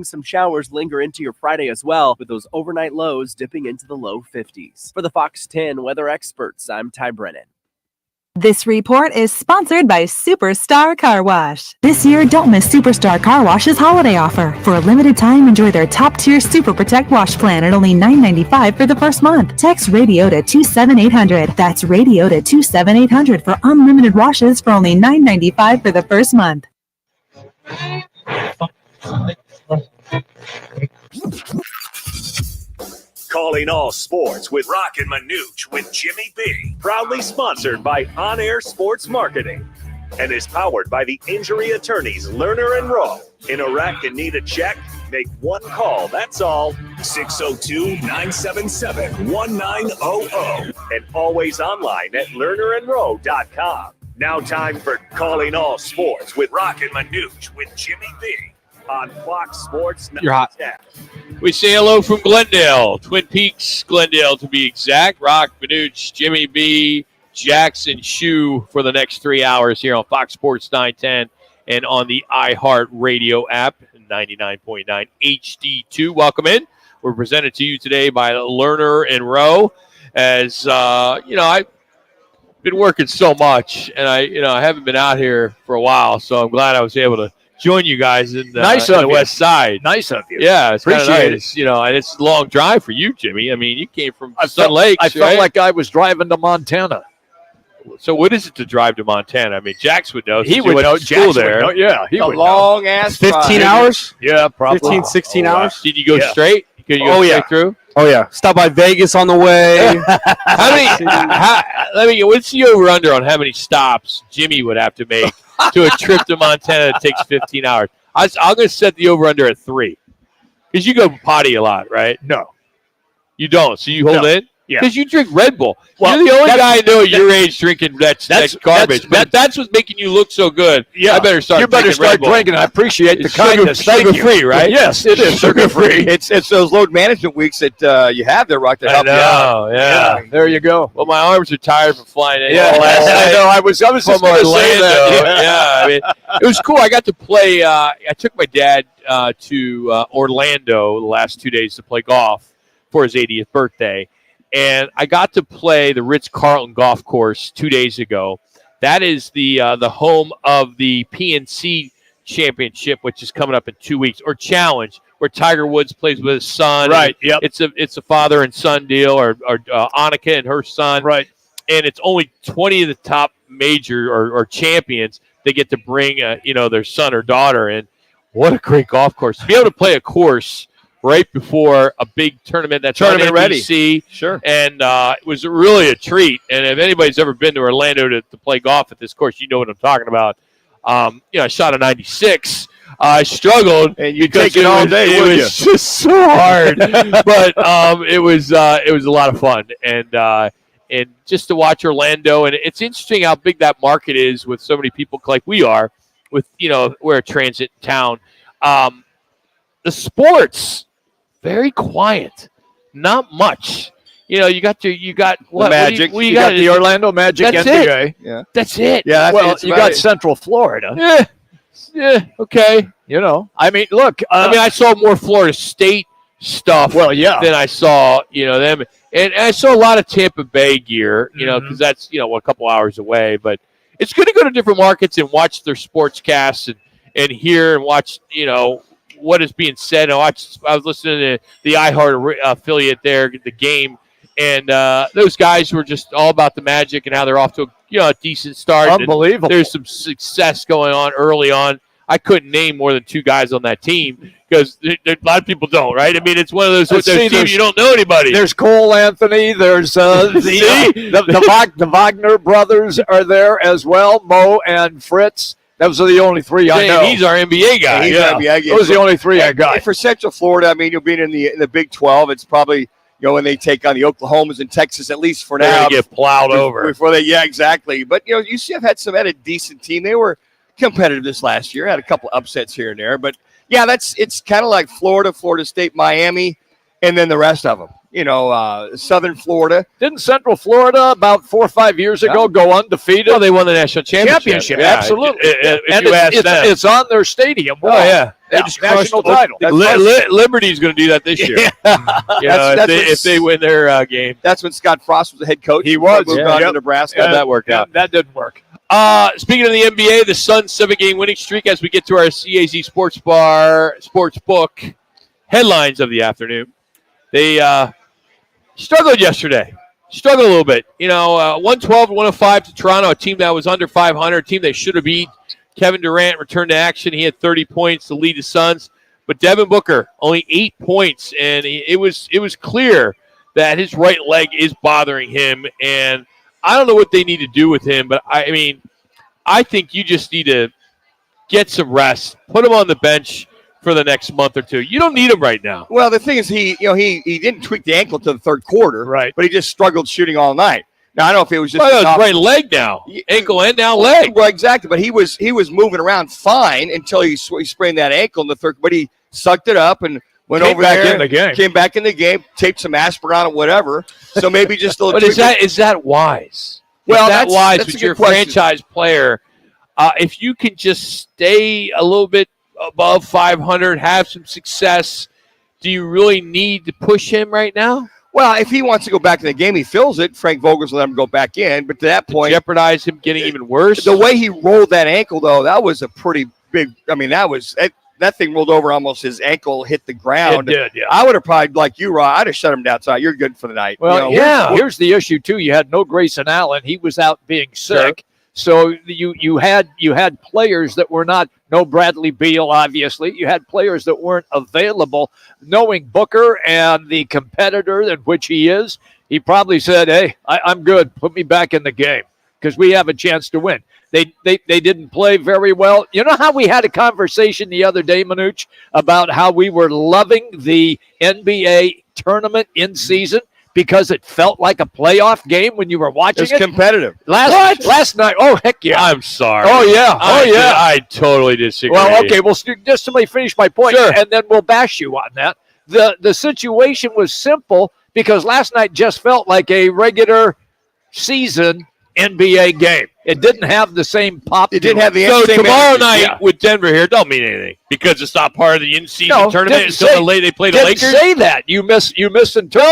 Some showers linger into your Friday as well, with those overnight lows dipping into the low 50s. For the Fox 10 weather experts, I'm Ty Brennan. This report is sponsored by Superstar Car Wash. This year, don't miss Superstar Car Wash's holiday offer. For a limited time, enjoy their top-tier Super Protect wash plan at only $9.95 for the first month. Text radio to 27800. That's radio to 27800 for unlimited washes for only $9.95 for the first month. Calling all sports with Roc and Manuch with Jimmy B. Proudly sponsored by On Air Sports Marketing and is powered by the injury attorneys Lerner and Rowe. In a wreck and need a check? Make one call, that's all. 602-977-1900 and always online at lernerandrowe.com. Now time for Calling All Sports with Roc and Manuch with Jimmy B. on Fox Sports. You're hot. We say hello from Glendale, Twin Peaks, Glendale to be exact. Roc, Manuch, Jimmy B, Jackson Shu for the next 3 hours here on Fox Sports 910 and on the iHeart Radio app, 99.9 HD2. Welcome in. We're presented to you today by Lerner and Rowe. As I've been working so much, and I haven't been out here for a while, so I'm glad I was able to join you guys in the West Side. Nice of you. Yeah, it's appreciate nice. It. And it's a long drive for you, Jimmy. I mean, you came from Sun Lakes. I felt like I was driving to Montana. So what is it to drive to Montana? I mean, Jax would know. He would know. Jax would know. Yeah, he would know. Long ass 15 hours? Yeah, probably. 15, 16 hours? Did you go straight? Could you go straight through? Oh, yeah. Stop by Vegas on the way. What's the over-under on how many stops Jimmy would have to make to a trip to Montana that takes 15 hours? I'm going to set the over-under at 3. Because you go potty a lot, right? No. You don't. So you hold in? Yeah. Because you drink Red Bull. Well, you're the only guy I know at your age drinking that's garbage. That's what's making you look so good. Yeah. I better start You better start drinking. I appreciate the kindness. Sugar-free, right? Yes, it is sugar-free. It's those load management weeks that you have there, Rock, that help you out. Yeah. There you go. Well, my arms are tired from flying in. Yeah, I know. I was just from going to say Orlando. that. Yeah, I mean, it was cool. I got to play. I took my dad to Orlando the last 2 days to play golf for his 80th birthday. And I got to play the Ritz-Carlton golf course 2 days ago. That is the home of the PNC Championship, which is coming up in 2 weeks, or Challenge, where Tiger Woods plays with his son. Right. Yep. It's a father and son deal, or Annika and her son. Right. And it's only 20 of the top major or champions they get to bring their son or daughter in. What a great golf course to be able to play a course right before a big tournament that's on NBC. Ready. Sure. And it was really a treat. And if anybody's ever been to Orlando to play golf at this course, you know what I'm talking about. I shot a 96. I struggled. And you take it all day, It was just so hard. But it was a lot of fun. And just to watch Orlando. And it's interesting how big that market is with so many people like we are. We're a transit town. The sports, very quiet, not much. You got what? The Magic. What you got the Orlando Magic that's NBA. It. Yeah, that's it. Yeah, you got Central Florida. Yeah, okay. I mean, look. I saw more Florida State stuff. Well, yeah. Than I saw, them, and I saw a lot of Tampa Bay gear. Because that's a couple hours away. But it's good to go to different markets and watch their sportscasts and hear and watch. What is being said. I was listening to the iHeart affiliate there, the game, and those guys were just all about the Magic and how they're off to a decent start. Unbelievable. And there's some success going on early on. I couldn't name more than 2 guys on that team because a lot of people don't, right? I mean, it's one of those teams you don't know anybody. There's Cole Anthony. There's the Wagner brothers are there as well, Mo and Fritz. Those are the only 3 I know. He's our NBA guy. Those are the only 3 I got. And for Central Florida, you'll be in the Big 12. It's probably when they take on the Oklahomas and Texas, at least for now. They get plowed over before they. Yeah, exactly. But UCF had a decent team. They were competitive this last year. Had a couple upsets here and there, but yeah, it's kind of like Florida State, Miami, and then the rest of them. Southern Florida. Didn't Central Florida about 4 or 5 years ago go undefeated? Well, they won the national championship. Yeah, absolutely. If you ask them. It's on their stadium wall. Oh, yeah. They just national title. Liberty's going to do that this year. If they win their game. That's when Scott Frost was the head coach. He was. Moved on to Nebraska. Yeah, that worked out. That didn't work. Speaking of the NBA, the Suns' 7-game winning streak as we get to our CAZ Sports Book headlines of the afternoon. They struggled yesterday. Struggled a little bit. 112-105 to Toronto, a team that was under 500, a team they should have beat. Kevin Durant returned to action. He had 30 points to lead the Suns. But Devin Booker, only 8 points. And it was clear that his right leg is bothering him. And I don't know what they need to do with him. But, I think you just need to get some rest. Put him on the bench for the next month or two. You don't need him right now. Well, the thing is, he didn't tweak the ankle to the third quarter, right? But he just struggled shooting all night. Now I don't know if it was just his right leg now, ankle and now leg. Well, exactly. But he was moving around fine until he sprained that ankle in the third. But he sucked it up and went over there. Came back in the game, taped some aspirin on it, whatever. So maybe just a little. But is that wise? Well, that's wise with your franchise player. If you can just stay a little bit above 500, have some success, do you really need to push him right now? Well, if he wants to go back in the game, he feels it. Frank Vogel's let him go back in, but to that point, jeopardize him getting even worse. The way he rolled that ankle, though, that was a pretty big. That thing rolled over almost his ankle hit the ground. It did, yeah. I would have probably, like you, Rod, I'd have shut him down. So you're good for the night. Well, here's the issue too. You had no Grayson Allen; he was out being sick. Sure. So you had players that were not, no Bradley Beal, obviously. You had players that weren't available. Knowing Booker and the competitor in which he is, he probably said, hey, I'm good. Put me back in the game because we have a chance to win. They didn't play very well. You know how we had a conversation the other day, Manuch, about how we were loving the NBA tournament in season? Because it felt like a playoff game when you were watching it. It's competitive. Last night, oh, heck yeah. I'm sorry. Oh, yeah. I totally disagree. Well, okay, well, just let me finish my point, sure, and then we'll bash you on that. The situation was simple because last night just felt like a regular season NBA game. It didn't have the same pop. It didn't have the so same tomorrow night with Denver here don't mean anything because it's not part of the in-season tournament until they play the Lakers. Didn't say that. You misinterpreted. No,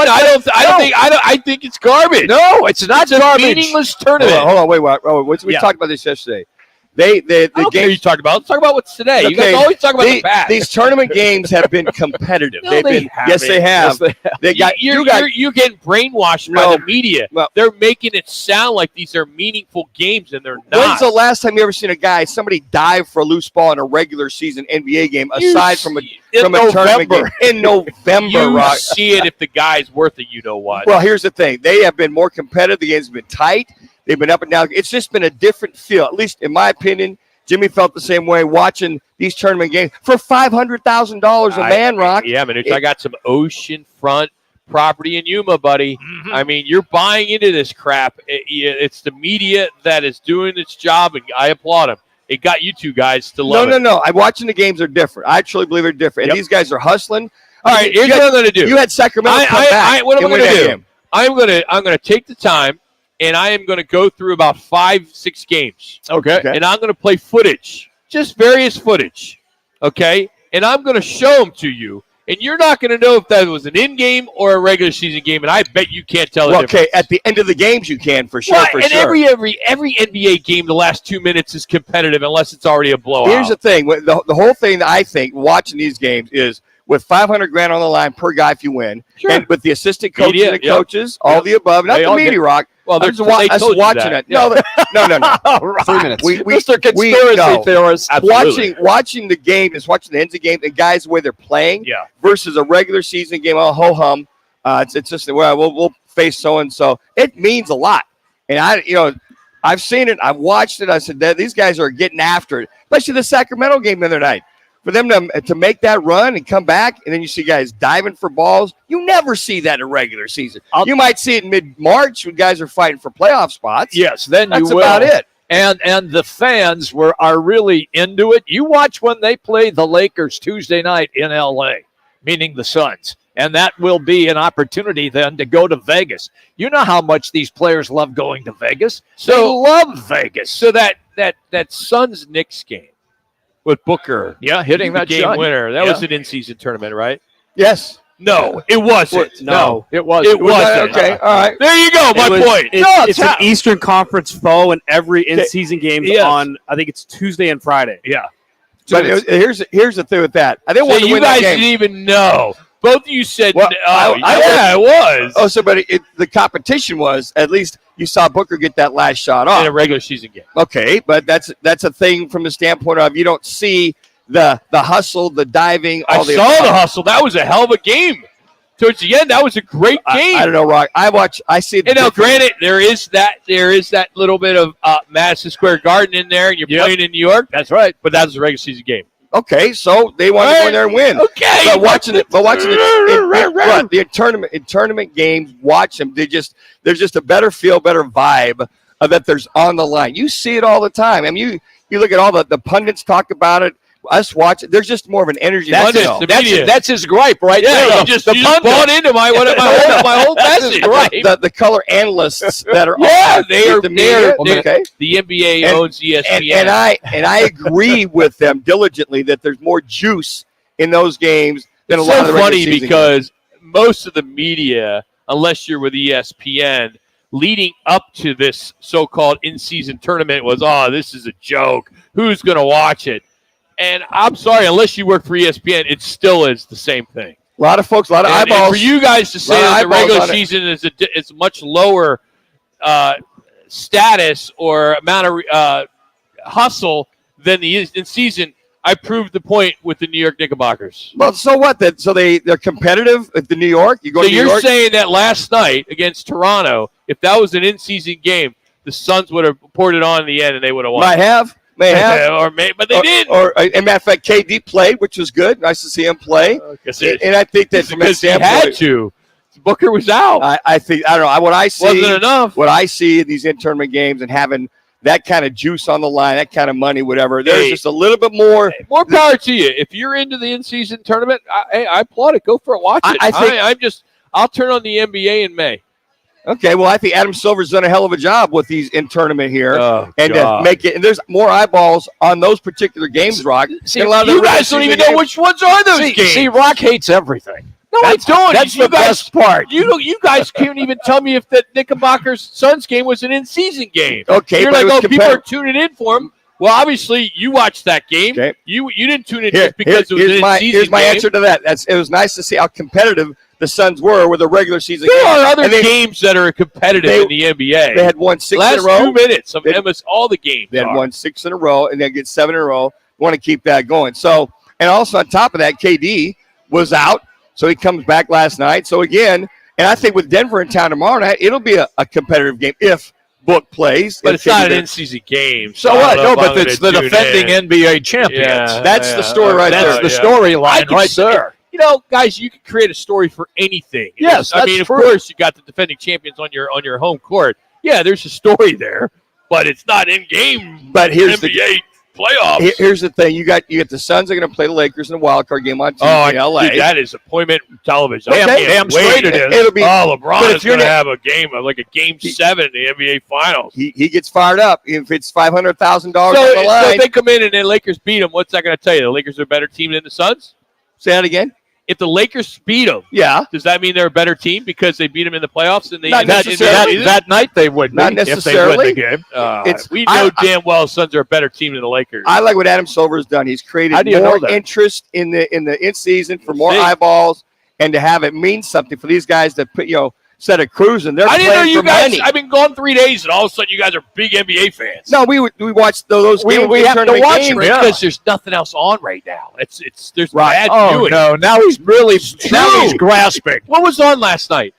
I didn't. I think it's garbage. No, it's not garbage. A meaningless tournament. Hold on, wait. We talked about this yesterday. The game you talked about. Let's talk about what's today. You guys always talk about the past. These tournament games have been competitive. Yes, they have. You're getting brainwashed by the media. Well, they're making it sound like these are meaningful games, and they're not. When's the last time you ever seen somebody dive for a loose ball in a regular season NBA game aside from a tournament game? In November, you see it if the guy's worth it. You know what? Well, here's the thing. They have been more competitive. The games have been tight. They've been up and down. It's just been a different feel. At least in my opinion, Jimmy felt the same way watching these tournament games for $500,000 a man, Rock. Yeah, I got some oceanfront property in Yuma, buddy. Mm-hmm. I mean, you're buying into this crap. It's the media that is doing its job, and I applaud them. It got you two guys to love it. No. I'm watching the games are different. I truly believe they're different. And these guys are hustling. All right, here's what I'm going to do. You had Sacramento come back. What am I going to do? I'm going to take the time. And I am going to go through about 5-6 games. Okay. And I'm going to play footage, just various footage. Okay. And I'm going to show them to you. And you're not going to know if that was an in-game or a regular season game. And I bet you can't tell the difference. Okay. At the end of the games, you can for sure. Every NBA game, the last 2 minutes is competitive unless it's already a blowout. Here's the thing. The whole thing that I think watching these games is with $500,000 on the line per guy if you win, and with the assistant coaches and coaches, all the above, not the media, Rock. Well, they're just watching it. No. 3 minutes. Mr. Conspiracy Theorist. Watching the game is watching the ends of the game, the guys the way they're playing versus a regular season game. Oh, ho hum. It's just we'll face so and so. It means a lot, and I've seen it. I've watched it. I said that these guys are getting after it, especially the Sacramento game the other night. For them to make that run and come back, and then you see guys diving for balls, you never see that in a regular season. You might see it in mid-March when guys are fighting for playoff spots. Yes, then that's about it. And the fans are really into it. You watch when they play the Lakers Tuesday night in L.A., meaning the Suns, And that will be an opportunity then to go to Vegas. You know how much these players love going to Vegas. They love Vegas. So that Suns-Knicks game with Booker, hitting that game shot. winner, that was an in-season tournament, right? Yes. No, it wasn't. No, it wasn't. It wasn't. Okay, all right. There you go. My point. It's an Eastern Conference foe, and every in-season game on, I think it's Tuesday and Friday. Yeah. But here's the thing with that. I didn't want to you win guys that game. didn't even know. Both of you said, Well, it was. Oh, so but the competition was, at least you saw Booker get that last shot off. In a regular season game. Okay, but that's a thing from the standpoint of you don't see the hustle, the diving. I saw the hustle. That was a hell of a game. Towards the end, that was a great game. I don't know, Rock. I see. You know, granted, there is that little bit of Madison Square Garden in there, and you're playing in New York. That's right. But that was a regular season game. Okay, so they want to go in there and win. Okay, but watching the tournament games, watch them. There's just a better feel, better vibe that there's on the line. You see it all the time. I mean, you look at all the pundits talk about it. Us watch it. There's just more of an energy. That's his gripe right there. You just bought into my whole message. Right. The color analysts that are they are the media. Okay. The NBA owns ESPN, and I agree with them diligently that there's more juice in those games than a lot of the regular season games. Because most of the media, unless you're with ESPN, leading up to this so-called in-season tournament was, this is a joke. Who's going to watch it? And I'm sorry, unless you work for ESPN, it still is the same thing. A lot of folks, a lot of eyeballs. And for you guys to say that the regular season is much lower status or amount of hustle than the in-season, I proved the point with the New York Knickerbockers. Well, so what? So they're competitive at the New York? So you're saying that last night against Toronto, if that was an in-season game, the Suns would have poured it on in the end and they would have won. Might have. But they didn't. As a matter of fact, KD played, which was good. Nice to see him play. And I think that from that standpoint, he had to. Booker was out. I don't know. What I see wasn't enough. What I see in these in-tournament games and having that kind of juice on the line, that kind of money, whatever. There's just a little bit more. More power to you. If you're into the in-season tournament, I applaud it. Go for it. Watch it. I'll turn on the NBA in May. Okay, well, I think Adam Silver's done a hell of a job with these in-tournament here. To make it. And there's more eyeballs on those particular games, Rock. See, you guys don't even know which ones are those games. See, Rock hates everything. No, I don't. That's the best part. You guys can't even tell me if the Knickerbockers Suns game was an in-season game. Okay, you're like, people are tuning in for them. Well, obviously, you watched that game. Okay. You didn't tune in just because it was an in-season game. Here's my answer to that. It was nice to see how competitive the Suns were with a regular season game. There are other games that are competitive in the NBA. They had won 6 in a row. Last 2 minutes of almost all the games. They had won 6 in a row, and they get 7 in a row. Want to keep that going. So, and also on top of that, KD was out, so he comes back last night. So again, and I think with Denver in town tomorrow night, it'll be a competitive game if Book plays. But it's not an in-season game. So what? No, but it's the defending NBA champions. Yeah, that's the story right there. That's the storyline right there. You know, guys, you can create a story for anything. Yes, I mean, of course, you got the defending champions on your home court. Yeah, there's a story there, but it's not in-game. But here's NBA playoffs. Here's the thing: you got the Suns are going to play the Lakers in a wild card game on Tuesday in LA. Dude, that is appointment television. Damn straight it is. It'll be. LeBron is going to have a game like a game 7 in the NBA Finals. He gets fired up if it's $500,000 on the line. So if they come in and the Lakers beat them, what's that going to tell you? The Lakers are a better team than the Suns? Say that again. If the Lakers beat them, does that mean they're a better team because they beat them in the playoffs? And that night they would not necessarily. If they win the game. We know damn well Suns are a better team than the Lakers. I like what Adam Silver's done. He's created more interest in the in-season for more eyeballs, and to have it mean something for these guys that put instead of cruising. They're I didn't know you guys. money. I've been gone 3 days, and all of a sudden you guys are big NBA fans. No, we watched those games. We have to watch them because there's nothing else on right now. There's bad viewing. No, now he's grasping. What was on last night?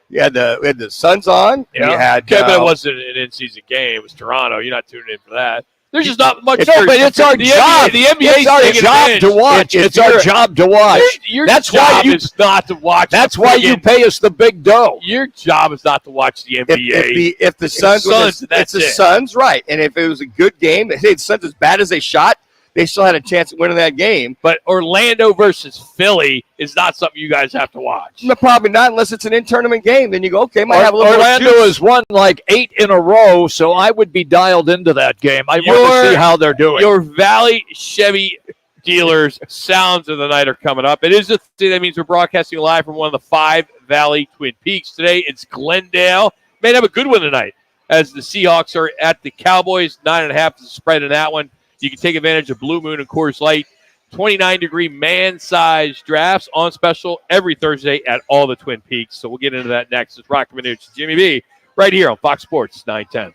We had the Suns on. Yeah. But it wasn't an in-season game. It was Toronto. You're not tuning in for that. There's just not much. But it's our job. The NBA it's our job to watch. It's our job to watch. That's why you not to watch. That's why you pay us the big dough. Your job is not to watch the NBA. If the Suns, it's the Suns, right? And if it was a good game, hey, the Suns as bad as they shot they still had a chance at winning that game. But Orlando versus Philly is not something you guys have to watch. No, probably not unless it's an in-tournament game. Then you go, okay, might have a little Orlando has won like 8 in a row, so I would be dialed into that game. I want to see how they're doing. Your Valley Chevy dealers sounds of the night are coming up. It is a thing. That means we're broadcasting live from one of the 5 Valley Twin Peaks. Today it's Glendale. May have a good one tonight as the Seahawks are at the Cowboys. 9.5 is the spread in that one. You can take advantage of Blue Moon and Coors Light. 29-degree man-sized drafts on special every Thursday at all the Twin Peaks. So we'll get into that next. It's Roc and Manuch, Jimmy B, right here on Fox Sports 910.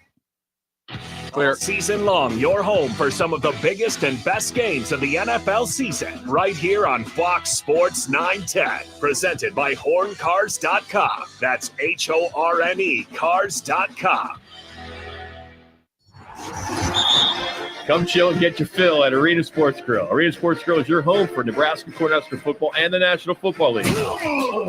All season long, your home for some of the biggest and best games of the NFL season. Right here on Fox Sports 910. Presented by HornCars.com. That's HORNE Cars.com. Come chill and get your fill at Arena Sports Grill. Arena Sports Grill is your home for Nebraska Cornhusker football and the National Football League.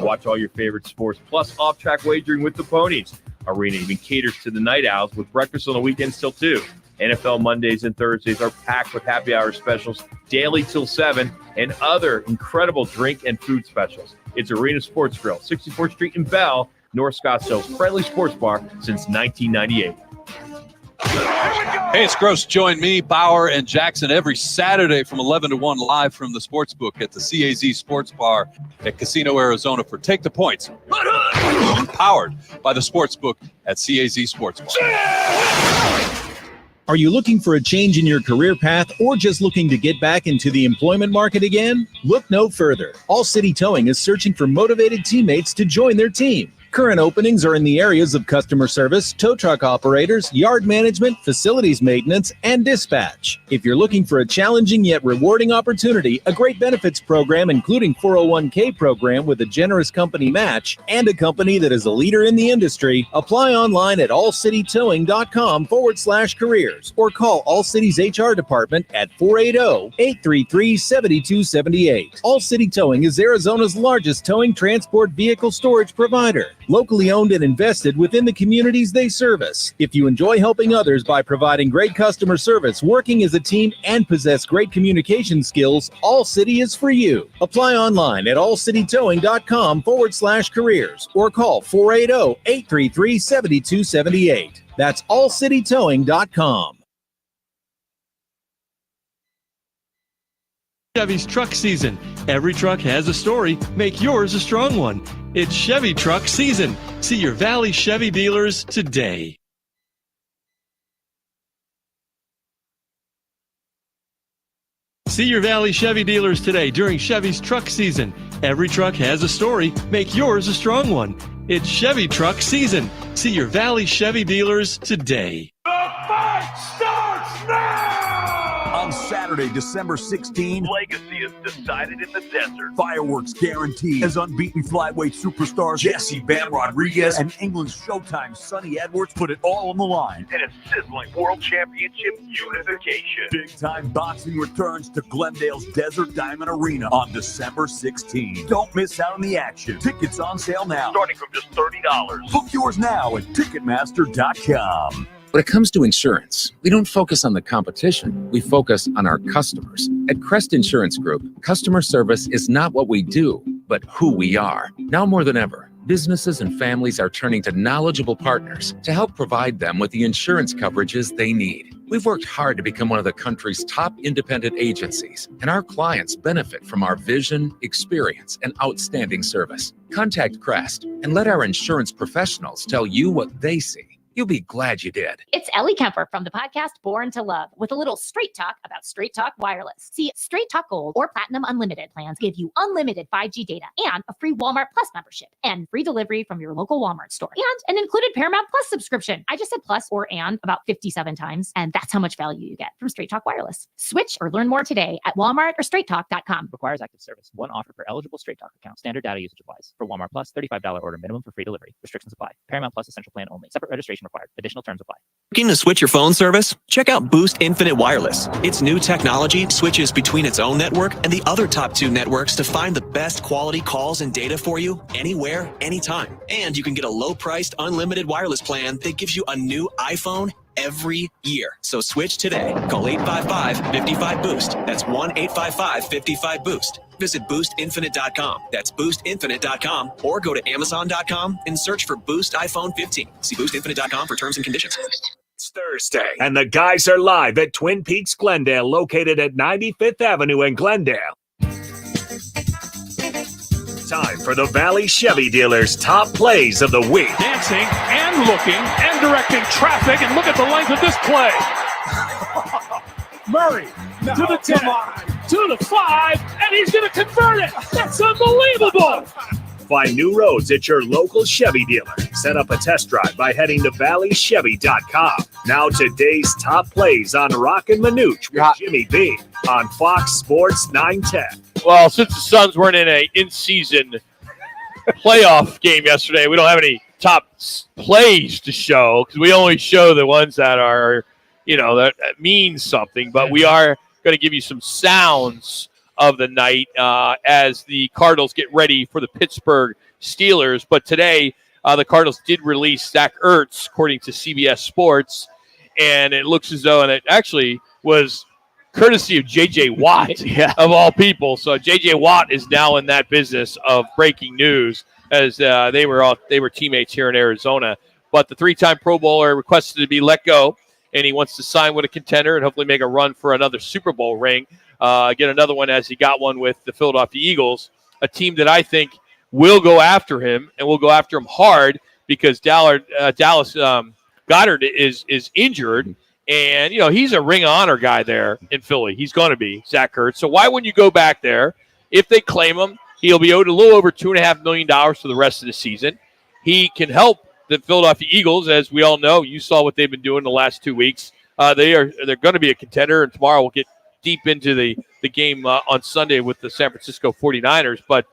Watch all your favorite sports, plus off-track wagering with the ponies. Arena even caters to the night owls with breakfast on the weekends till 2. NFL Mondays and Thursdays are packed with happy hour specials daily till 7 and other incredible drink and food specials. It's Arena Sports Grill, 64th Street in Bell, North Scottsdale's friendly sports bar since 1998. Hey, it's Gross. Join me, Bauer, and Jackson every Saturday from 11 to 1 live from the Sportsbook at the CAZ Sports Bar at Casino, Arizona for Take the Points. Powered by the Sportsbook at CAZ Sports Bar. Are you looking for a change in your career path or just looking to get back into the employment market again? Look no further. All City Towing is searching for motivated teammates to join their team. Current openings are in the areas of customer service, tow truck operators, yard management, facilities maintenance, and dispatch. If you're looking for a challenging yet rewarding opportunity, a great benefits program including 401k program with a generous company match, and a company that is a leader in the industry, apply online at allcitytowing.com/careers or call All City's HR department at 480-833-7278. All City Towing is Arizona's largest towing transport vehicle storage provider. Locally owned and invested within the communities they service. If you enjoy helping others by providing great customer service, working as a team, and possess great communication skills, All City is for you. Apply online at allcitytowing.com/careers or call 480-833-7278. That's allcitytowing.com. Chevy's truck season. Every truck has a story. Make yours a strong one. It's Chevy truck season. See your Valley Chevy dealers today. See your Valley Chevy dealers today during Chevy's truck season. Every truck has a story. Make yours a strong one. It's Chevy truck season. See your Valley Chevy dealers today. The fight starts now! On Saturday, December 16, Legacy is decided in the desert. fireworks guaranteed as unbeaten flyweight superstars Jesse Bam Rodriguez and England's Showtime Sonny Edwards put it all on the line. And a sizzling World Championship unification. Big-time boxing returns to Glendale's Desert Diamond Arena on December 16. Don't miss out on the action. Tickets on sale now. Starting from just $30. Book yours now at Ticketmaster.com. When it comes to insurance, we don't focus on the competition. We focus on our customers. At Crest Insurance Group, customer service is not what we do, but who we are. Now more than ever, businesses and families are turning to knowledgeable partners to help provide them with the insurance coverages they need. We've worked hard to become one of the country's top independent agencies, and our clients benefit from our vision, experience, and outstanding service. Contact Crest and let our insurance professionals tell you what they see. You'll be glad you did. It's Ellie Kemper from the podcast Born to Love with a little straight talk about Straight Talk Wireless. See, Straight Talk Gold or Platinum Unlimited plans give you unlimited 5G data and a free Walmart Plus membership and free delivery from your local Walmart store and an included Paramount Plus subscription. I just said plus or and about 57 times, and that's how much value you get from Straight Talk Wireless. Switch or learn more today at Walmart or StraightTalk.com. Requires active service. One offer per eligible Straight Talk account. Standard data usage applies. For Walmart Plus, $35 order minimum for free delivery. Restrictions apply. Paramount Plus essential plan only. Separate registration required. Additional terms apply. Looking to switch your phone service? Check out Boost Infinite Wireless. Its new technology switches between its own network and the other top 2 networks to find the best quality calls and data for you anywhere, anytime. And you can get a low-priced, unlimited wireless plan that gives you a new iPhone every year. So switch today. Call 855-55-BOOST. That's 1-855-55-BOOST. Visit boostinfinite.com. That's boostinfinite.com. Or go to amazon.com and search for Boost iPhone 15. See boostinfinite.com for terms and conditions. It's Thursday, and the guys are live at Twin Peaks Glendale, located at 95th Avenue in Glendale. Time for the Valley Chevy Dealers' top plays of the week. Dancing and looking and directing traffic, and look at the length of this play. Murray to the 10, to the 5, and he's going to convert it. That's unbelievable. Find new roads at your local Chevy dealer. Set up a test drive by heading to valleychevy.com. Now today's top plays on Roc and Manuch with Jimmy B on Fox Sports 910. Well, since the Suns weren't in an in-season playoff game yesterday, we don't have any top plays to show because we only show the ones that are, that mean something. But we are going to give you some sounds of the night as the Cardinals get ready for the Pittsburgh Steelers. But today, the Cardinals did release Zach Ertz, according to CBS Sports, and it looks as though, and it actually was courtesy of J.J. Watt, of all people. So J.J. Watt is now in that business of breaking news, as they were teammates here in Arizona. But the three-time Pro Bowler requested to be let go, and he wants to sign with a contender and hopefully make a run for another Super Bowl ring. Get another one as he got one with the Philadelphia Eagles, a team that I think will go after him and will go after him hard because Dallas Goedert is injured. And, he's a ring of honor guy there in Philly. He's going to be, Zach Ertz. So why wouldn't you go back there? If they claim him, he'll be owed a little over $2.5 million for the rest of the season. He can help the Philadelphia Eagles, as we all know. You saw what they've been doing the last 2 weeks. They're going to be a contender, and tomorrow we'll get deep into the game on Sunday with the San Francisco 49ers. But,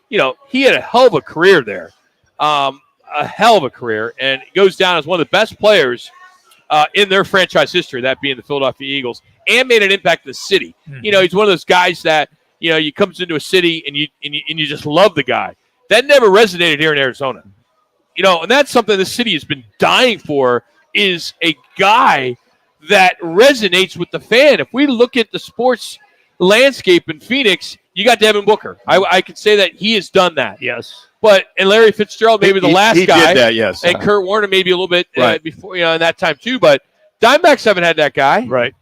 he had a hell of a career there, and it goes down as one of the best players in their franchise history, that being the Philadelphia Eagles, and made an impact in the city. Mm-hmm. He's one of those guys that, he comes into a city and you just love the guy. That never resonated here in Arizona. And that's something the city has been dying for, is a guy that resonates with the fan. If we look at the sports landscape in Phoenix, you got Devin Booker. I could say that he has done that. Yes. And Larry Fitzgerald, maybe the last guy. He did that, yes. And Kurt Warner maybe a little bit before, in that time too. But Diamondbacks haven't had that guy. Right.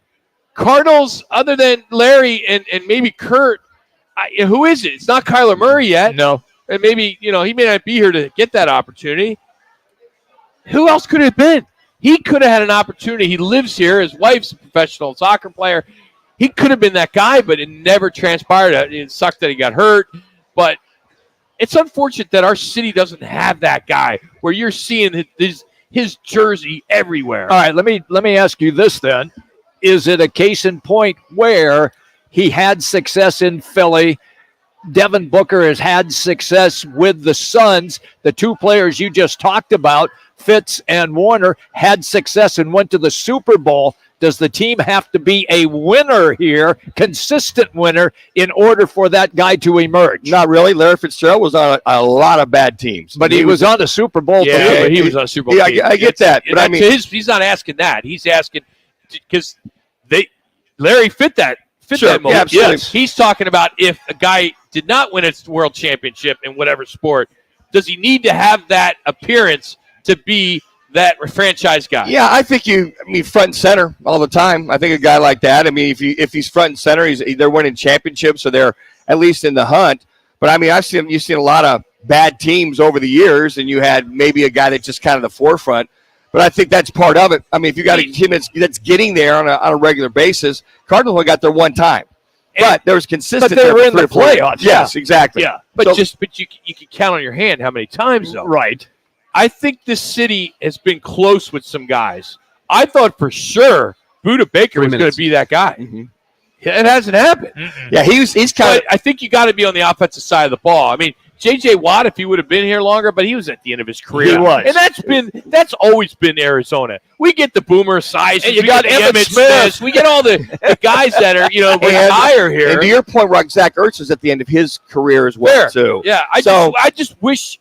Cardinals, other than Larry and maybe Kurt, who is it? It's not Kyler Murray yet. No. And maybe, he may not be here to get that opportunity. Who else could it have been? He could have had an opportunity. He lives here. His wife's a professional soccer player. He could have been that guy, but it never transpired. It sucked that he got hurt. But it's unfortunate that our city doesn't have that guy where you're seeing his jersey everywhere. All right, let me ask you this then. Is it a case in point where he had success in Philly? Devin Booker has had success with the Suns. The two players you just talked about, Fitz and Warner, had success and went to the Super Bowl. Does the team have to be a winner here, consistent winner, in order for that guy to emerge? Not really. Larry Fitzgerald was on a lot of bad teams. But he was on a Super Bowl team. Yeah, but he was on a Super Bowl team. I get that. But he's not asking that. He's asking because Larry fit that mold. Yeah, yes. He's talking about if a guy did not win a world championship in whatever sport, does he need to have that appearance to be that franchise guy? Yeah, I think front and center all the time. I think a guy like that, if he's front and center, they're winning championships, so they're at least in the hunt. But you've seen a lot of bad teams over the years, and you had maybe a guy that's just kind of the forefront. But I think that's part of it. If you got a team that's getting there on a regular basis, Cardinals only got there one time. But there was consistent. But they were in the playoffs. Yes, exactly. Yeah, but you can count on your hand how many times though. Right. I think this city has been close with some guys. I thought for sure Budda Baker was going to be that guy. Mm-hmm. It hasn't happened. Mm-hmm. Yeah, he's kind of. I think you got to be on the offensive side of the ball. J.J. Watt, if he would have been here longer, but he was at the end of his career. He was. And that's always been Arizona. We get the Boomer size. And you got Emmitt Smith. We get all the guys that are, retire here. And to your point, Zach Ertz is at the end of his career as well, too. Yeah, I just wish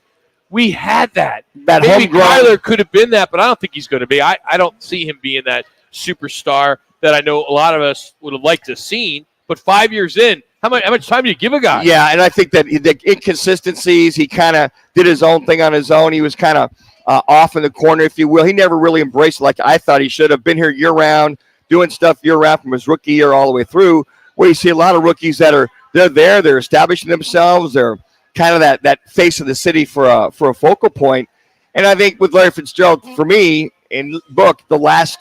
we had that. That Maybe homegrown. Kyler could have been that, but I don't think he's going to be. I don't see him being that superstar that I know a lot of us would have liked to have seen. But 5 years in, how much time do you give a guy? Yeah, and I think that the inconsistencies, he kind of did his own thing on his own. He was kind of off in the corner, if you will. He never really embraced it like I thought he should have. Been here year-round, doing stuff year-round from his rookie year all the way through, where you see a lot of rookies that they're establishing themselves. They're kind of that face of the city for a focal point. And I think with Larry Fitzgerald, for me, in Book, the last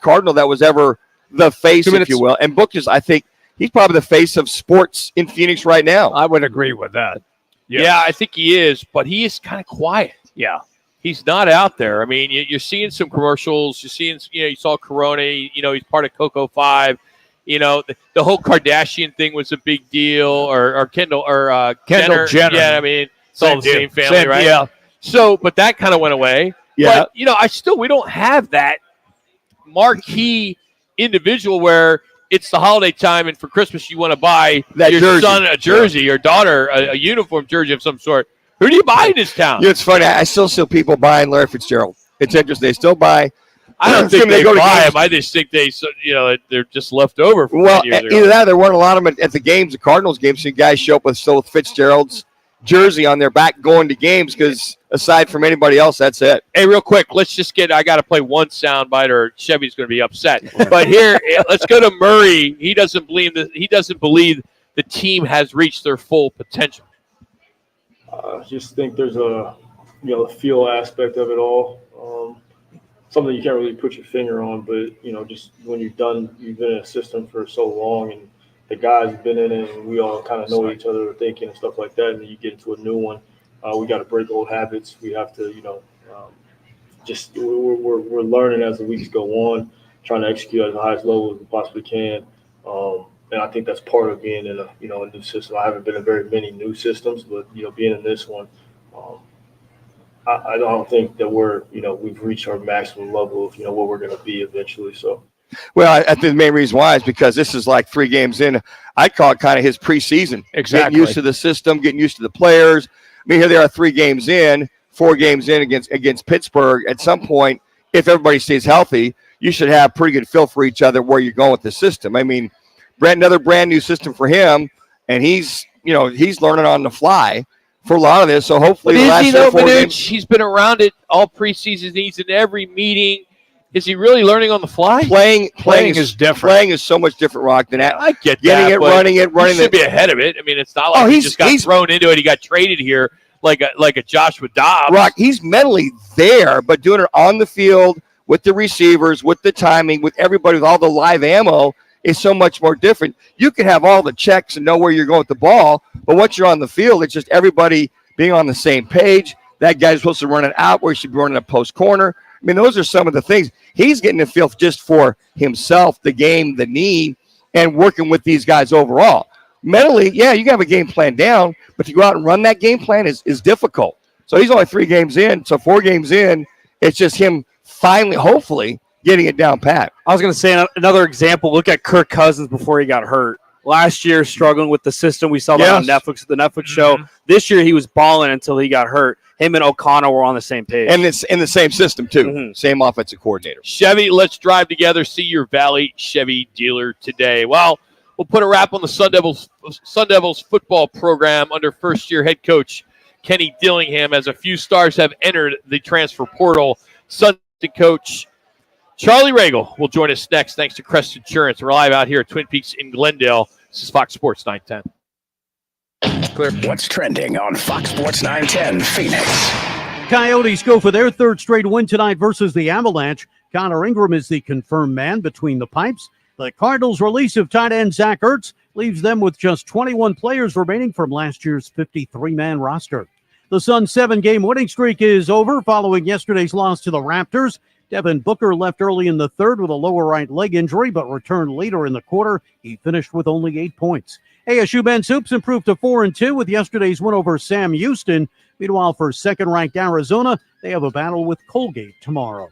Cardinal that was ever the face, if you will. And Book is, I think, he's probably the face of sports in Phoenix right now. I would agree with that. Yeah, I think he is, but he is kind of quiet. Yeah. He's not out there. I mean, you're seeing some commercials. You're seeing, you saw Corona. He's part of Coco 5. The whole Kardashian thing was a big deal, or Kendall Jenner. Yeah, I mean, it's all the same family, right? Yeah. So, but that kind of went away. Yeah. But, we don't have that marquee individual where it's the holiday time and for Christmas you want to buy your jersey. son a jersey, your daughter a uniform jersey of some sort. Who do you buy in this town? It's funny. I still see people buying Larry Fitzgerald. It's interesting. They still buy. I don't think they buy him. I just think they're just left over from 10 years ago. Either that, there weren't a lot of them at the games, the Cardinals games. So guys show up with Fitzgerald's jersey on their back going to games because aside from anybody else, that's it. Hey, real quick, I got to play one soundbite or Chevy's going to be upset. But here, let's go to Murray. He doesn't believe the team has reached their full potential. I just think there's a feel aspect of it all. Something you can't really put your finger on, but just when you've been in a system for so long and the guys have been in it and we all kind of know each other thinking and stuff like that, and then you get into a new one. We got to break old habits. We have to, we're learning as the weeks go on, trying to execute at the highest level as we possibly can. And I think that's part of being in a new system. I haven't been in very many new systems, but being in this one, I don't think that we've reached our maximum level of what we're going to be eventually. So. Well, I think the main reason why is because this is like 3 games in. I call it kind of his preseason. Exactly. Getting used to the system, getting used to the players. I mean, here they are 3 games in, 4 games in against Pittsburgh. At some point, if everybody stays healthy, you should have pretty good feel for each other where you're going with the system. I mean, another brand new system for him, and he's learning on the fly for a lot of this. So hopefully, He's been around it all preseason. He's in every meeting. Is he really learning on the fly? Playing is different. Playing is so much different, Rock, than that. I get getting that, it, running it. He should be ahead of it. I mean, it's not like he just got thrown into it. He got traded here like a Joshua Dobbs. Rock, he's mentally there, but doing it on the field with the receivers, with the timing, with everybody, with all the live ammo is so much more different. You can have all the checks and know where you're going with the ball, but once you're on the field, it's just everybody being on the same page. That guy's supposed to run it out where he should be running a post corner. I mean, those are some of the things. He's getting the feel just for himself, the game, the need, and working with these guys overall. Mentally, yeah, you can have a game plan down, but to go out and run that game plan is difficult. So he's only 3 games in. So 4 games in, it's just him finally, hopefully, getting it down pat. I was going to say another example. Look at Kirk Cousins before he got hurt. Last year, struggling with the system. We saw that on Netflix, the Netflix show. This year, he was balling until he got hurt. Him and O'Connell were on the same page. And it's in the same system, too. Same offensive coordinator. Chevy, let's drive together. See your Valley Chevy dealer today. Well, we'll put a wrap on the Sun Devils football program under first-year head coach Kenny Dillingham, as a few stars have entered the transfer portal. Sun coach Charlie Regal will join us next. Thanks to Crest Insurance. We're live out here at Twin Peaks in Glendale. This is Fox Sports 910. What's trending on Fox Sports 910 Phoenix? Coyotes go for their 3rd straight win tonight versus the Avalanche. Connor Ingram is the confirmed man between the pipes. The Cardinals' release of tight end Zach Ertz leaves them with just 21 players remaining from last year's 53-man roster. The Suns' 7-game winning streak is over following yesterday's loss to the Raptors. Devin Booker left early in the 3rd with a lower right leg injury, but returned later in the quarter. He finished with only 8 points. ASU men's hoops improved to 4-2 with yesterday's win over Sam Houston. Meanwhile, for second-ranked Arizona, they have a battle with Colgate tomorrow.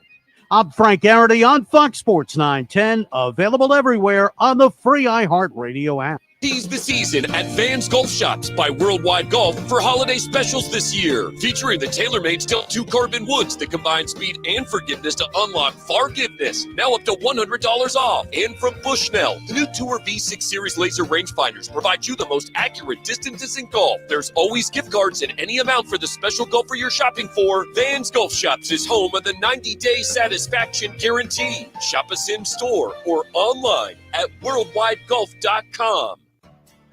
I'm Frank Garrity on Fox Sports 910, available everywhere on the free iHeartRadio app. Tease the season at Vans Golf Shops by Worldwide Golf for holiday specials this year. Featuring the TaylorMade Still 2 Carbon Woods that combine speed and forgiveness to unlock forgiveness. Now up to $100 off. And from Bushnell, the new Tour V6 Series laser rangefinders provide you the most accurate distances in golf. There's always gift cards in any amount for the special golfer you're shopping for. Vans Golf Shops is home of the 90-day satisfaction guarantee. Shop us in store or online at worldwidegolf.com.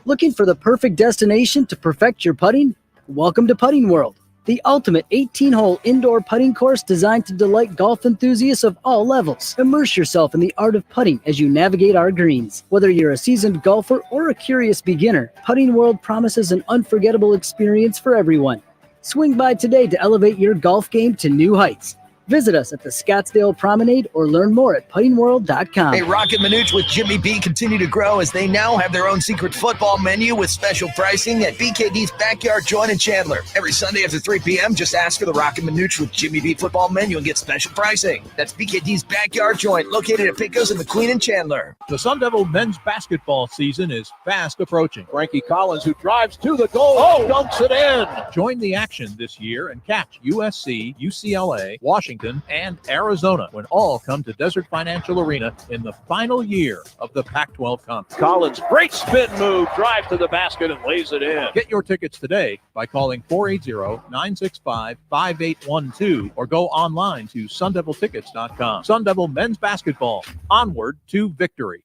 Looking for the perfect destination to perfect your putting? Welcome to Putting World, the ultimate 18-hole indoor putting course designed to delight golf enthusiasts of all levels. Immerse yourself in the art of putting as you navigate our greens. Whether you're a seasoned golfer or a curious beginner, Putting World promises an unforgettable experience for everyone. Swing by today to elevate your golf game to new heights. Visit us at the Scottsdale Promenade or learn more at puttingworld.com. Hey, Roc and Manuch with Jimmy B continue to grow as they now have their own secret football menu with special pricing at BKD's Backyard Joint in Chandler. Every Sunday after 3 p.m., just ask for the Roc and Manuch with Jimmy B football menu and get special pricing. That's BKD's Backyard Joint, located at Pecos and McQueen in Chandler. The Sun Devil men's basketball season is fast approaching. Frankie Collins, who drives to the goal, dunks it in. Join the action this year and catch USC, UCLA, Washington, and Arizona when all come to Desert Financial Arena in the final year of the Pac-12 Conference. Collins, great spin move, drive to the basket and lays it in. Get your tickets today by calling 480-965-5812 or go online to sundeviltickets.com. Sun Devil men's basketball, onward to victory.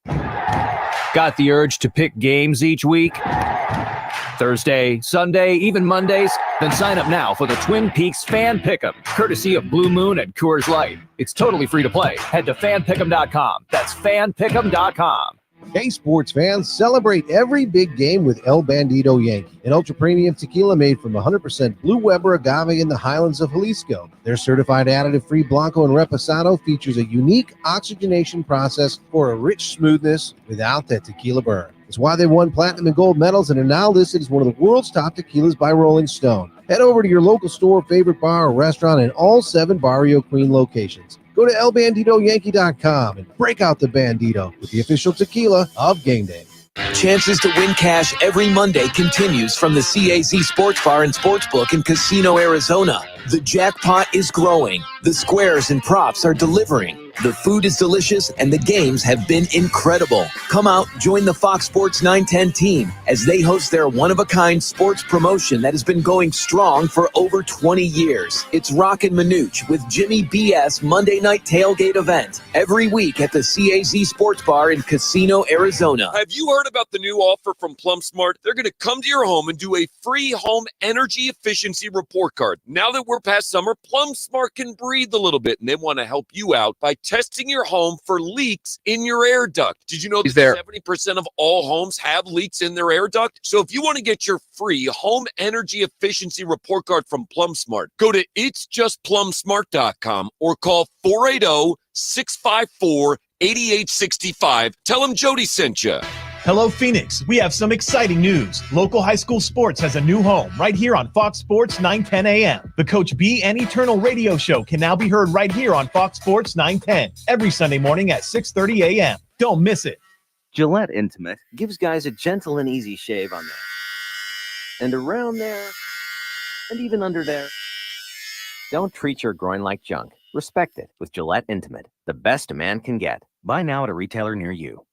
Got the urge to pick games each week? Thursday, Sunday, even Mondays? Then sign up now for the Twin Peaks Fan Pick'em, courtesy of Blue Moon and Coors Light. It's totally free to play. Head to fanpick'em.com. That's fanpick'em.com. Hey, sports fans, celebrate every big game with El Bandito Yankee, an ultra-premium tequila made from 100% Blue Weber agave in the highlands of Jalisco. Their certified additive-free Blanco and Reposado features a unique oxygenation process for a rich smoothness without that tequila burn. It's why they won platinum and gold medals and are now listed as one of the world's top tequilas by Rolling Stone. Head over to your local store, favorite bar, or restaurant in all 7 Barrio Queen locations. Go to elbanditoyankee.com and break out the Bandito with the official tequila of Game Day. Chances to win cash every Monday continues from the CAZ Sports Bar and Sportsbook in Casino, Arizona. The jackpot is growing. The squares and props are delivering. The food is delicious, and the games have been incredible. Come out, join the Fox Sports 910 team as they host their one-of-a-kind sports promotion that has been going strong for over 20 years. It's Roc and Manuch with Jimmy B.S. Monday Night Tailgate event every week at the CAZ Sports Bar in Casino, Arizona. Have you heard about the new offer from PlumSmart? They're going to come to your home and do a free home energy efficiency report card. Now that we're past summer, PlumSmart can breathe a little bit, and they want to help you out by testing your home for leaks in your air duct. Did you know that 70% of all homes have leaks in their air duct? So if you want to get your free home energy efficiency report card from PlumSmart, go to itsjustplumsmart.com or call 480-654-8865. Tell them Jody sent you. Hello, Phoenix. We have some exciting news. Local high school sports has a new home right here on Fox Sports 910 AM. The Coach B and Eternal radio show can now be heard right here on Fox Sports 910 every Sunday morning at 6:30 a.m. Don't miss it. Gillette Intimate gives guys a gentle and easy shave on there, and around there, and even under there. Don't treat your groin like junk. Respect it with Gillette Intimate, the best a man can get. Buy now at a retailer near you.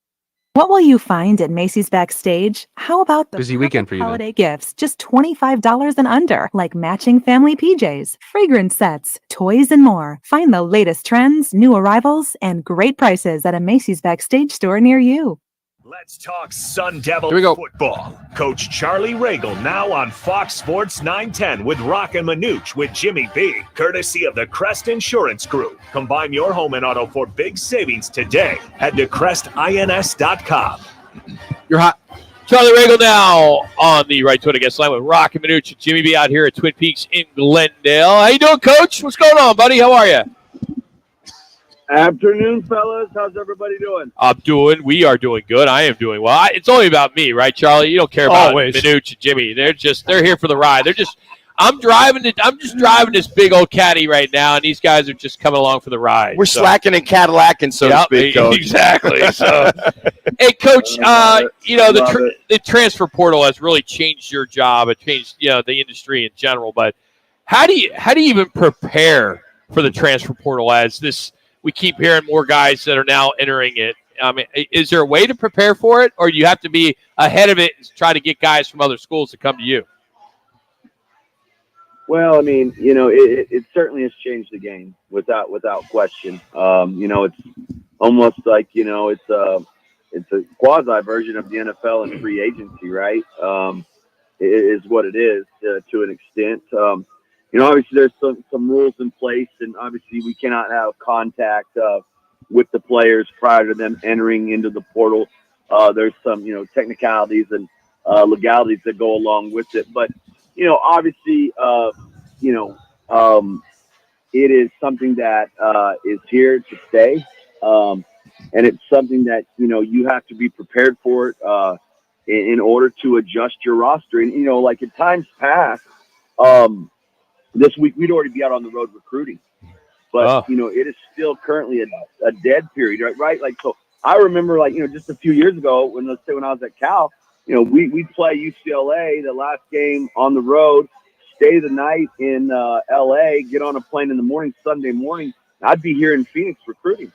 What will you find at Macy's Backstage? How about the busy weekend for you, holiday gifts, just $25 and under, like matching family PJs, fragrance sets, toys, and more. Find the latest trends, new arrivals, and great prices at a Macy's Backstage store near you. Let's talk Sun Devil football. Coach Charlie Ragle now on Fox Sports 910 with Roc and Manuch with Jimmy B, courtesy of the Crest Insurance Group. Combine your home and auto for big savings today at thecrestins.com. You're hot. Charlie Ragle now on the right foot against line with Roc and Manuch. Jimmy B out here at Twin Peaks in Glendale. How you doing, Coach? What's going on, buddy? How are you? Afternoon, fellas. How's everybody doing? We are doing good. I am doing well. It's only about me, right, Charlie? You don't care about Manuch and Jimmy. They're here for the ride. I'm just driving this big old caddy right now, and these guys are just coming along for the ride. We're slacking and Cadillacing, so to speak, Coach. Exactly. So, hey, Coach, the transfer portal has really changed your job. It changed the industry in general. But how do you even prepare for the transfer portal as this? We keep hearing more guys that are now entering it. I mean, is there a way to prepare for it, or do you have to be ahead of it and try to get guys from other schools to come to you? Well, I mean, it certainly has changed the game without question. It's almost like, it's a quasi version of the NFL and free agency, right? It is what it is to an extent. Obviously there's some rules in place, and obviously we cannot have contact with the players prior to them entering into the portal. There's some, technicalities and legalities that go along with it, but obviously, it is something that is here to stay, and it's something that you have to be prepared for it in order to adjust your roster. And like in times past, this week we'd already be out on the road recruiting, but it is still currently a dead period, right? Like, so I remember, like, just a few years ago when I was at Cal. We'd play UCLA the last game on the road, stay the night in LA, get on a plane in the morning, Sunday morning. I'd be here in Phoenix recruiting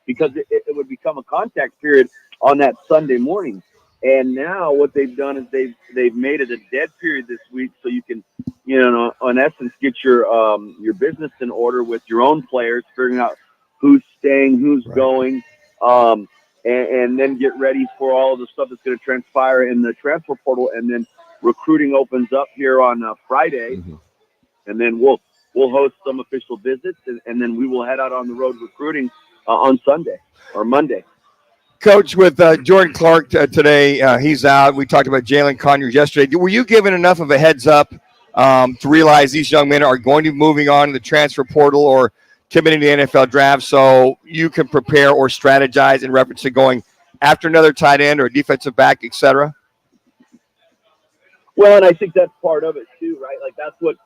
because it would become a contact period on that Sunday morning. And now what they've done is they've made it a dead period this week, so you can, in essence, get your business in order with your own players, figuring out who's staying, who's going. And then get ready for all of the stuff that's going to transpire in the transfer portal. And then recruiting opens up here on Friday. And then we'll host some official visits, and then we will head out on the road recruiting on Sunday or Monday. Coach, with Jordan Clark today, he's out. We talked about Jalen Conyers yesterday. Were you given enough of a heads up to realize these young men are going to be moving on to the transfer portal or committing to the NFL draft, so you can prepare or strategize in reference to going after another tight end or defensive back, et cetera? Well, and I think that's part of it too, right? Like, that's what,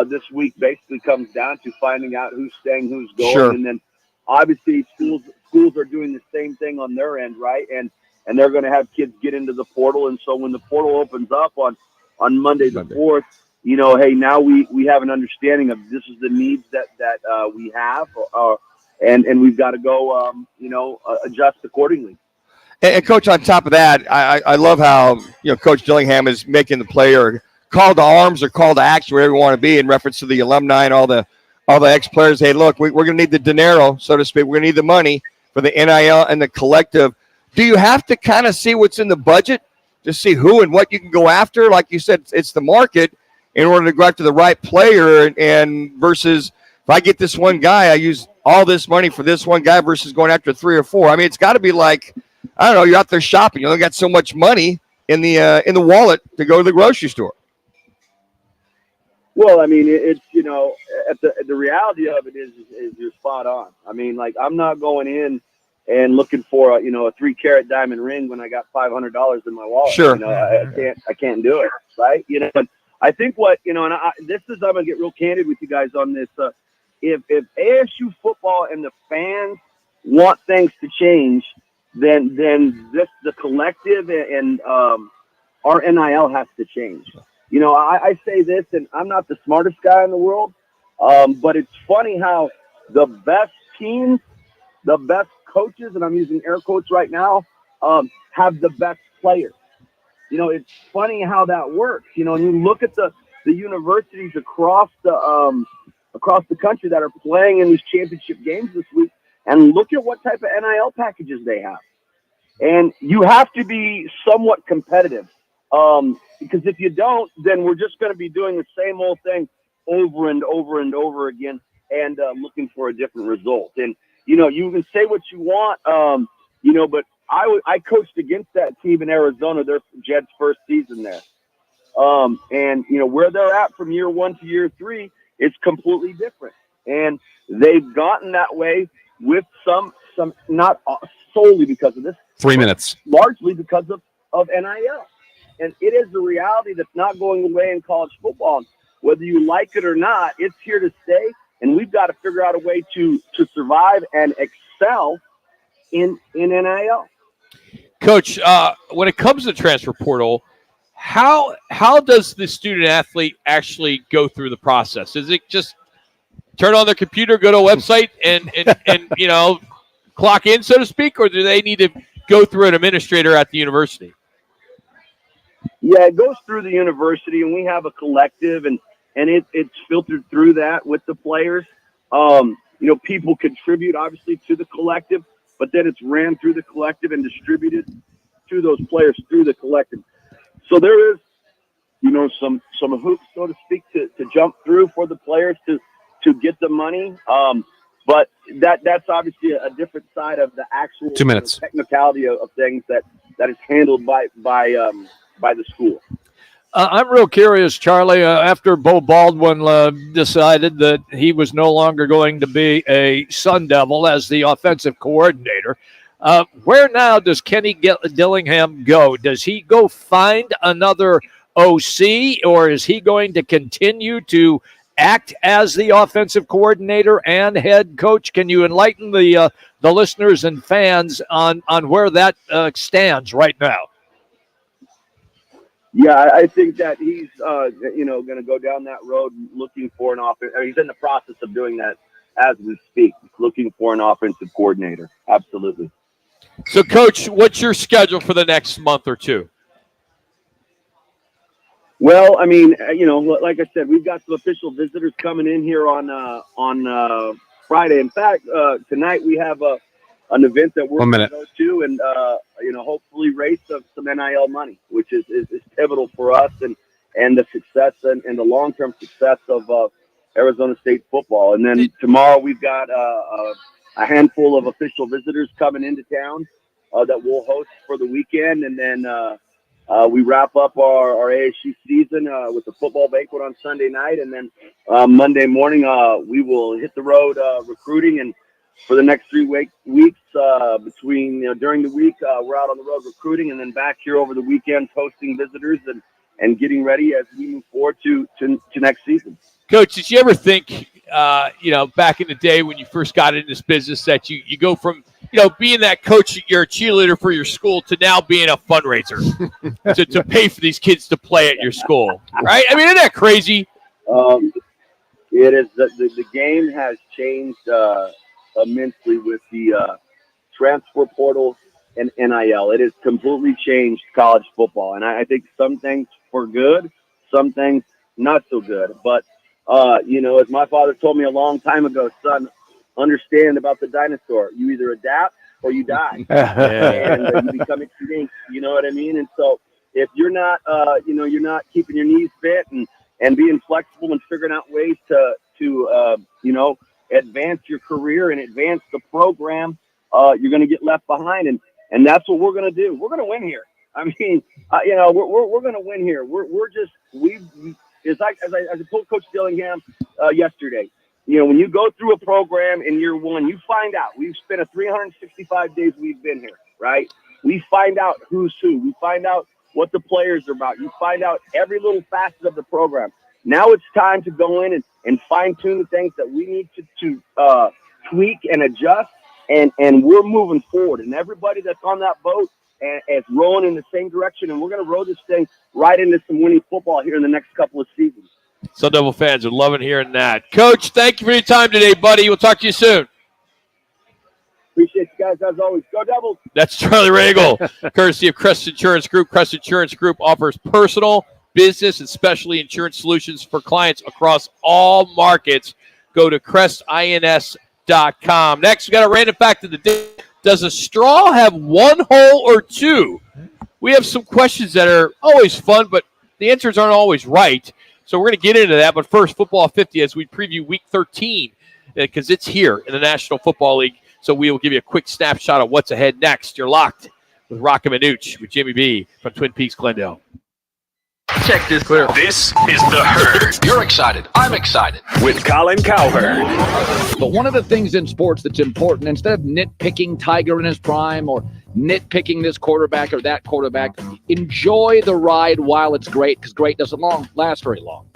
this week basically comes down to, finding out who's staying, who's going. Sure. And then obviously schools are doing the same thing on their end, right? And they're going to have kids get into the portal. And so when the portal opens up on Monday the 4th, hey, now we have an understanding of this is the needs that we have, and we've got to go, adjust accordingly. And Coach, on top of that, I love how Coach Dillingham is making the player call to arms or call to action, wherever you want to be, in reference to the alumni and all the ex-players. Hey, look, we're going to need the dinero, so to speak. We're going to need the money for the NIL and the collective. Do you have to kind of see what's in the budget to see who and what you can go after? Like you said, it's the market in order to go after the right player, and versus if I get this one guy, I use all this money for this one guy versus going after 3 or 4. I mean, it's got to be like, I don't know, you're out there shopping. You only got so much money in the wallet to go to the grocery store. Well, I mean, it's, the reality of it is you're spot on. I mean, like, I'm not going in and looking for a 3-carat diamond ring when I got $500 in my wallet. Sure. I can't do it. Right. But I think what, and I'm going to get real candid with you guys on this. If ASU football and the fans want things to change, then the collective and our NIL has to change. I say this, and I'm not the smartest guy in the world, but it's funny how the best teams, the best coaches, and I'm using air quotes right now, have the best players. It's funny how that works. And you look at the universities across the country that are playing in these championship games this week, and look at what type of NIL packages they have. And you have to be somewhat competitive, because if you don't, then we're just going to be doing the same old thing over and over and over again, and looking for a different result. And you can say what you want, but I coached against that team in Arizona, their Jed's first season there. And where they're at from year 1 to year 3 is completely different. And they've gotten that way with some not solely because of this. 3 minutes. Largely because of NIL. and it is a reality that's not going away in college football. Whether you like it or not, it's here to stay, and we've got to figure out a way to survive and excel in NIL. Coach, when it comes to the transfer portal, how does the student athlete actually go through the process? Is it just turn on their computer, go to a website, and clock in, so to speak, or do they need to go through an administrator at the university? Yeah, it goes through the university, and we have a collective, and it's filtered through that with the players. People contribute, obviously, to the collective, but then it's ran through the collective and distributed to those players through the collective. So there is, some hoops, so to speak, to jump through for the players to get the money. But that's obviously a different side of the actual 2 minutes. Technicality of things that is handled by the school. I'm real curious, Charlie, after Bo Baldwin decided that he was no longer going to be a Sun Devil as the offensive coordinator, where now does Kenny Dillingham go? Does he go find another OC, or is he going to continue to act as the offensive coordinator and head coach? Can you enlighten the listeners and fans on where that stands right now? Yeah, I think that he's, going to go down that road looking for an offense. He's in the process of doing that as we speak, looking for an offensive coordinator. Absolutely. So, Coach, what's your schedule for the next month or two? Well, I mean, like I said, we've got some official visitors coming in here on Friday. In fact, tonight we have an event that we're going to go to, and hopefully raise some NIL money, which is pivotal for us and the success and the long-term success of Arizona State football. And then tomorrow we've got a handful of official visitors coming into town that we'll host for the weekend, and then we wrap up our ASU season with the football banquet on Sunday night, and then Monday morning we will hit the road recruiting. And for the next 3 weeks, during the week, we're out on the road recruiting, and then back here over the weekends hosting visitors and getting ready as we move forward to next season. Coach, did you ever think, back in the day when you first got into this business, that you go from, being that coach, you're a cheerleader for your school, to now being a fundraiser to pay for these kids to play at your school, right? I mean, isn't that crazy? It is. The game has changed immensely with the transfer portal and NIL. It has completely changed college football, and I think some things for good, some things not so good. But as my father told me a long time ago, son, understand about the dinosaur. You either adapt or you die, and you become extinct. You know what I mean? And so if you're not, you're not keeping your knees fit and being flexible and figuring out ways to advance your career and advance the program, you're going to get left behind. And that's what we're going to do. We're going to win here. I mean, we're going to win here. It's like, as I told Coach Dillingham yesterday, when you go through a program in year one, you find out. We've spent 365 days we've been here, right? We find out who's who. We find out what the players are about. You find out every little facet of the program. Now it's time to go in and fine-tune the things that we need to tweak and adjust, and we're moving forward. And everybody that's on that boat is rowing in the same direction, and we're going to row this thing right into some winning football here in the next couple of seasons. Sun Devil fans are loving hearing that. Coach, thank you for your time today, buddy. We'll talk to you soon. Appreciate you guys as always. Go Devils. That's Charlie Regal, courtesy of Crest Insurance Group. Crest Insurance Group offers personal, business, and specialty insurance solutions for clients across all markets. Go to crestins.com. Next, we got a random fact of the day. Does a straw have one hole or two? We have some questions that are always fun, but the answers aren't always right. So we're going to get into that. But first, Football 50 as we preview Week 13, because it's here in the National Football League. So we will give you a quick snapshot of what's ahead next. You're locked with Roc and Manuch with Jimmy B from Twin Peaks, Glendale. Check this clear. This is The Herd. You're excited. I'm excited. With Colin Cowherd. But one of the things in sports that's important, instead of nitpicking Tiger in his prime or nitpicking this quarterback or that quarterback, enjoy the ride while it's great, because great doesn't last very long.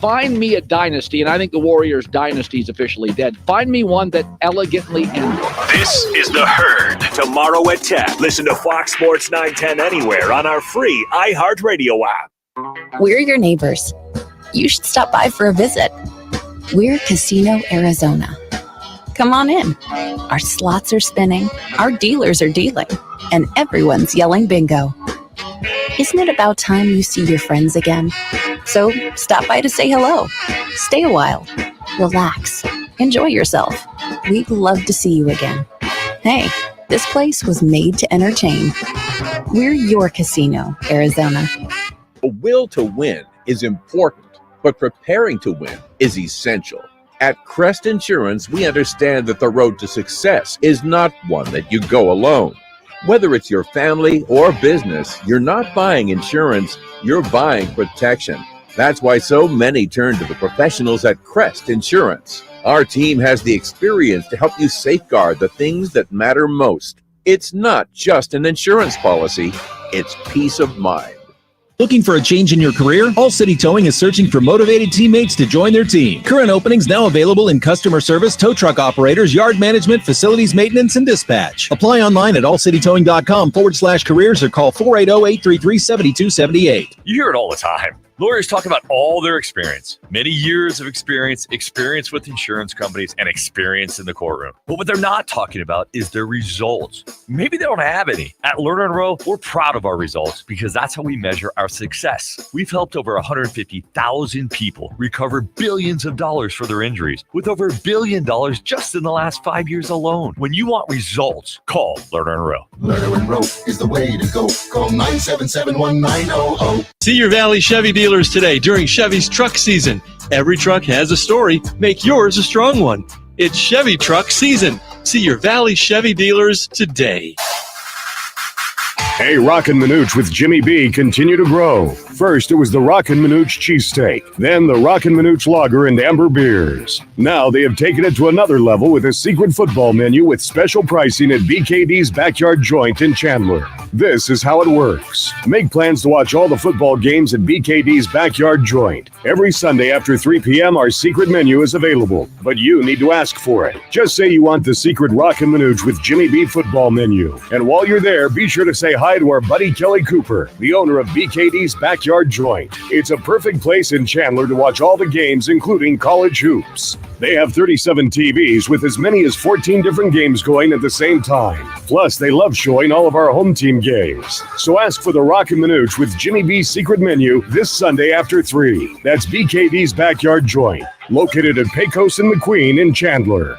Find me a dynasty, and I think the Warriors' dynasty is officially dead. Find me one that elegantly ended. This is The Herd. Tomorrow at 10. Listen to Fox Sports 910 anywhere on our free iHeartRadio app. We're your neighbors. You should stop by for a visit. We're Casino Arizona. Come on in. Our slots are spinning, our dealers are dealing, and everyone's yelling bingo. Isn't it about time you see your friends again? So stop by to say hello. Stay a while. Relax. Enjoy yourself. We'd love to see you again. Hey, this place was made to entertain. We're your Casino, Arizona. A will to win is important, but preparing to win is essential. At Crest Insurance, we understand that the road to success is not one that you go alone. Whether it's your family or business, you're not buying insurance, you're buying protection. That's why so many turn to the professionals at Crest Insurance. Our team has the experience to help you safeguard the things that matter most. It's not just an insurance policy, it's peace of mind. Looking for a change in your career? All City Towing is searching for motivated teammates to join their team. Current openings now available in customer service, tow truck operators, yard management, facilities maintenance, and dispatch. Apply online at allcitytowing.com/careers or call 480-833-7278. You hear it all the time. Lawyers talk about all their experience, many years of experience with insurance companies, and experience in the courtroom. But what they're not talking about is their results. Maybe they don't have any. At Lerner & Rowe, we're proud of our results because that's how we measure our success. We've helped over 150,000 people recover billions of dollars for their injuries, with over $1 billion just in the last 5 years alone. When you want results, call Lerner & Rowe. Lerner & Rowe is the way to go. Call 977-1900. See your Valley Chevy dealers today during Chevy's truck season. Every truck has a story. Make yours a strong one. It's Chevy truck season. See your Valley Chevy dealers today. Hey, Roc and Manuch with Jimmy B continue to grow. First, it was the Roc and Manuch cheesesteak, then the Roc and Manuch lager and amber beers. Now they have taken it to another level with a secret football menu with special pricing at BKD's Backyard Joint in Chandler. This is how it works. Make plans to watch all the football games at BKD's Backyard Joint. Every Sunday after 3 p.m., our secret menu is available, but you need to ask for it. Just say you want the secret Roc and Manuch with Jimmy B football menu. And while you're there, be sure to say hi to our buddy Kelly Cooper, the owner of BKD's Backyard Joint. It's a perfect place in Chandler to watch all the games, including college hoops. They have 37 TVs with as many as 14 different games going at the same time. Plus, they love showing all of our home team games. So ask for the Roc and Manuch with Jimmy B's secret menu this Sunday after 3. That's BKD's Backyard Joint, located at Pecos and McQueen in Chandler.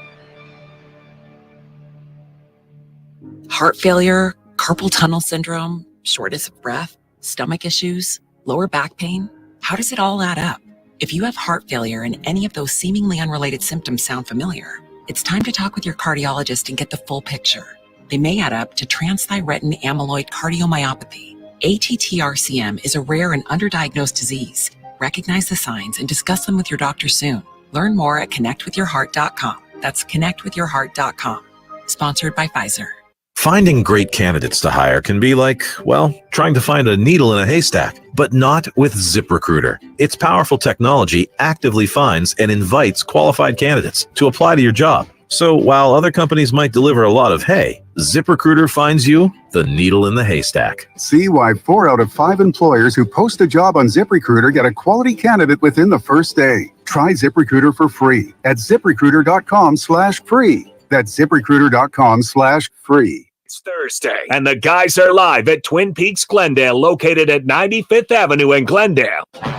Heart failure, carpal tunnel syndrome, shortness of breath, stomach issues, lower back pain. How does it all add up? If you have heart failure and any of those seemingly unrelated symptoms sound familiar, it's time to talk with your cardiologist and get the full picture. They may add up to transthyretin amyloid cardiomyopathy. ATTR-CM is a rare and underdiagnosed disease. Recognize the signs and discuss them with your doctor soon. Learn more at connectwithyourheart.com. That's connectwithyourheart.com. Sponsored by Pfizer. Finding great candidates to hire can be like, well, trying to find a needle in a haystack, but not with ZipRecruiter. Its powerful technology actively finds and invites qualified candidates to apply to your job. So while other companies might deliver a lot of hay, ZipRecruiter finds you the needle in the haystack. See why 4 out of 5 employers who post a job on ZipRecruiter get a quality candidate within the first day. Try ZipRecruiter for free at ZipRecruiter.com/free. That's ZipRecruiter.com/free. It's Thursday, and the guys are live at Twin Peaks Glendale, located at 95th Avenue in Glendale. Let's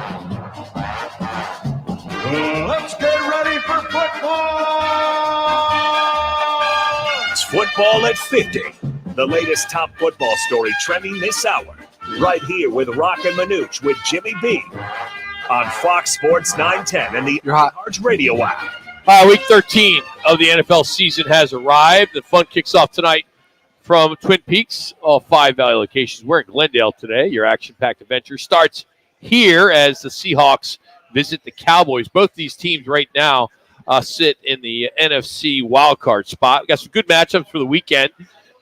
get ready for football! It's Football at 50, the latest top football story trending this hour, right here with Roc and Manuch with Jimmy B on Fox Sports 910 and the iHeartRadio app. Week 13 of the NFL season has arrived. The fun kicks off tonight from Twin Peaks, all 5 Valley locations. We're in Glendale today. Your action-packed adventure starts here as the Seahawks visit the Cowboys. Both these teams right now sit in the NFC wildcard spot. We got some good matchups for the weekend.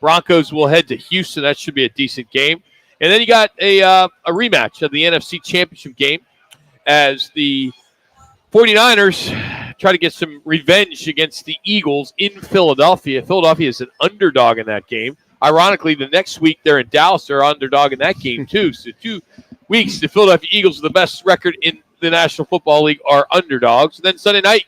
Broncos will head to Houston. That should be a decent game. And then you got a rematch of the NFC Championship game as the 49ers try to get some revenge against the Eagles in Philadelphia. Philadelphia is an underdog in that game. Ironically, the next week they're in Dallas. They're underdog in that game, too. So 2 weeks, the Philadelphia Eagles, with the best record in the National Football League, are underdogs. And then Sunday night,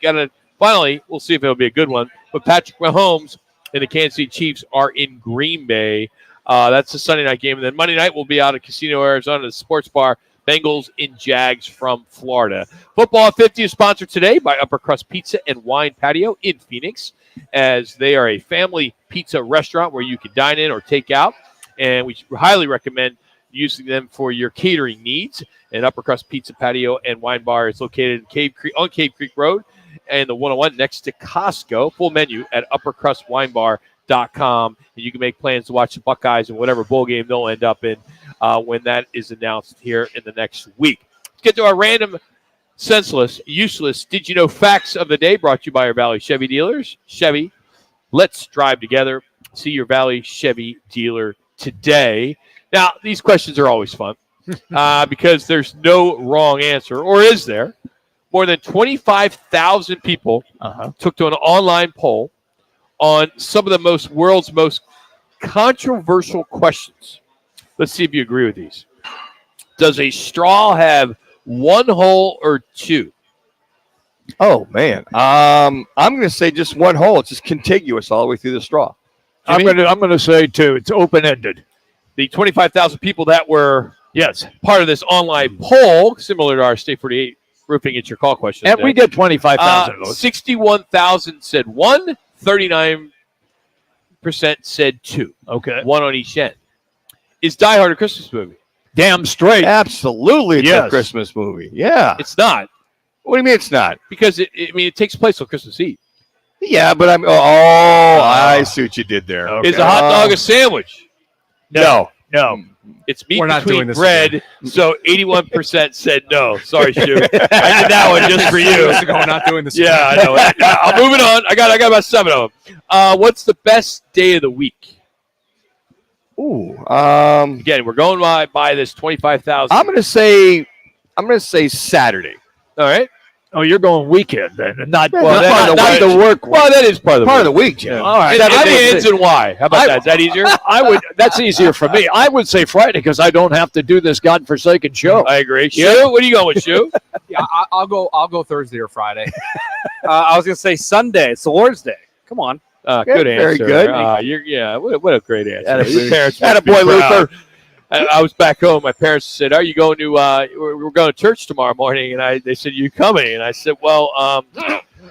finally, we'll see if it'll be a good one. But Patrick Mahomes and the Kansas City Chiefs are in Green Bay. That's the Sunday night game. And then Monday night, we'll be out at Casino Arizona, the sports bar, Bengals and Jags from Florida. Football at 50 is sponsored today by Upper Crust Pizza and Wine Patio in Phoenix, as they are a family pizza restaurant where you can dine in or take out. And we highly recommend using them for your catering needs. And Upper Crust Pizza Patio and Wine Bar is located in Cave Creek Road and the 101 next to Costco. Full menu at uppercrustwinebar.com. And you can make plans to watch the Buckeyes and whatever bowl game they'll end up in when that is announced here in the next week. Let's get to our random, senseless, useless, did you know facts of the day, brought to you by our Valley Chevy dealers. Chevy, let's drive together. See your Valley Chevy dealer today. Now, these questions are always fun because there's no wrong answer, or is there? More than 25,000 people took to an online poll on some of the world's most controversial questions. Let's see if you agree with these. Does a straw have one hole or two? Oh, man. I'm going to say just one hole. It's just contiguous all the way through the straw. I'm going to say two. It's open-ended. The 25,000 people that were part of this online poll, similar to our State 48 roofing, it's your call question. And we get 25,000 votes. 61,000 said one, 39% said two. Okay. One on each end. Is Die Hard a Christmas movie? Damn straight. Absolutely, it's a Christmas movie. Yeah. It's not. What do you mean it's not? Because it takes place on Christmas Eve. Yeah, but I see what you did there. Okay. Is a hot dog a sandwich? No. It's meat We're not doing between this bread. So 81% said no. Sorry, Shu. I did that one just for you. We're not doing this. Yeah, I know. I'm moving on. I got about 7 of them. What's the best day of the week? Ooh. Again, we're going by this 25,000. I'm gonna say Saturday. All right. Oh, you're going weekend then, and not the Well, work week. that is part of the week. Jim. All right. And why? How about that? Is that easier? That's easier for me. I would say Friday because I don't have to do this godforsaken show. I agree. Shu, what are you going with, Shu? Yeah, I'll go Thursday or Friday. I was gonna say Sunday. It's the Lord's Day. Come on. Good answer. Very good. What a great answer. Your parents must be Attaboy, proud. Luther. I was back home. My parents said, "Are you going to? We're going to church tomorrow morning." And they said, "You coming?" And I said, "Well,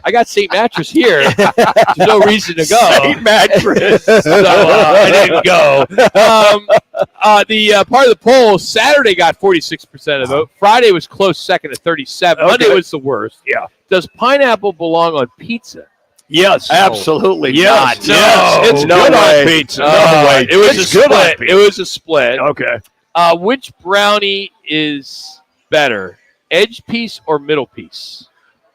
I got St. Mattress here. There's no reason to go." St. Mattress. So I didn't go. The part of the poll, Saturday got 46% of the vote. Friday was close second at 37%. Okay. Monday was the worst. Yeah. Does pineapple belong on pizza? Yes. Absolutely Yes. not. Yes. It's No good way. on pizza. No No way. way. It was It's a good on split. pizza. It was a split. Okay. Which brownie is better, edge piece or middle piece?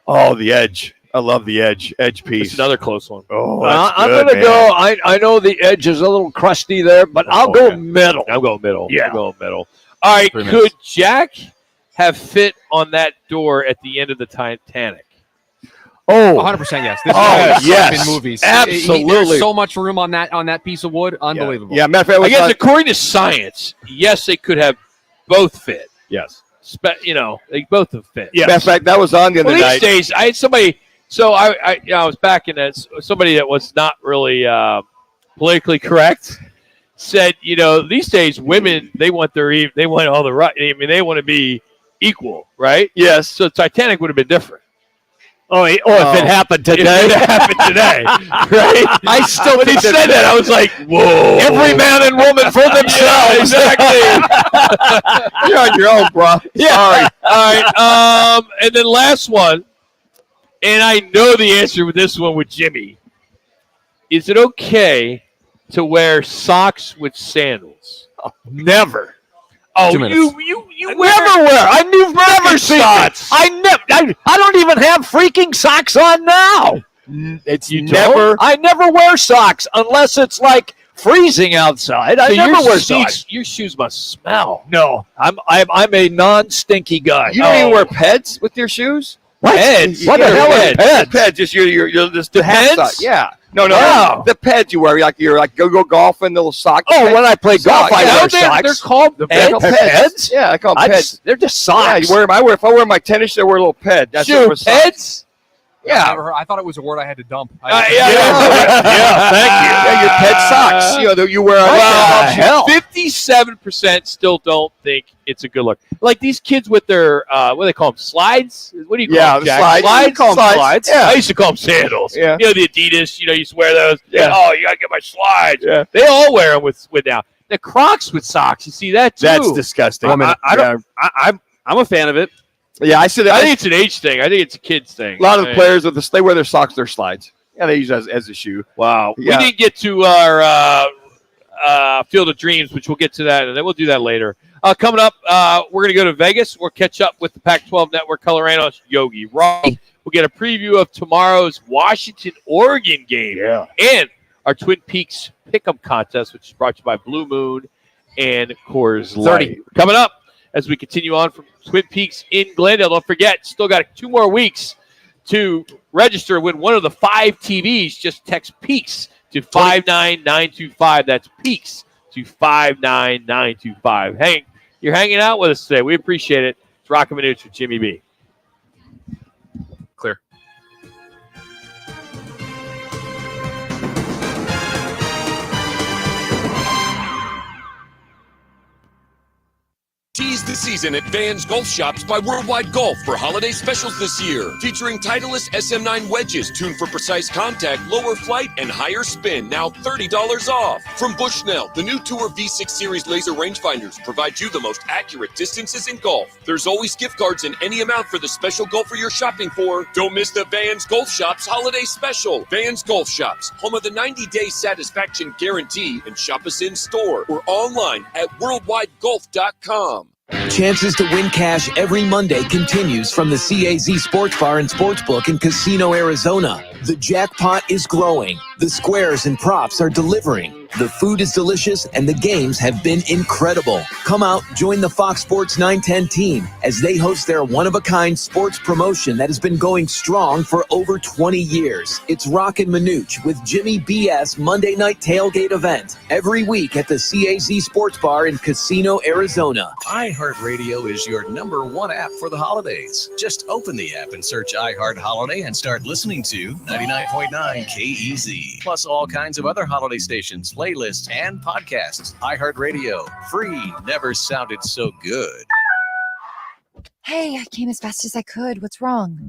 Oh, the edge. I love the edge. Edge piece. It's another close one. Oh, I'm going to go. I know the edge is a little crusty there, but I'll go middle. I'm going middle. Yeah. I'm going middle. All right. 3 Could minutes. Jack have fit on that door at the end of the Titanic? Oh, 100% yes. This Oh, is yes. in movies. Absolutely. There's so much room on that piece of wood. Unbelievable. Yeah, matter of fact, it I was guess on- according to science, yes, they could have both fit. yes. They both have fit. Matter of fact, that was on the other Well, these night. days, I had somebody. So I was back in that. Somebody that was not really politically correct said, these days women they want all the right. I mean, they want to be equal, right? Yes. So Titanic would have been different. Oh, if it happened If today. it happened today, right? I still when he think said that, I was like, "Whoa!" Every man and woman for themselves. Exactly. You're on your own, bro. Yeah. Sorry. All right. And then last one, and I know the answer with this one with Jimmy. Is it okay to wear socks with sandals? Never. Oh, 2 minutes. you never wear. I never socks. I don't even have freaking socks on now. I never wear socks unless it's like freezing outside. I never wear socks. Your shoes must smell. No, I'm a non-stinky guy. You don't even wear Peds with your shoes? What? Peds? What the hell are Peds? Peds, just you're just The half Peds? sock. Yeah. No. Wow. The Peds you wear, you're like go golfing, little sock. Oh, when I play golf, I wear socks. They're called Peds. Yeah, I call them Peds. They're just socks. Yeah, if I wear my tennis shoes, I wear a little Ped. That's Shoe what socks. Peds? Yeah. I thought it was a word I had to dump. Yeah, thank you. Yeah, your Ped socks. You wear hell. 57% still don't think it's a good look. Like these kids with their what do they call them? Slides? What do you call them, the Jack? slides. Slides? You call them slides. I used to call them sandals. Yeah. You know, the Adidas, you used to wear those. Yeah. Oh, you got to get my slides. Yeah. They all wear them with now. The Crocs with socks. You see that too? That's disgusting. I'm a fan of it. Yeah, I said I think it's an age thing. I think it's a kid's thing. a lot of the players with they wear their socks, their slides. Yeah, they use it as a shoe. Wow. Yeah. We didn't get to our Field of Dreams, which we'll get to that, and then we'll do that later. Coming up, we're going to go to Vegas. We'll catch up with the Pac-12 Network color analyst, Yogi Roth. We'll get a preview of tomorrow's Washington-Oregon game. Yeah. And our Twin Peaks Pick'em Contest, which is brought to you by Blue Moon and Coors Light. Coming up as we continue on from Twin Peaks in Glendale. Don't forget, still got 2 more weeks to register and win one of the 5 TVs. Just text Peaks to 59925. That's Peaks to 59925. Hank, you're hanging out with us today. We appreciate it. It's Roc and Manuch with Jimmy B. Clear. Tease the season at Vans Golf Shops by Worldwide Golf for holiday specials this year. Featuring Titleist SM9 wedges tuned for precise contact, lower flight, and higher spin. Now $30 off. From Bushnell, the new Tour V6 Series laser rangefinders provide you the most accurate distances in golf. There's always gift cards in any amount for the special golfer you're shopping for. Don't miss the Vans Golf Shops holiday special. Vans Golf Shops, home of the 90-day satisfaction guarantee, and shop us in store or online at worldwidegolf.com. Chances to win cash every Monday continues from the CAZ Sports Bar and Sportsbook in Casino, Arizona. The jackpot is growing. The squares and props are delivering. The food is delicious and the games have been incredible. Come out, join the Fox Sports 910 team as they host their one-of-a-kind sports promotion that has been going strong for over 20 years. It's Roc and Manuch with Jimmy B.S. Monday Night Tailgate event every week at the CAZ Sports Bar in Casino, Arizona. iHeartRadio is your #1 app for the holidays. Just open the app and search iHeart Holiday and start listening to 99.9 KEZ. Plus all kinds of other holiday stations, playlists, and podcasts. iHeartRadio. Free. Never sounded so good. Hey, I came as fast as I could. What's wrong?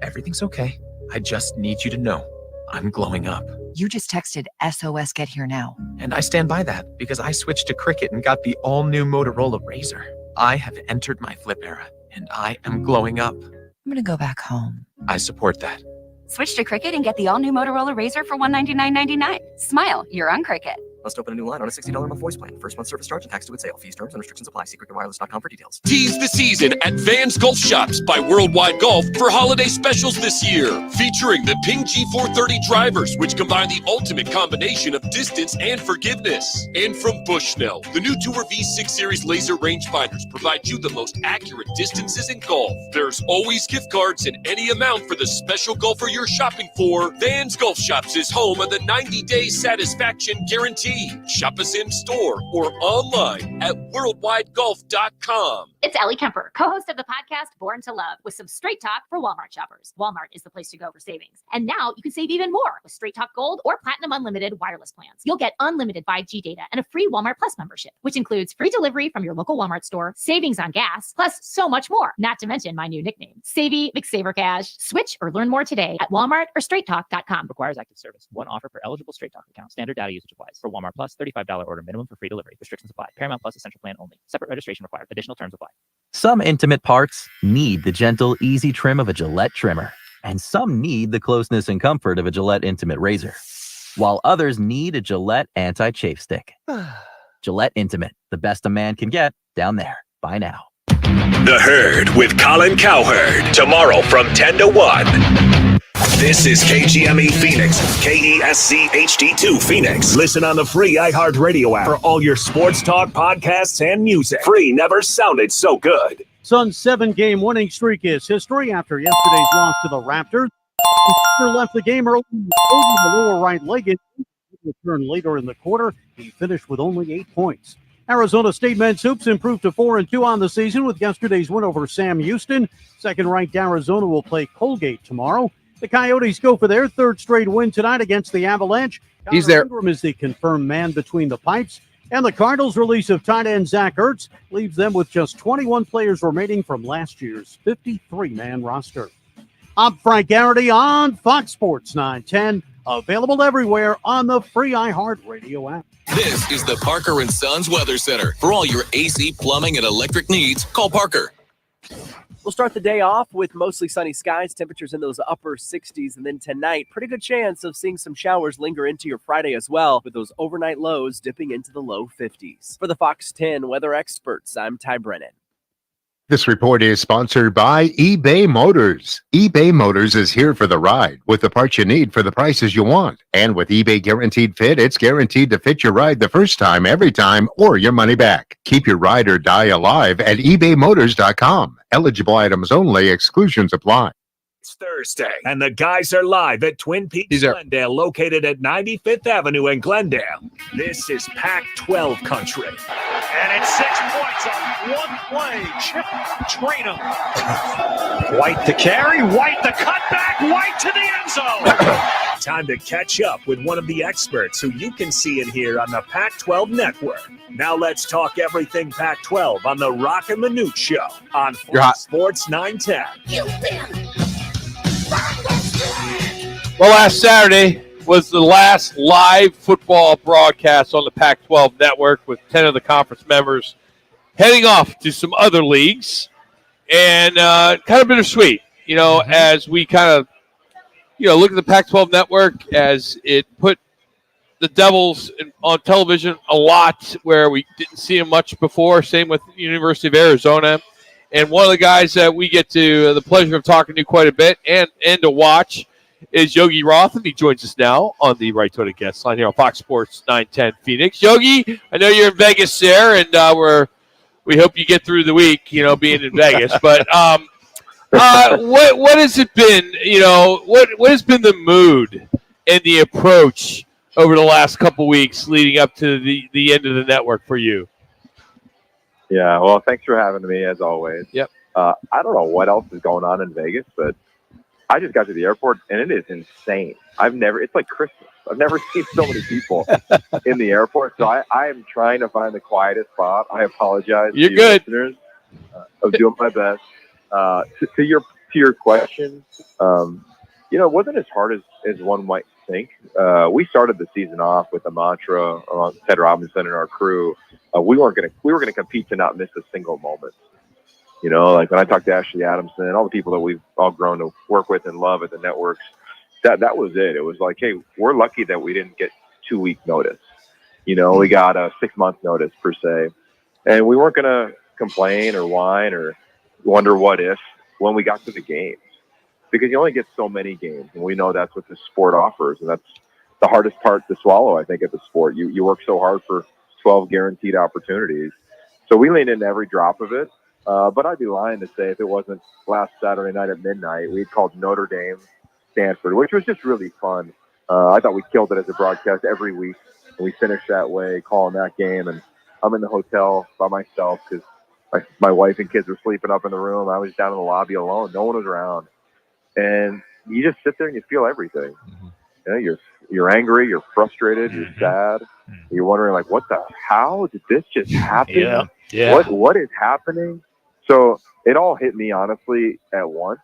Everything's okay. I just need you to know I'm glowing up. You just texted SOS Get Here Now. And I stand by that because I switched to Cricut and got the all-new Motorola Razr. I have entered my flip era and I am glowing up. I'm going to go back home. I support that. Switch to Cricut and get the all-new Motorola Razr for $199.99. Smile, you're on Cricut. Must open a new line on a $60 a month voice plan. First month service charge and tax to its sale. Fees, terms, and restrictions apply. See cricketwireless.com for details. Tease the season at Vans Golf Shops by Worldwide Golf for holiday specials this year. Featuring the Ping G430 drivers, which combine the ultimate combination of distance and forgiveness. And from Bushnell, the new Tour V6 Series laser rangefinders provide you the most accurate distances in golf. There's always gift cards in any amount for the special golfer you're shopping for. Vans Golf Shops is home of the 90-day satisfaction guarantee. Shop us in store or online at worldwidegolf.com. It's Ellie Kemper, co-host of the podcast Born to Love, with some straight talk for Walmart shoppers. Walmart is the place to go for savings. And now you can save even more with Straight Talk Gold or Platinum Unlimited wireless plans. You'll get unlimited 5G data and a free Walmart Plus membership, which includes free delivery from your local Walmart store, savings on gas, plus so much more. Not to mention my new nickname, Savvy McSaverCash. Switch or learn more today at Walmart or StraightTalk.com. Requires active service. One offer per eligible Straight Talk account. Standard data usage applies. For Walmart Plus, $35 order minimum for free delivery. Restrictions apply. Paramount Plus Essential Plan only. Separate registration required. Additional terms apply. Some intimate parts need the gentle, easy trim of a Gillette trimmer. And some need the closeness and comfort of a Gillette Intimate Razor. While others need a Gillette Anti-Chafe Stick. Gillette Intimate, the best a man can get down there. Bye now. The Herd with Colin Cowherd. Tomorrow from 10 to 1. This is KGME Phoenix, KESC HD2 Phoenix. Listen on the free iHeartRadio app for all your sports talk, podcasts, and music. Free never sounded so good. Suns' 7-game winning streak is history after yesterday's loss to the Raptors. Tucker left the game early over the lower right leg. It returned later in the quarter. He finished with only 8 points. Arizona State men's hoops improved to 4-2 on the season with yesterday's win over Sam Houston. Second-ranked Arizona will play Colgate tomorrow. The Coyotes go for their third straight win tonight against the Avalanche. He's there. Ingram is the confirmed man between the pipes. And the Cardinals' release of tight end Zach Ertz leaves them with just 21 players remaining from last year's 53-man roster. I'm Frank Garrity on Fox Sports 910. Available everywhere on the free iHeartRadio app. This is the Parker & Sons Weather Center. For all your AC, plumbing, and electric needs, call Parker. We'll start the day off with mostly sunny skies, temperatures in those upper 60s. And then tonight, pretty good chance of seeing some showers linger into your Friday as well, with those overnight lows dipping into the low 50s. For the Fox 10 weather experts, I'm Ty Brennan. This report is sponsored by eBay Motors. eBay Motors is here for the ride with the parts you need for the prices you want. And with eBay Guaranteed Fit, it's guaranteed to fit your ride the first time, every time, or your money back. Keep your ride or die alive at ebaymotors.com. Eligible items only. Exclusions apply. It's Thursday, and the guys are live at Twin Peaks Glendale, located at 95th Avenue in Glendale. This is Pac-12 country. And it's 6 points on one play. Chip Traynham. White to carry, White the cutback, White to the end zone. Time to catch up with one of the experts who you can see and hear on the Pac-12 Network. Now let's talk everything Pac-12 on the Roc and Manuch Show on Fox Sports 910. Well, last Saturday was the last live football broadcast on the Pac-12 network with 10 of the conference members heading off to some other leagues. And kind of bittersweet, as we kind of, look at the Pac-12 network as it put the Devils on television a lot where we didn't see them much before. Same with the University of Arizona. And one of the guys that we get to the pleasure of talking to quite a bit and to watch is Yogi Roth, and he joins us now on the Right to the Guest line here on Fox Sports 910 Phoenix. Yogi, I know you're in Vegas there, and we hope you get through the week, being in Vegas. But what has it been? What has been the mood and the approach over the last couple weeks leading up to the end of the network for you? Yeah, well, thanks for having me, as always. Yep. I don't know what else is going on in Vegas, but I just got to the airport, and it is insane. It's like Christmas. I've never seen so many people in the airport, so I am trying to find the quietest spot. I apologize. You're to good. Listeners. I'm doing my best. To your question, it wasn't as hard as one might think. We started the season off with a mantra on Ted Robinson and our crew. We were going to compete to not miss a single moment. Like when I talked to Ashley Adamson and all the people that we've all grown to work with and love at the networks, that was it. It was like, hey, we're lucky that we didn't get 2-week notice. We got a 6-month notice per se, and we weren't going to complain or whine or wonder what if when we got to the games, because you only get so many games, and we know that's what the sport offers, and that's the hardest part to swallow, I think, at the sport. You work so hard for 12 guaranteed opportunities. So we leaned into every drop of it. But I'd be lying to say if it wasn't last Saturday night at midnight, we'd called Notre Dame, Stanford, which was just really fun. I thought we killed it as a broadcast every week. And we finished that way, calling that game. And I'm in the hotel by myself because my wife and kids were sleeping up in the room. I was down in the lobby alone. No one was around. And you just sit there and you feel everything. You're angry, you're frustrated, you're sad. You're wondering, how did this just happen? Yeah. What is happening? So it all hit me, honestly, at once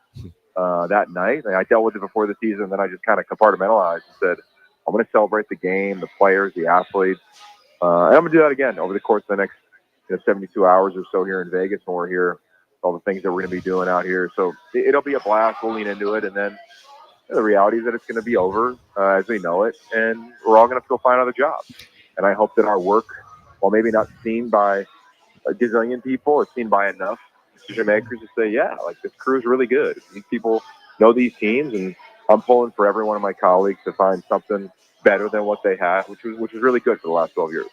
that night. I dealt with it before the season, then I just kind of compartmentalized and said, I'm going to celebrate the game, the players, the athletes. And I'm going to do that again over the course of the next 72 hours or so here in Vegas when we're here, all the things that we're going to be doing out here. So it'll be a blast. We'll lean into it. And then the reality is that it's going to be over as we know it, and we're all going to have to go find another job. And I hope that our work while maybe not seen by a gazillion people, it's seen by enough decision makers to say, yeah, like this crew is really good. These people know these teams, and I'm pulling for every one of my colleagues to find something better than what they had, which was really good for the last 12 years.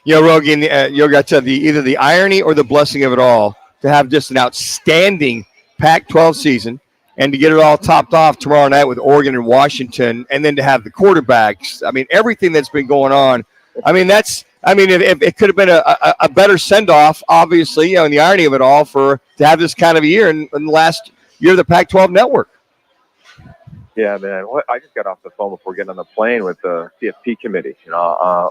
Rogan, you got to either the irony or the blessing of it all to have just an outstanding Pac-12 season, and to get it all topped off tomorrow night with Oregon and Washington, and then to have the quarterbacks. I mean, everything that's been going on. I mean, if it could have been a better send-off, obviously, and the irony of it all to have this kind of a year in the last year of the Pac-12 network. Yeah, man. I just got off the phone before getting on the plane with the CFP committee.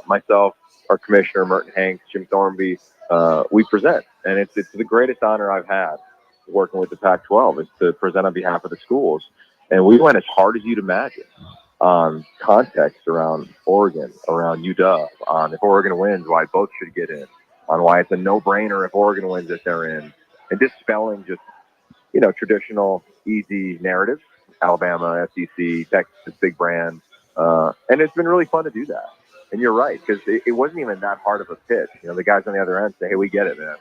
Myself, our commissioner, Merton Hanks, Jim Thornby, we present. And it's the greatest honor I've had working with the Pac-12 is to present on behalf of the schools. And we went as hard as you'd imagine on context around Oregon, around UW, on if Oregon wins, why both should get in, on why it's a no-brainer if Oregon wins that they're in, and dispelling just, traditional, easy narratives. Alabama, SEC, Texas, big brand. And it's been really fun to do that. And you're right, because it wasn't even that hard of a pitch. The guys on the other end say, hey, we get it, man.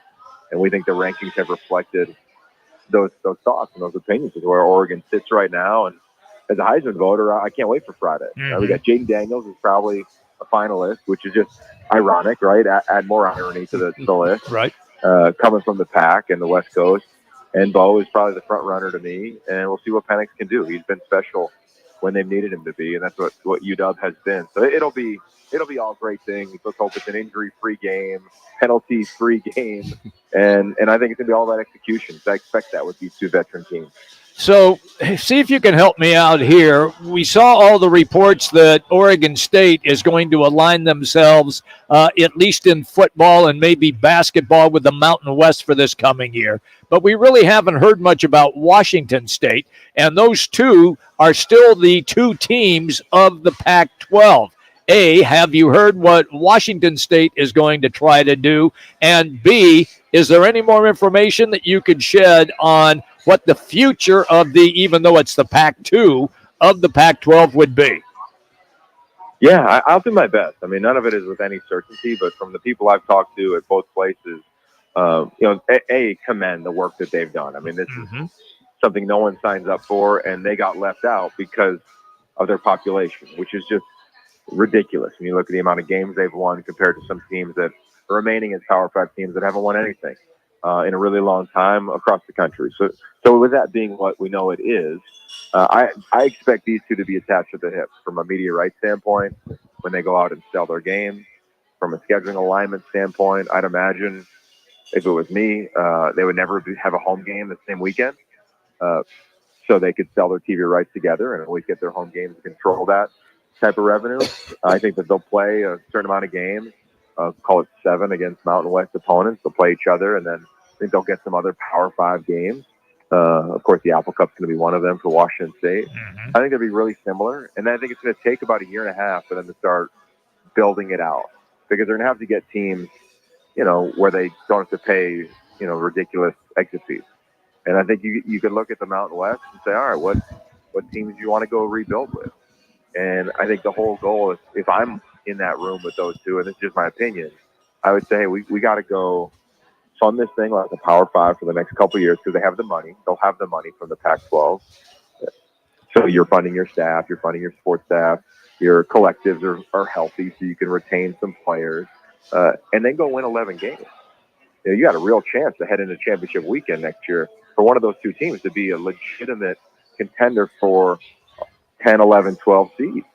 And we think the rankings have reflected those thoughts and those opinions of where Oregon sits right now. And as a Heisman voter, I can't wait for Friday. Mm-hmm. We got Jaden Daniels is probably a finalist, which is just ironic, right? Add more irony to the list. Right. Coming from the Pac and the West Coast. And Bo is probably the front runner to me, and we'll see what Penix can do. He's been special when they've needed him to be, and that's what UW has been. So it'll be all great things. Let's hope it's an injury-free game, penalty-free game, and I think it's gonna be all about execution. So I expect that with these two veteran teams. So see if you can help me out here. We saw all the reports that Oregon State is going to align themselves, at least in football and maybe basketball, with the Mountain West for this coming year. But we really haven't heard much about Washington State, and those two are still the two teams of the Pac-12. A, have you heard what Washington State is going to try to do? And B, is there any more information that you could shed on what the future of even though it's the Pac-2, of the Pac-12 would be? Yeah, I'll do my best. I mean, none of it is with any certainty, but from the people I've talked to at both places, commend the work that they've done. I mean, this is something no one signs up for, and they got left out because of their population, which is just ridiculous. When you look at the amount of games they've won compared to some teams that are remaining as Power 5 teams that haven't won anything in a really long time across the country. So with that being what we know it is, I expect these two to be attached at the hip from a media rights standpoint when they go out and sell their games. From a scheduling alignment standpoint, I'd imagine if it was me, they would never have a home game the same weekend. So they could sell their TV rights together and always get their home games and control that type of revenue. I think that they'll play a certain amount of games, call it 7 against Mountain West opponents. They'll play each other, and then I think they'll get some other Power 5 games. Of course, the Apple Cup's going to be one of them for Washington State. I think they'll be really similar, and I think it's going to take about a year and a half for them to start building it out, because they're going to have to get teams, where they don't have to pay, ridiculous exit fees. And I think you could look at the Mountain West and say, all right, what teams do you want to go rebuild with? And I think the whole goal is, if I'm in that room with those two, and this is just my opinion, I would say, hey, we got to go fund this thing like a Power 5 for the next couple of years, because they have the money. They'll have the money from the Pac-12. So you're funding your staff, you're funding your sports staff, your collectives are healthy, so you can retain some players, and then go win 11 games. You got a real chance to head into championship weekend next year for one of those two teams to be a legitimate contender for 10, 11, 12 seeds.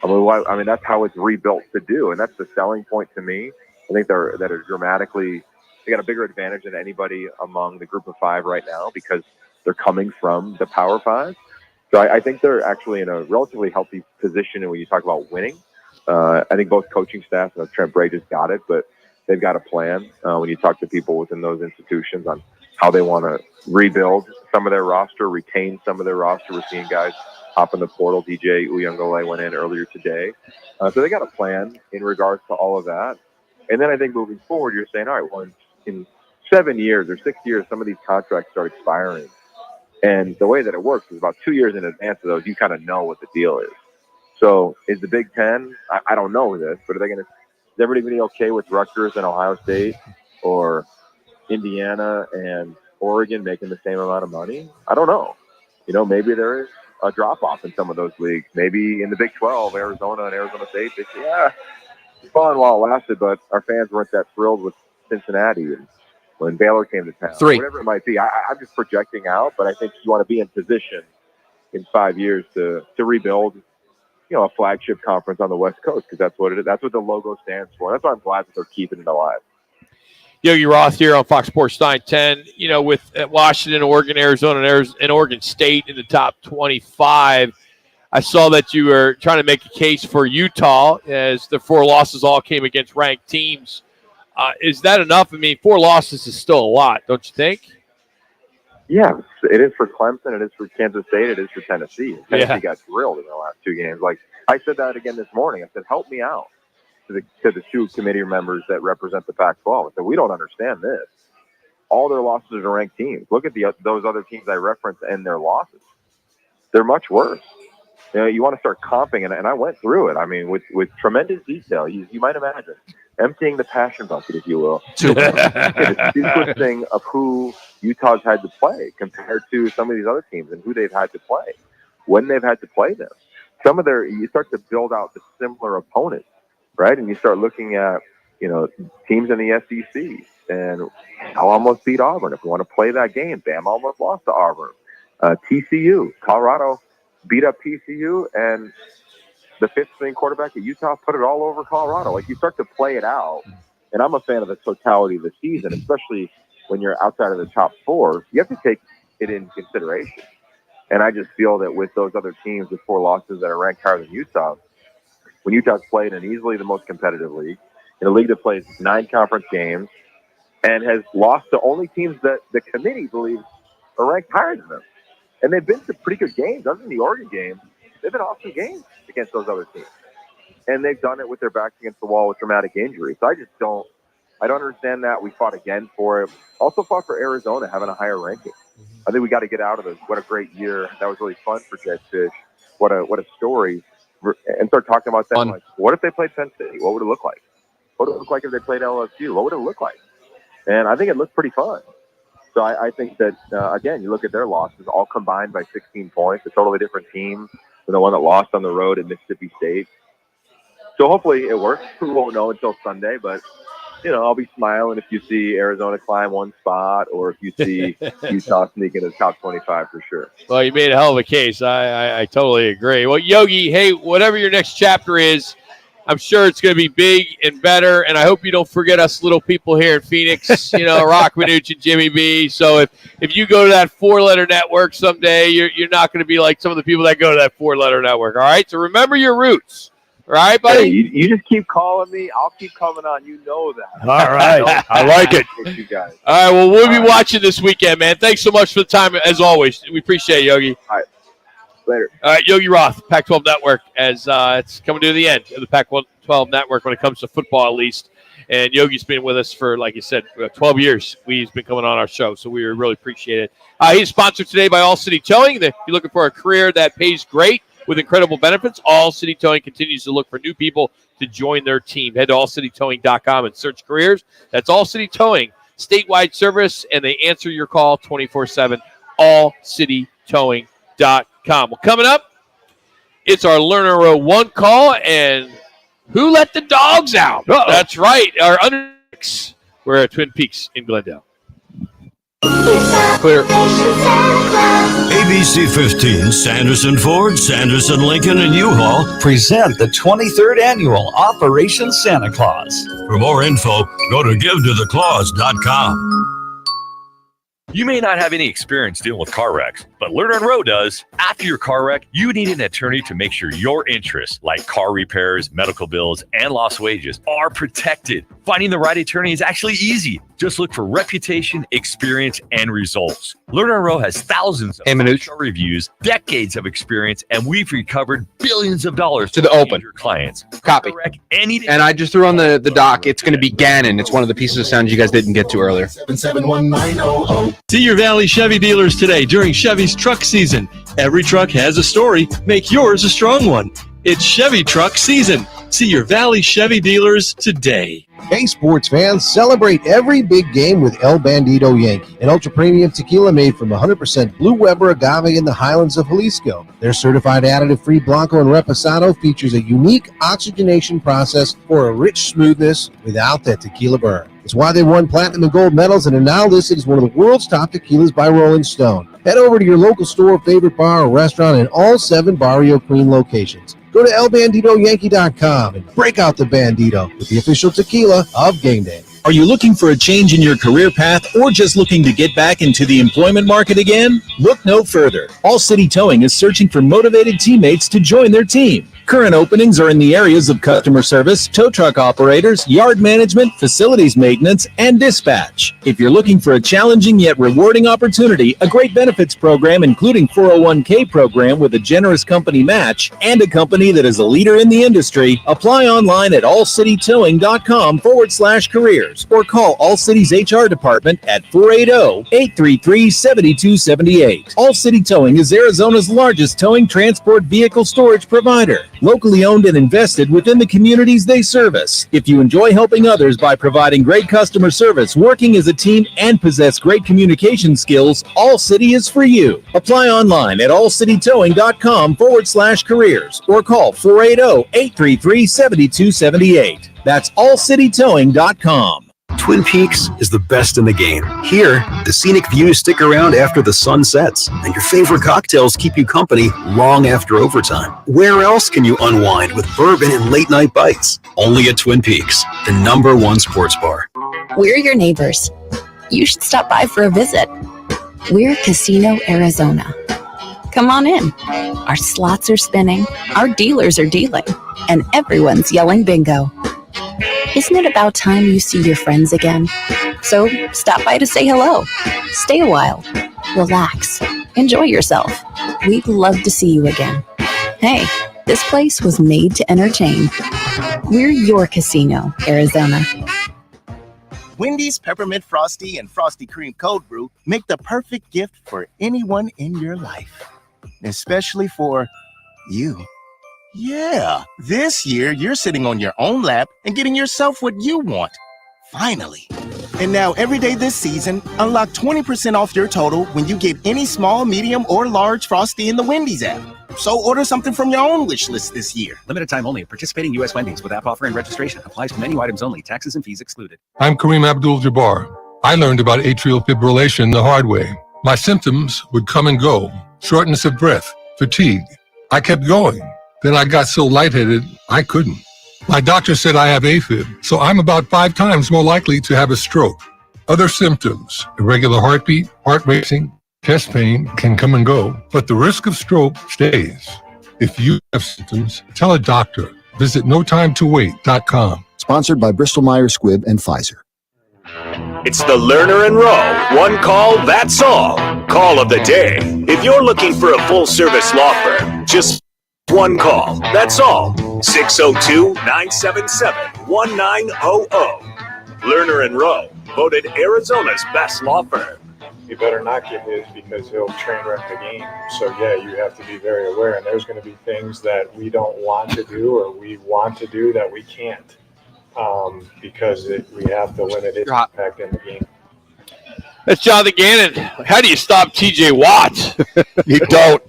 I mean, that's how it's rebuilt to do, and that's the selling point to me. I think they got a bigger advantage than anybody among the group of 5 right now, because they're coming from the Power 5. So I think they're actually in a relatively healthy position. And when you talk about winning, I think both coaching staff, Trent Bray just got it, but they've got a plan. When you talk to people within those institutions on how they want to rebuild some of their roster, retain some of their roster. We're seeing guys hop in the portal. DJ Uyunglele went in earlier today. So they got a plan in regards to all of that. And then I think moving forward, you're saying, all right, well, in 7 years or 6 years, some of these contracts start expiring. And the way that it works is about 2 years in advance of those, you kind of know what the deal is. So is the Big Ten, I don't know this, but are they going to Is everybody okay with Rutgers and Ohio State or Indiana and Oregon making the same amount of money? I don't know. Maybe there is a drop-off in some of those leagues. Maybe in the Big 12, Arizona and Arizona State, they say, yeah, it's fun while it lasted, but our fans weren't that thrilled with Cincinnati and when Baylor came to town. 3. Whatever it might be. I'm just projecting out, but I think you want to be in position in 5 years to rebuild, a flagship conference on the West Coast, because that's what it is. That's what the logo stands for. That's why I'm glad that they're keeping it alive. Yogi Roth here on Fox Sports 910. With Washington, Oregon, Arizona, and Oregon State in the top 25, I saw that you were trying to make a case for Utah as the 4 losses all came against ranked teams. Is that enough? I mean, 4 losses is still a lot, don't you think? Yeah, it is for Clemson. It is for Kansas State. It is for Tennessee. Tennessee got drilled in the last 2 games. Like I said that again this morning. I said, help me out to the 2 committee members that represent the Pac-12. I said, we don't understand this. All their losses are to ranked teams. Look at those other teams I referenced and their losses. They're much worse. You want to start comping, and I went through it. I mean, with tremendous detail. You might imagine emptying the passion bucket, if you will. The sequencing of who Utah's had to play compared to some of these other teams and who they've had to play, when they've had to play them. You start to build out the similar opponents, right? And you start looking at, teams in the SEC, and Cal almost beat Auburn. If you want to play that game, Bama almost lost to Auburn. TCU, Colorado beat up TCU, and the 5th-string quarterback at Utah put it all over Colorado. Like, you start to play it out, and I'm a fan of the totality of the season, especially when you're outside of the top 4. You have to take it into consideration. And I just feel that with those other teams with 4 losses that are ranked higher than Utah, when Utah's played in easily the most competitive league, in a league that plays 9 conference games, and has lost to only teams that the committee believes are ranked higher than them. And they've been to pretty good games. Other than the Oregon game, they've been awesome games against those other teams. And they've done it with their backs against the wall with traumatic injury. So I don't understand that. We fought again for it. Also fought for Arizona having a higher ranking. I think we got to get out of this. What a great year. That was really fun for Jed Fish. What a story. And start talking about that. Like, what if they played Penn State? What would it look like? What would it look like if they played LSU? What would it look like? And I think it looked pretty fun. So I think that, again, you look at their losses, all combined by 16 points, a totally different team than the one that lost on the road at Mississippi State. So hopefully it works. We won't know until Sunday, but, I'll be smiling if you see Arizona climb 1 spot or if you see Utah sneak into the top 25 for sure. Well, you made a hell of a case. I totally agree. Well, Yogi, hey, whatever your next chapter is, I'm sure it's going to be big and better, and I hope you don't forget us little people here in Phoenix, Roc, Manuch, and Jimmy B. So if you go to that 4-letter network someday, you're not going to be like some of the people that go to that 4-letter network, all right? So remember your roots, all right, buddy? Hey, you just keep calling me. I'll keep coming on. You know that. All right. I like it. You guys. All right, well, we'll be watching this weekend, man. Thanks so much for the time, as always. We appreciate it, Yogi. All right. Later. All right, Yogi Roth, Pac-12 Network, as it's coming to the end of the Pac-12 Network when it comes to football, at least. And Yogi's been with us for, like you said, 12 years. He's been coming on our show, so we really appreciate it. He's sponsored today by All City Towing. If you're looking for a career that pays great with incredible benefits, All City Towing continues to look for new people to join their team. Head to allcitytowing.com and search careers. That's All City Towing, statewide service, and they answer your call 24/7. allcitytowing.com. Well, coming up, it's our Learner Row 1 call, and who let the dogs out? Uh-oh. That's right, our underdogs. We're at Twin Peaks in Glendale. Clear. ABC 15, Sanderson Ford, Sanderson Lincoln, and U-Haul present the 23rd annual Operation Santa Claus. For more info, go to givetotheclaus.com. You may not have any experience dealing with car wrecks, but Lerner & Rowe does. After your car wreck, you need an attorney to make sure your interests, like car repairs, medical bills, and lost wages, are protected. Finding the right attorney is actually easy. Just look for reputation, experience, and results. Lerner & Rowe has thousands of five-star reviews, decades of experience, and we've recovered billions of dollars to the open. Your clients. Copy. And I just threw on the doc. It's going to be Gannon. It's one of the pieces of sound you guys didn't get to earlier. 771-900. See your Valley Chevy dealers today during Chevy's truck season. Every truck has a story. Make yours a strong one. It's Chevy truck season. See your Valley Chevy dealers today. Hey, sports fans, celebrate every big game with El Bandito Yankee, an ultra-premium tequila made from 100% Blue Weber agave in the highlands of Jalisco. Their certified additive-free Blanco and Reposado features a unique oxygenation process for a rich smoothness without that tequila burn. It's why they won platinum and gold medals and are now listed as one of the world's top tequilas by Rolling Stone. Head over to your local store, favorite bar, or restaurant in all 7 Barrio Queen locations. Go to elbanditoyankee.com and break out the Bandito with the official tequila of Game Day. Are you looking for a change in your career path or just looking to get back into the employment market again? Look no further. All City Towing is searching for motivated teammates to join their team. Current openings are in the areas of customer service, tow truck operators, yard management, facilities maintenance, and dispatch. If you're looking for a challenging yet rewarding opportunity, a great benefits program including 401k program with a generous company match, and a company that is a leader in the industry, apply online at allcitytowing.com/careers or call All City's HR department at 480-833-7278. All City Towing is Arizona's largest towing transport vehicle storage provider. Locally owned and invested within the communities they service. If you enjoy helping others by providing great customer service, working as a team, and possess great communication skills, All City is for you. Apply online at allcitytowing.com/careers or call 480-833-7278. That's allcitytowing.com. Twin Peaks is the best in the game. Here, the scenic views stick around after the sun sets, and your favorite cocktails keep you company long after overtime. Where else can you unwind with bourbon and late-night bites? Only at Twin Peaks, the #1 sports bar. We're your neighbors. You should stop by for a visit. We're Casino Arizona. Come on in. Our slots are spinning, our dealers are dealing, and everyone's yelling bingo. Isn't it about time you see your friends again? So stop by to say hello. Stay a while. Relax. Enjoy yourself. We'd love to see you again. Hey, this place was made to entertain. We're your Casino, Arizona. Wendy's Peppermint Frosty and Frosty Cream Cold Brew make the perfect gift for anyone in your life, especially for you. Yeah, this year you're sitting on your own lap and getting yourself what you want. Finally. And now every day this season, unlock 20% off your total when you get any small, medium, or large Frosty in the Wendy's app. So order something from your own wish list this year. Limited time only. Participating U.S. Wendy's with app offer and registration. Applies to menu items only. Taxes and fees excluded. I'm Kareem Abdul-Jabbar. I learned about atrial fibrillation the hard way. My symptoms would come and go. Shortness of breath, fatigue. I kept going. Then I got so lightheaded, I couldn't. My doctor said I have AFib, so I'm about 5 times more likely to have a stroke. Other symptoms, irregular heartbeat, heart racing, chest pain can come and go, but the risk of stroke stays. If you have symptoms, tell a doctor. Visit notimetowait.com. Sponsored by Bristol-Myers Squibb and Pfizer. It's the Lerner and Rowe. One call, that's all. Call of the day. If you're looking for a full-service law firm, just one call, that's all. 602-977-1900. Lerner and Rowe, voted Arizona's best law firm. You better not get his because he'll train wreck the game. So, yeah, you have to be very aware. And there's going to be things that we don't want to do or we want to do that we can't because we have to limit its impact in the game. That's Jonathan Gannon. How do you stop TJ Watt? You don't.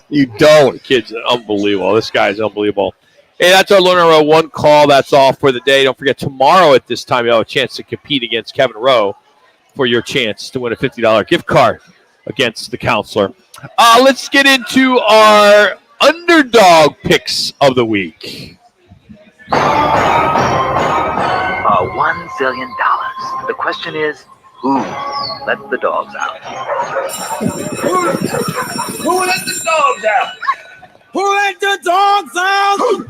You don't. The kid's unbelievable. This guy's unbelievable. Hey, that's our Lerner Rowe one call. That's all for the day. Don't forget, tomorrow at this time, you'll have a chance to compete against Kevin Rowe for your chance to win a $50 gift card against the counselor. Let's get into our underdog picks of the week. $1 zillion. The question is, who let the dogs out? Who let the dogs out? Who let the dogs out?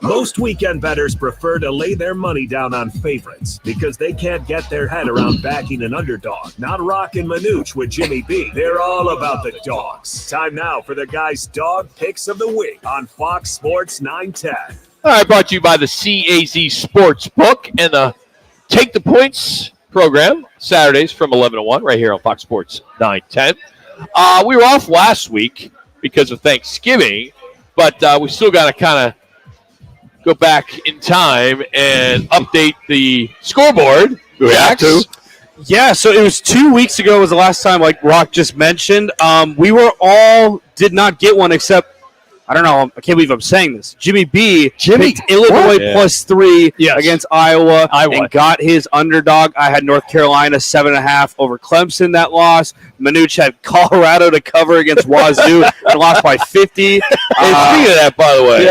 Most weekend bettors prefer to lay their money down on favorites because they can't get their head around backing an underdog. Not Roc and Manuch with Jimmy B. They're all about the dogs. Time now for the guys' dog picks of the week on Fox Sports 910. All right, brought to you by the CAZ Sportsbook and the Take the Points program, Saturdays from 11 to 1 right here on Fox Sports 910. We were off last week because of Thanksgiving, but we still got to kind of go back in time and update the scoreboard. We have to. Yeah, so it was 2 weeks ago was the last time, like Rock just mentioned. We did not get one except, I don't know, I can't believe I'm saying this. Jimmy picked Illinois +3 against Iowa and got his underdog. I had North Carolina 7.5 over Clemson that loss. Manuch had Colorado to cover against Wazoo and lost by 50. And speaking of that, by the way,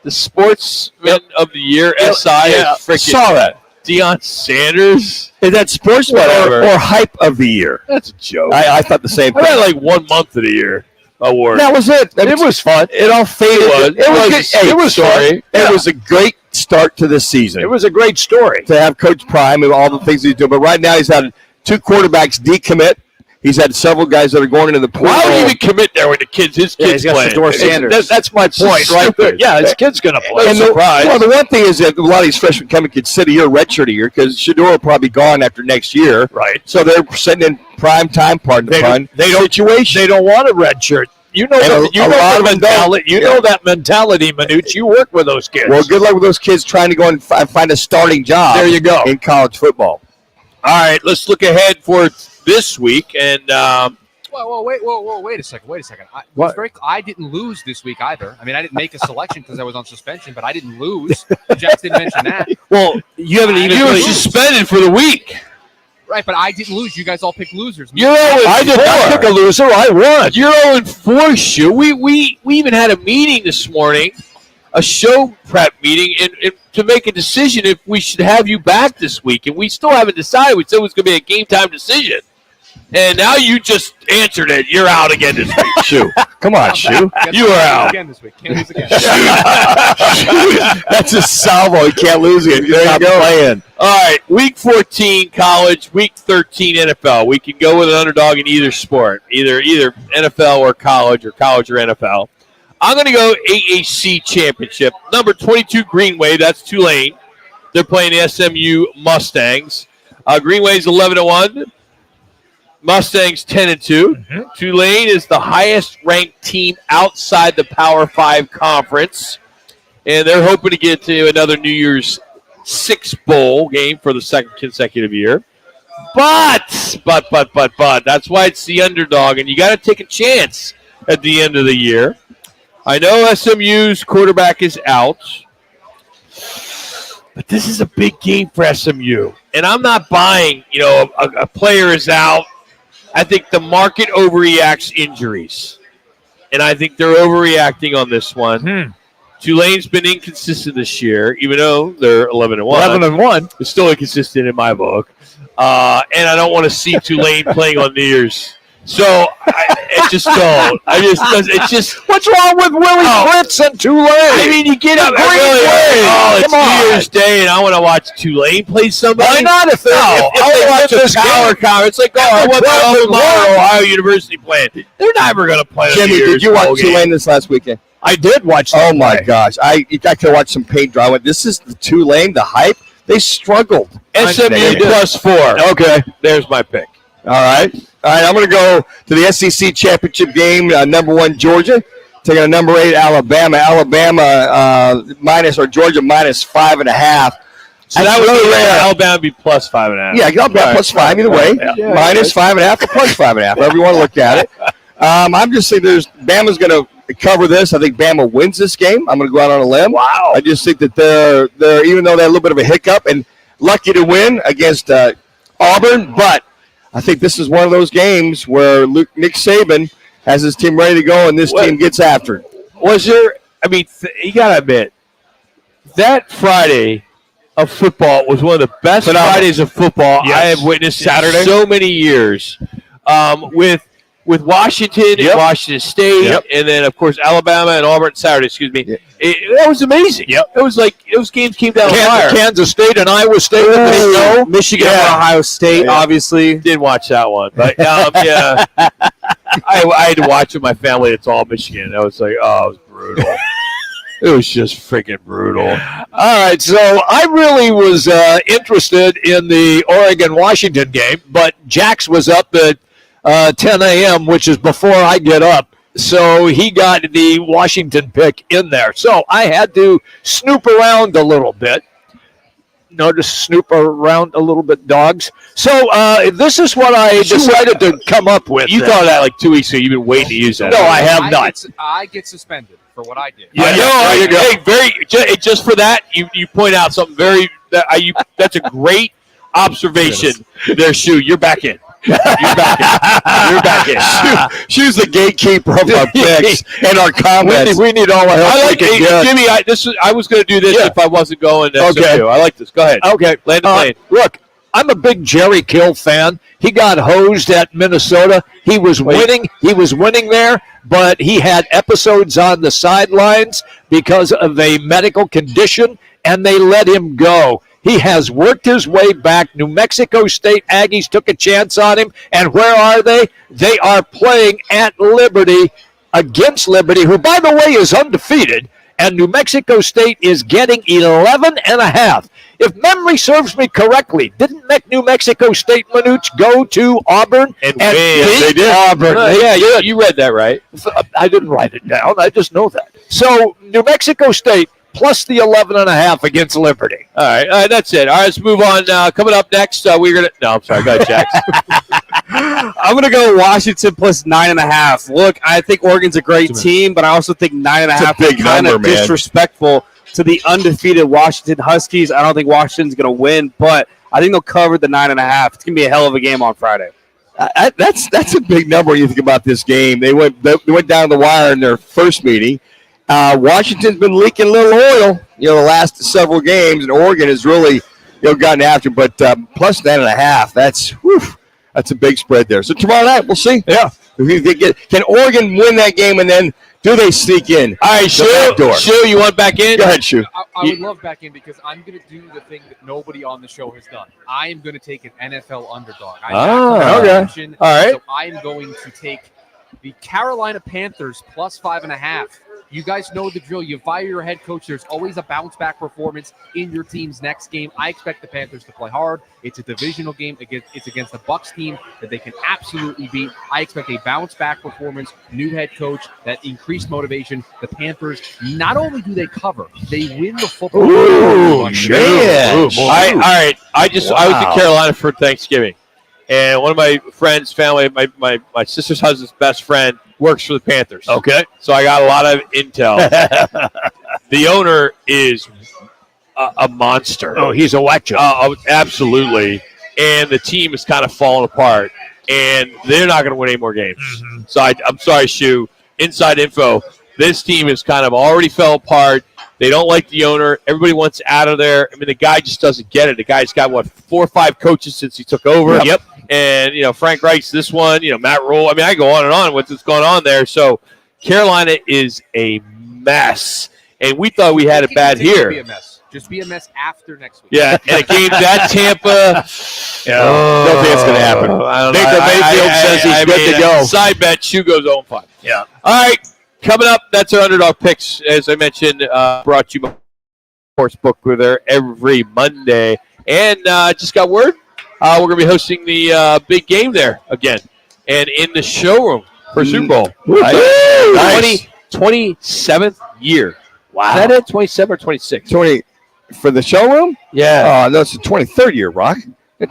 the Sportsman of the Year, SI, freaking saw that. Deion Sanders. Is that Sportsman or Hype of the Year? That's a joke. I thought the same thing. I had like 1 month of the year award. That was it. It was fun. It all faded. It was fun. It was a great start to this season. It was a great story to have Coach Prime and all the things he's doing. But right now he's had 2 quarterbacks decommit. He's had several guys that are going into the pool. Why would he even commit there when his kid's playing? Shedeur Sanders. That's my point, right there. Yeah, his kid's going to play. And the one thing is that a lot of these freshmen coming could sit a year, redshirt a year, because Shedeur will probably be gone after next year. Right. So they're sitting in prime time part of the fun situation. They don't want a redshirt. You know that mentality, Manuch. You work with those kids. Well, good luck with those kids trying to go and find a starting job. There you go. In college football. All right, let's look ahead for this week. And wait a second. I didn't lose this week either. I mean, I didn't make a selection because I was on suspension, but I didn't lose. Jax didn't mention that. Well, you haven't even. You were suspended for the week. Right, but I didn't lose. You guys all picked losers. I did not pick a loser. I won. You're 0-4, Shu. We even had a meeting this morning, a show prep meeting, and to make a decision if we should have you back this week. And we still haven't decided. We said it was going to be a game time decision. And now you just answered it. You're out again this week, Shu. Come on, Shu. You are out again this week. Can't lose again. That's a salvo. He can't lose again. There you go. Playing. All right, week 14 college, week 13 NFL. We can go with an underdog in either sport, either NFL or college or NFL. I'm going to go AAC championship. Number 22 Greenway, that's Tulane. They're playing the SMU Mustangs. Greenway's 11-1. Mustangs 10-2. Tulane is the highest ranked team outside the Power 5 conference, and they're hoping to get to another New Year's Six bowl game for the second consecutive year. But that's why it's the underdog, and you got to take a chance at the end of the year. I know SMU's quarterback is out, but this is a big game for SMU, and I'm not buying. A player is out. I think the market overreacts injuries, and I think they're overreacting on this one. Tulane's been inconsistent this year, even though they're 11-1. 11-1. It's still inconsistent in my book. And I don't want to see Tulane playing on New Year's. So I just don't. It's just. What's wrong with Willie Fritz and Tulane? I mean, you get up it's New Year's Day, and I want to watch Tulane play somebody. Why not? If I watch this power conference, like, I want my own Ohio University playing. They're never going to play. Jimmy, did you watch Tulane this last weekend? I did watch. Oh my gosh! I could watch some paint dry. I went, this is the Tulane, the hype. They struggled. SMU +4. Okay, there's my pick. All right. I'm going to go to the SEC championship game. Number 1 Georgia taking a number 8 Alabama. Georgia -5.5. So that would be Alabama be +5.5. Yeah, Alabama +5 either way. -5.5 or +5.5, however you want to look at it. I'm just saying Bama's going to cover this. I think Bama wins this game. I'm going to go out on a limb. Wow. I just think that they're even though they had a little bit of a hiccup and lucky to win against Auburn, but I think this is one of those games where Nick Saban has his team ready to go, and this team gets after it. You got to admit, that Friday of football was one of the best Fridays of football I have witnessed in so many years. With Washington and Washington State, and then, of course, Alabama and Auburn Saturday, that was amazing. It was like those games came down to fire. Kansas State and Iowa State. Michigan and Ohio State, obviously. Didn't watch that one. But, I had to watch with my family. It's all Michigan. I was like, it was brutal. It was just freaking brutal. All right, so I really was interested in the Oregon-Washington game, but Jax was up at 10 a.m., which is before I get up. So he got the Washington pick in there. So I had to snoop around a little bit. Just snoop around a little bit, dogs. So this is what I decided to come up with. You thought of that like 2 weeks ago. You've been waiting to use that. No, I have not. I get suspended for what I did. Hey, just for that, you point out something that's a great observation there, Shu. You're back in. You're back in. Shu's the gatekeeper of our picks and our comments. We need all the help. Jimmy, I was going to do this if I wasn't going. Okay. I like this. Go ahead. Okay. Land the plane. Look, I'm a big Jerry Kill fan. He got hosed at Minnesota. He was winning. He was winning there, but he had episodes on the sidelines because of a medical condition, and they let him go. He has worked his way back. New Mexico State Aggies took a chance on him, and where are they? They are playing at Liberty against Liberty, who, by the way, is undefeated, and New Mexico State is getting 11.5. If memory serves me correctly, didn't New Mexico State Manuch go to Auburn and beat Auburn? You read that right. I didn't write it down. I just know that. So New Mexico State plus the 11.5 against Liberty. All right, that's it. All right, let's move on. Coming up next, we're going to – no, I'm sorry. Go ahead, Jackson. I'm going to go Washington plus 9.5. Look, I think Oregon's a great team, but I also think 9.5 is kind of disrespectful to the undefeated Washington Huskies. I don't think Washington's going to win, but I think they'll cover the 9.5. It's going to be a hell of a game on Friday. That's a big number when you think about this game. They went down the wire in their first meeting. Washington's been leaking a little oil, the last several games, and Oregon has really, gotten after. But plus 9.5, that's a big spread there. So tomorrow night we'll see. Yeah, can Oregon win that game, and then do they sneak in? All right, Shu, you want back in? Go ahead, Shu. I would love back in because I'm going to do the thing that nobody on the show has done. I am going to take an NFL underdog. Okay. All right. So I am going to take the Carolina Panthers plus 5.5. You guys know the drill. You fire your head coach. There's always a bounce-back performance in your team's next game. I expect the Panthers to play hard. It's a divisional game. It's against the Bucs team that they can absolutely beat. I expect a bounce-back performance, new head coach, that increased motivation. The Panthers, not only do they cover, they win the football game. All right. I was in Carolina for Thanksgiving, and one of my friends' family, my sister's husband's best friend, works for the Panthers. Okay. So I got a lot of intel. The owner is a monster. Oh, he's a whack job. Absolutely. And the team is kind of falling apart, and they're not going to win any more games. Mm-hmm. So I'm sorry, Shu. Inside info, this team is kind of already fell apart. They don't like the owner. Everybody wants out of there. I mean, the guy just doesn't get it. The guy's got, 4 or 5 coaches since he took over. Yep. And, Frank Reich's this one, Matt Rule. I mean, I go on and on with what's going on there. So Carolina is a mess. And we thought we had it bad here. Just be a mess after next week. Yeah, and a game at Tampa. Don't think it's going to happen. Baker Mayfield says he's good to go. Side bet, Shu goes 0-5. Yeah. All right, coming up, that's our underdog picks. As I mentioned, brought to you by Sportsbook. We're there every Monday. And just got word, we're going to be hosting the big game there again. And in the showroom for Super Bowl. Nice. 27th year. Wow. Is that it? 27 or 26? 20 for the showroom? Yeah. No, it's the 23rd year, Rock.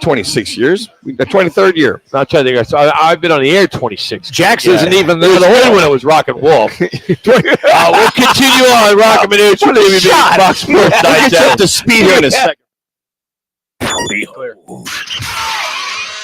26 years. The 23rd year. I'm trying to think. So I've been on the air 26. Jax isn't even there. When it was Rock and Wolf. We'll continue on Rock and Manuch. Fox Sports We'll get you up to speed here in a second.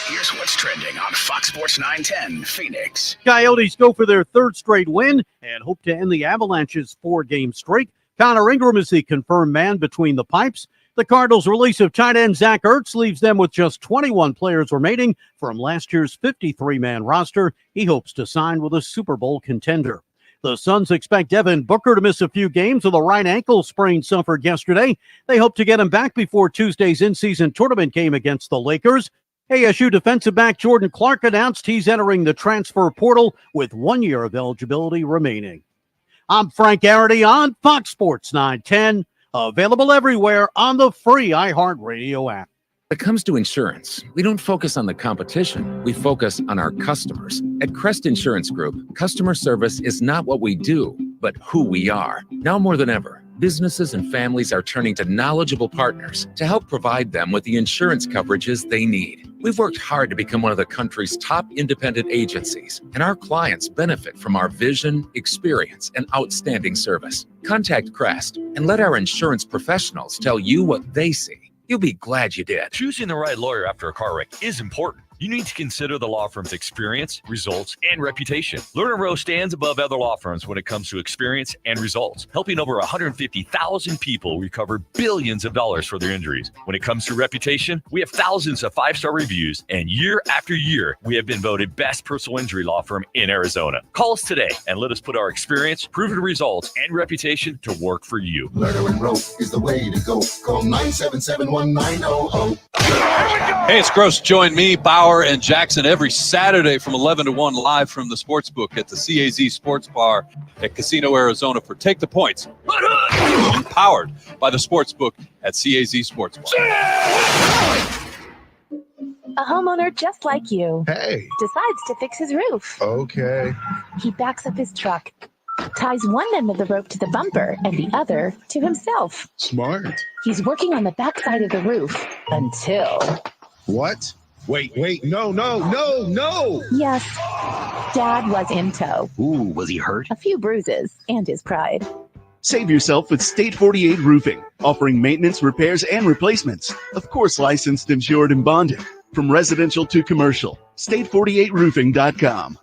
Here's what's trending on Fox Sports 910 Phoenix. Coyotes go for their 3rd straight win and hope to end the Avalanche's 4-game streak. Connor Ingram is the confirmed man between the pipes. The Cardinals' release of tight end Zach Ertz leaves them with just 21 players remaining from last year's 53-man roster. He hopes to sign with a Super Bowl contender. The Suns expect Devin Booker to miss a few games with a right ankle sprain suffered yesterday. They hope to get him back before Tuesday's in-season tournament game against the Lakers. ASU defensive back Jordan Clark announced he's entering the transfer portal with 1 year of eligibility remaining. I'm Frank Garrity on Fox Sports 910, available everywhere on the free iHeartRadio app. When it comes to insurance, we don't focus on the competition. We focus on our customers. At Crest Insurance Group, customer service is not what we do, but who we are. Now more than ever, businesses and families are turning to knowledgeable partners to help provide them with the insurance coverages they need. We've worked hard to become one of the country's top independent agencies, and our clients benefit from our vision, experience, and outstanding service. Contact Crest and let our insurance professionals tell you what they see. You'll be glad you did. Choosing the right lawyer after a car wreck is important. You need to consider the law firm's experience, results, and reputation. Lerner Rowe stands above other law firms when it comes to experience and results, helping over 150,000 people recover billions of dollars for their injuries. When it comes to reputation, we have thousands of 5-star reviews, and year after year, we have been voted best personal injury law firm in Arizona. Call us today and let us put our experience, proven results, and reputation to work for you. Lerner and Rowe is the way to go. Call 977-1900. Hey, it's Gross. Join me, Bauer, and Jackson every Saturday from 11 to 1 live from the Sportsbook at the CAZ Sports Bar at Casino, Arizona for Take the Points. Powered by the Sportsbook at CAZ Sports Bar. A homeowner just like you decides to fix his roof. Okay. He backs up his truck, ties one end of the rope to the bumper and the other to himself. Smart. He's working on the backside of the roof until... What? Wait, no. Yes, Dad was in tow. Ooh, was he hurt? A few bruises and his pride. Save yourself with State 48 Roofing, offering maintenance, repairs, and replacements. Of course, licensed, insured, and bonded. From residential to commercial. State48roofing.com.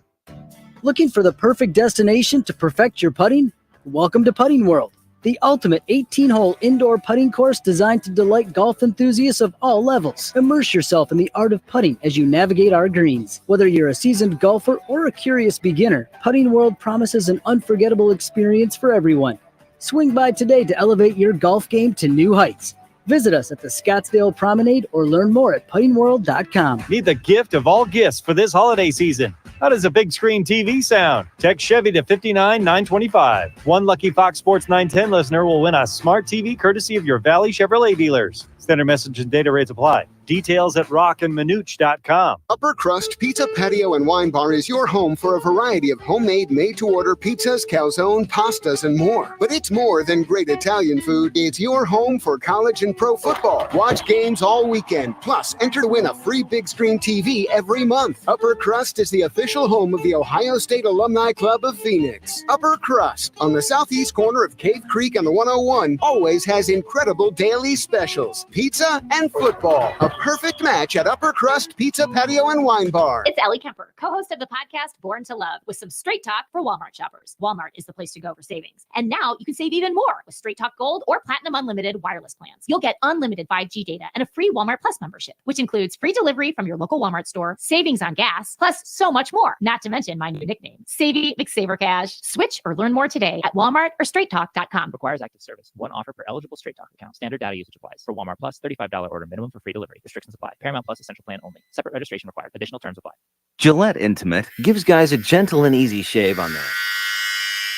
Looking for the perfect destination to perfect your putting? Welcome to Putting World, the ultimate 18-hole indoor putting course designed to delight golf enthusiasts of all levels. Immerse yourself in the art of putting as you navigate our greens. Whether you're a seasoned golfer or a curious beginner, Putting World promises an unforgettable experience for everyone. Swing by today to elevate your golf game to new heights. Visit us at the Scottsdale Promenade or learn more at puttingworld.com. Need the gift of all gifts for this holiday season. How does a big screen TV sound? Text Chevy to 59925. One lucky Fox Sports 910 listener will win a smart TV courtesy of your Valley Chevrolet dealers. Standard message and data rates apply. Details at rockandmanuch.com. Upper Crust Pizza, Patio, and Wine Bar is your home for a variety of homemade, made-to-order pizzas, calzone, pastas, and more. But it's more than great Italian food. It's your home for college and pro football. Watch games all weekend. Plus, enter to win a free big screen TV every month. Upper Crust is the official home of the Ohio State Alumni Club of Phoenix. Upper Crust, on the southeast corner of Cave Creek and the 101, always has incredible daily specials. Pizza and football. A perfect match at Upper Crust Pizza, Patio, and Wine Bar. It's Ellie Kemper, co-host of the podcast Born to Love, with some straight talk for Walmart shoppers. Walmart is the place to go for savings. And now you can save even more with Straight Talk Gold or Platinum Unlimited wireless plans. You'll get unlimited 5G data and a free Walmart Plus membership, which includes free delivery from your local Walmart store, savings on gas, plus so much more. Not to mention my new nickname, Savvy McSaver Cash. Switch or learn more today at Walmart or StraightTalk.com. Requires active service. One offer per eligible Straight Talk account. Standard data usage applies. For Walmart Plus, $35 order minimum for free delivery. Restrictions apply. Paramount Plus essential plan only. Separate registration required. Additional terms apply. Gillette Intimate gives guys a gentle and easy shave on there,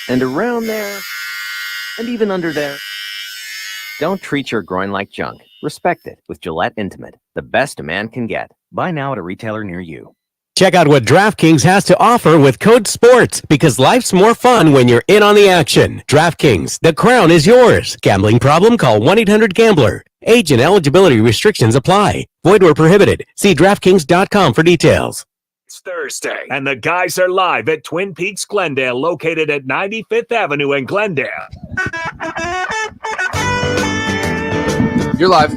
and around there, and even under there. Don't treat your groin like junk. Respect it with Gillette Intimate, the best a man can get. Buy now at a retailer near you. Check out what DraftKings has to offer with code SPORTS, because life's more fun when you're in on the action. DraftKings, the crown is yours. Gambling problem? Call 1-800-GAMBLER. Age and eligibility restrictions apply. Void where prohibited. See DraftKings.com for details. It's Thursday, and the guys are live at Twin Peaks Glendale, located at 95th Avenue in Glendale. You're live.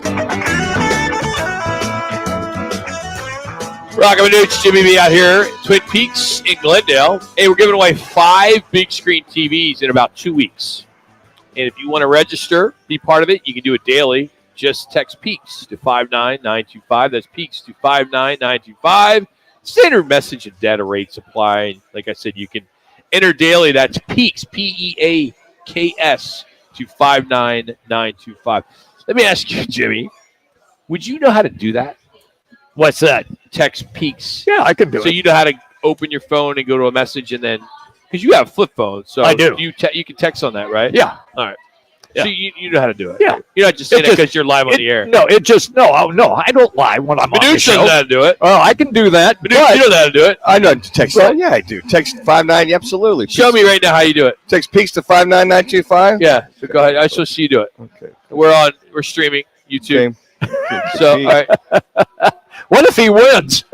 Roc and Manuch, Jimmy B out here, Twin Peaks in Glendale. Hey, we're giving away 5 big screen TVs in about 2 weeks. And if you want to register, be part of it, you can do it daily. Just text PEAKS to 59925. That's PEAKS to 59925. Standard message and data rates apply. Like I said, you can enter daily. That's PEAKS, P-E-A-K-S, to 59925. Let me ask you, Jimmy, would you know how to do that? What's that? Text PEAKS. Yeah, I could do it. So you know how to open your phone and go to a message and then, because you have a flip phone. So I do. You can text on that, right? Yeah. All right. So you know how to do it. Yeah. You're not just saying it because you're live on the air. No, I don't lie when I'm on the Manuch show. knows how to do it. Oh, I can do that. Manuch, you know how to do it. I know how to text. Yeah, I do. Text 59. Absolutely. Show me right now how you do it. Text Peaks to 59925. Yeah. So go ahead. I shall see you do it. Okay. We're streaming YouTube. So all right. What if he wins?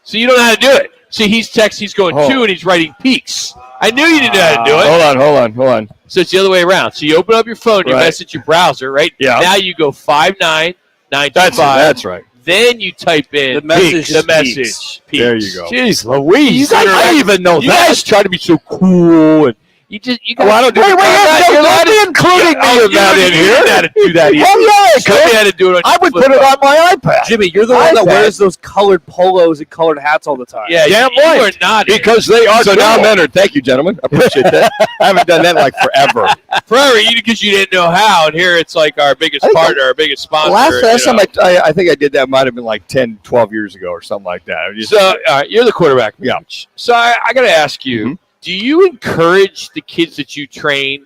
So you don't know how to do it. See, he's going 2 and he's writing Peaks. I knew you didn't know how to do it. Hold on. So it's the other way around. So you open up your phone, you message your browser, right? Yeah. Now you go 59925. That's right. Then you type in The message. Peaks. There you go. Jeez Louise. I I didn't even know You that. guys try to be so cool and you Oh, I don't do Wait, you're not including me in that in here. You had to do that. Oh, yeah, Somebody had to do it on I would put it on my iPad. Jimmy, you're the one that wears those colored polos and colored hats all the time. Yeah, Damn you right. are not Because they are So now I'm cool. entered. Thank you, gentlemen. I appreciate that. I haven't done that in like forever. forever because you didn't know how, and here it's like our biggest partner, our biggest sponsor. Last time I think I did that might have been like 10, 12 years ago or something like that. So all right, you're the quarterback. Yeah. So I got to ask you, do you encourage the kids that you train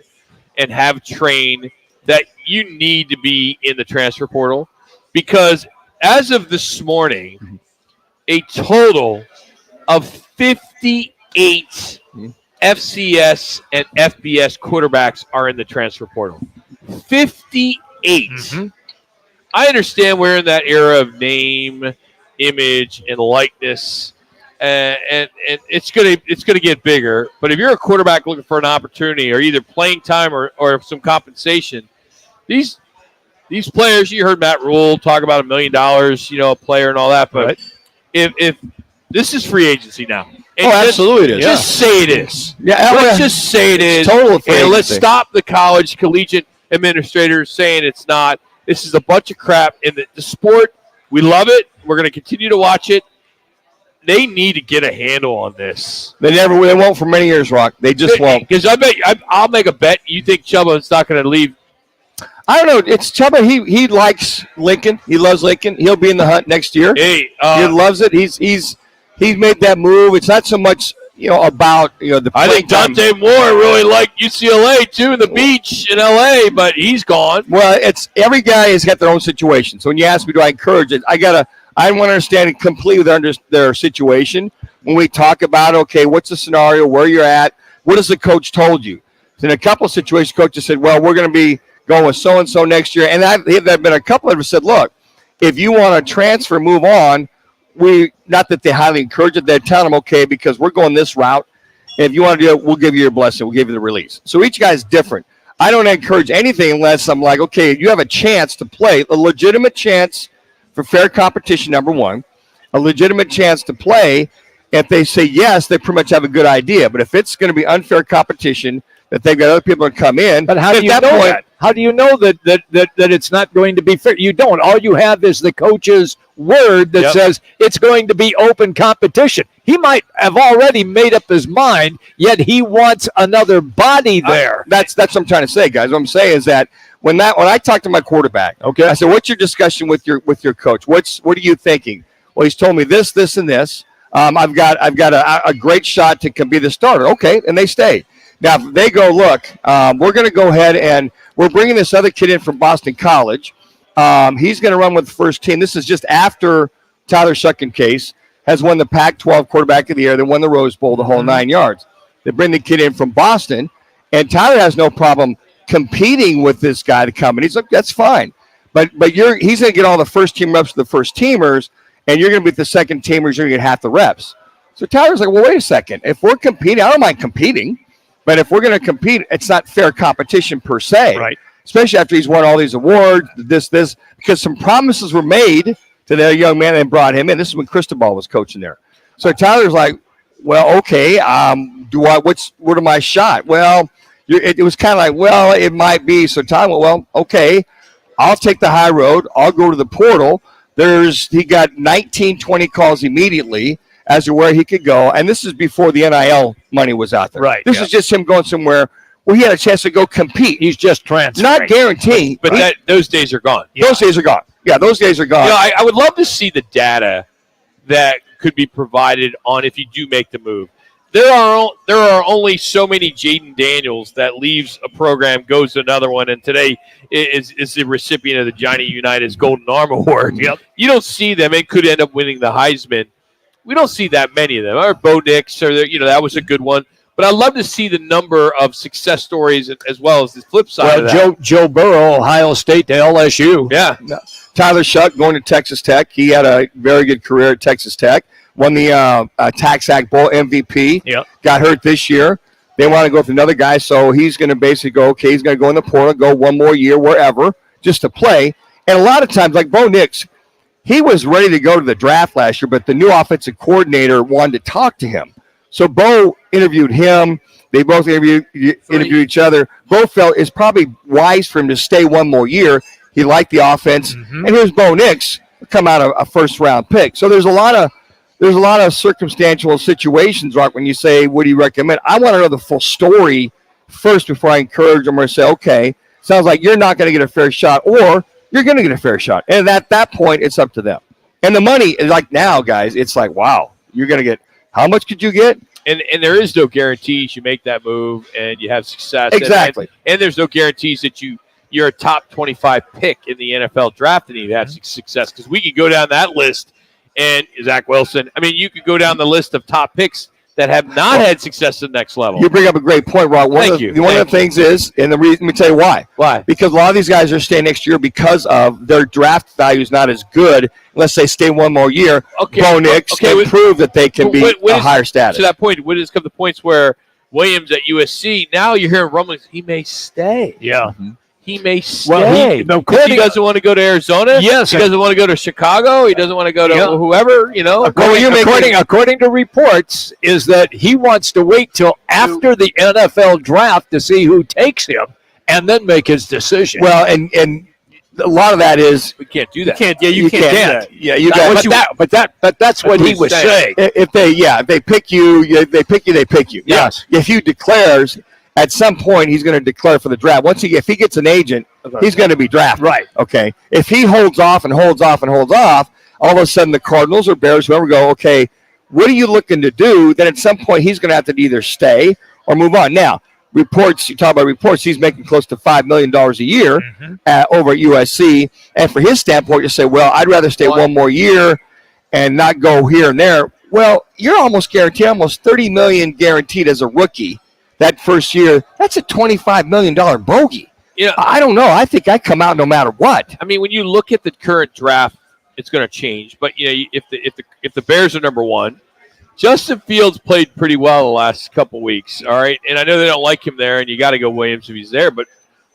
and have trained that you need to be in the transfer portal? Because as of this morning, a total of 58 FCS and FBS quarterbacks are in the transfer portal. 58. I understand we're in that era of name, image, and likeness. And it's gonna get bigger. But if you're a quarterback looking for an opportunity or either playing time or some compensation, these players, you heard Matt Rule talk about $1 million, a player and all that. But if this is free agency now, and absolutely it is. Just say it is. Yeah, let's just say it is. Total free and let's agency. stop the collegiate administrators saying it's not. This is a bunch of crap. And the sport, we love it. We're going to continue to watch it. They need to get a handle on this. They won't for many years, Rock. They just won't. Because I'll make a bet. You think Chubba's not going to leave? I don't know. It's Chubba. He likes Lincoln. He loves Lincoln. He'll be in the hunt next year. Hey, he loves it. He's made that move. It's not so much about the. I think Dante Moore really liked UCLA too, the beach in LA, but he's gone. Well, it's every guy has got their own situation. So when you ask me, do I encourage it? I want to understand completely their situation. When we talk about, okay, what's the scenario, where you're at, what has the coach told you? So in a couple of situations, coaches said, well, we're going to be going with so-and-so next year. And there have been a couple of them said, look, if you want to transfer, move on, not that they highly encourage it, they're telling them, okay, because we're going this route. And if you want to do it, we'll give you your blessing. We'll give you the release. So each guy's different. I don't encourage anything unless I'm like, okay, you have a chance to play, a legitimate chance for fair competition, number one, a legitimate chance to play. If they say yes, they pretty much have a good idea. But if it's going to be unfair competition, that they've got other people to come in. But how do you know that? How do you know that it's not going to be fair? You don't. All you have is the coach's word that says it's going to be open competition. He might have already made up his mind, yet he wants another body there. That's what I'm trying to say, guys. What I'm saying is that when I talk to my quarterback, okay, I said, "What's your discussion with your coach? What are you thinking?" Well, he's told me this, this, and this. I've got a great shot to be the starter. Okay, and they stay. Now, if they go, look, we're going to go ahead and we're bringing this other kid in from Boston College. He's going to run with the first team. This is just after Tyler Shuckencase has won the Pac-12 Quarterback of the Year. They won the Rose Bowl, the whole 9 yards. They bring the kid in from Boston, and Tyler has no problem competing with this guy to come. And he's like, that's fine. But he's going to get all the first-team reps with the first-teamers, and you're going to be the second-teamers. You're going to get half the reps. So Tyler's like, well, wait a second. If we're competing, I don't mind competing. But if we're going to compete, it's not fair competition per se. Right. Especially after he's won all these awards, this, because some promises were made to their young man and brought him in. This is when Cristobal was coaching there. So Tyler's like, well, okay, what are my shot? Well, it was kind of like, well, it might be. So Tyler went, well, okay, I'll take the high road. I'll go to the portal. He got 19, 20 calls immediately as to where he could go. And this is before the NIL money was out there. Right. This is just him going somewhere where he had a chance to go compete. He's just transferring. Not guaranteed. But those days are gone. Those days are gone. Yeah, those days are gone. I would love to see the data that could be provided on if you do make the move. there are only so many Jaden Daniels that leaves a program, goes to another one, and today is the recipient of the Johnny Unitas Golden Arm Award. Yep. You don't see them. It could end up winning the Heisman. We don't see that many of them. Or Bo Nix, or that was a good one. But I'd love to see the number of success stories as well as the flip side of that. Joe Burrow, Ohio State to LSU. Yeah. Tyler Shuck going to Texas Tech. He had a very good career at Texas Tech. Won the TaxAct Bowl MVP. Yep. Got hurt this year. They want to go with another guy, so he's going to basically go, okay, he's going to go in the portal, go one more year wherever just to play. And a lot of times, like Bo Nix, he was ready to go to the draft last year, but the new offensive coordinator wanted to talk to him. So Bo interviewed him. They both interviewed each other. Bo felt it's probably wise for him to stay one more year. He liked the offense. And here's Bo Nix, come out of a first-round pick. So there's a lot of circumstantial situations, Rock, when you say, what do you recommend? I want to know the full story first before I encourage them or say, okay, sounds like you're not going to get a fair shot, or you're going to get a fair shot. And at that point, it's up to them. And the money is like now, guys, it's like, wow, you're going to get, how much could you get? And there is no guarantees you make that move and you have success. Exactly. And there's no guarantees that you're a top 25 pick in the NFL draft and you have success. Because we could go down that list and Zach Wilson. I mean, you could go down the list of top picks that have not had success at the next level. You bring up a great point, Rob. One of the things is, and the reason, let me tell you why. Why? Because a lot of these guys are staying next year because of their draft value is not as good unless they stay one more year. Okay. Bo Nix can prove that they can be a higher status. To that point, when does come the points where Williams at USC, now you're hearing rumblings, he may stay. Yeah. He may stay. Well, he doesn't want to go to Arizona. Yes. He doesn't want to go to Chicago. He doesn't want to go to whoever, According to reports, is that he wants to wait till after the NFL draft to see who takes him and then make his decision. Well, and a lot of that is we can't do that. You can't do that. Yeah, you got. But that's what he was saying. If they pick you, they pick you. Yes. If you declares. At some point, he's going to declare for the draft. If he gets an agent, he's going to be drafted. Right. Okay. If he holds off, all of a sudden the Cardinals or Bears, whoever, go, okay, what are you looking to do? Then at some point, he's going to have to either stay or move on. Now, reports, you talk about reports, he's making close to $5 million a year over at USC. And for his standpoint, you say, well, I'd rather stay one more year and not go here and there. Well, you're almost guaranteed, almost $30 million guaranteed as a rookie. That first year, that's a $25 million bogey. Yeah, I don't know. I think I come out no matter what. I mean, when you look at the current draft, it's going to change. But if the Bears are number one, Justin Fields played pretty well the last couple weeks. All right, and I know they don't like him there, and you got to go Williams if he's there. But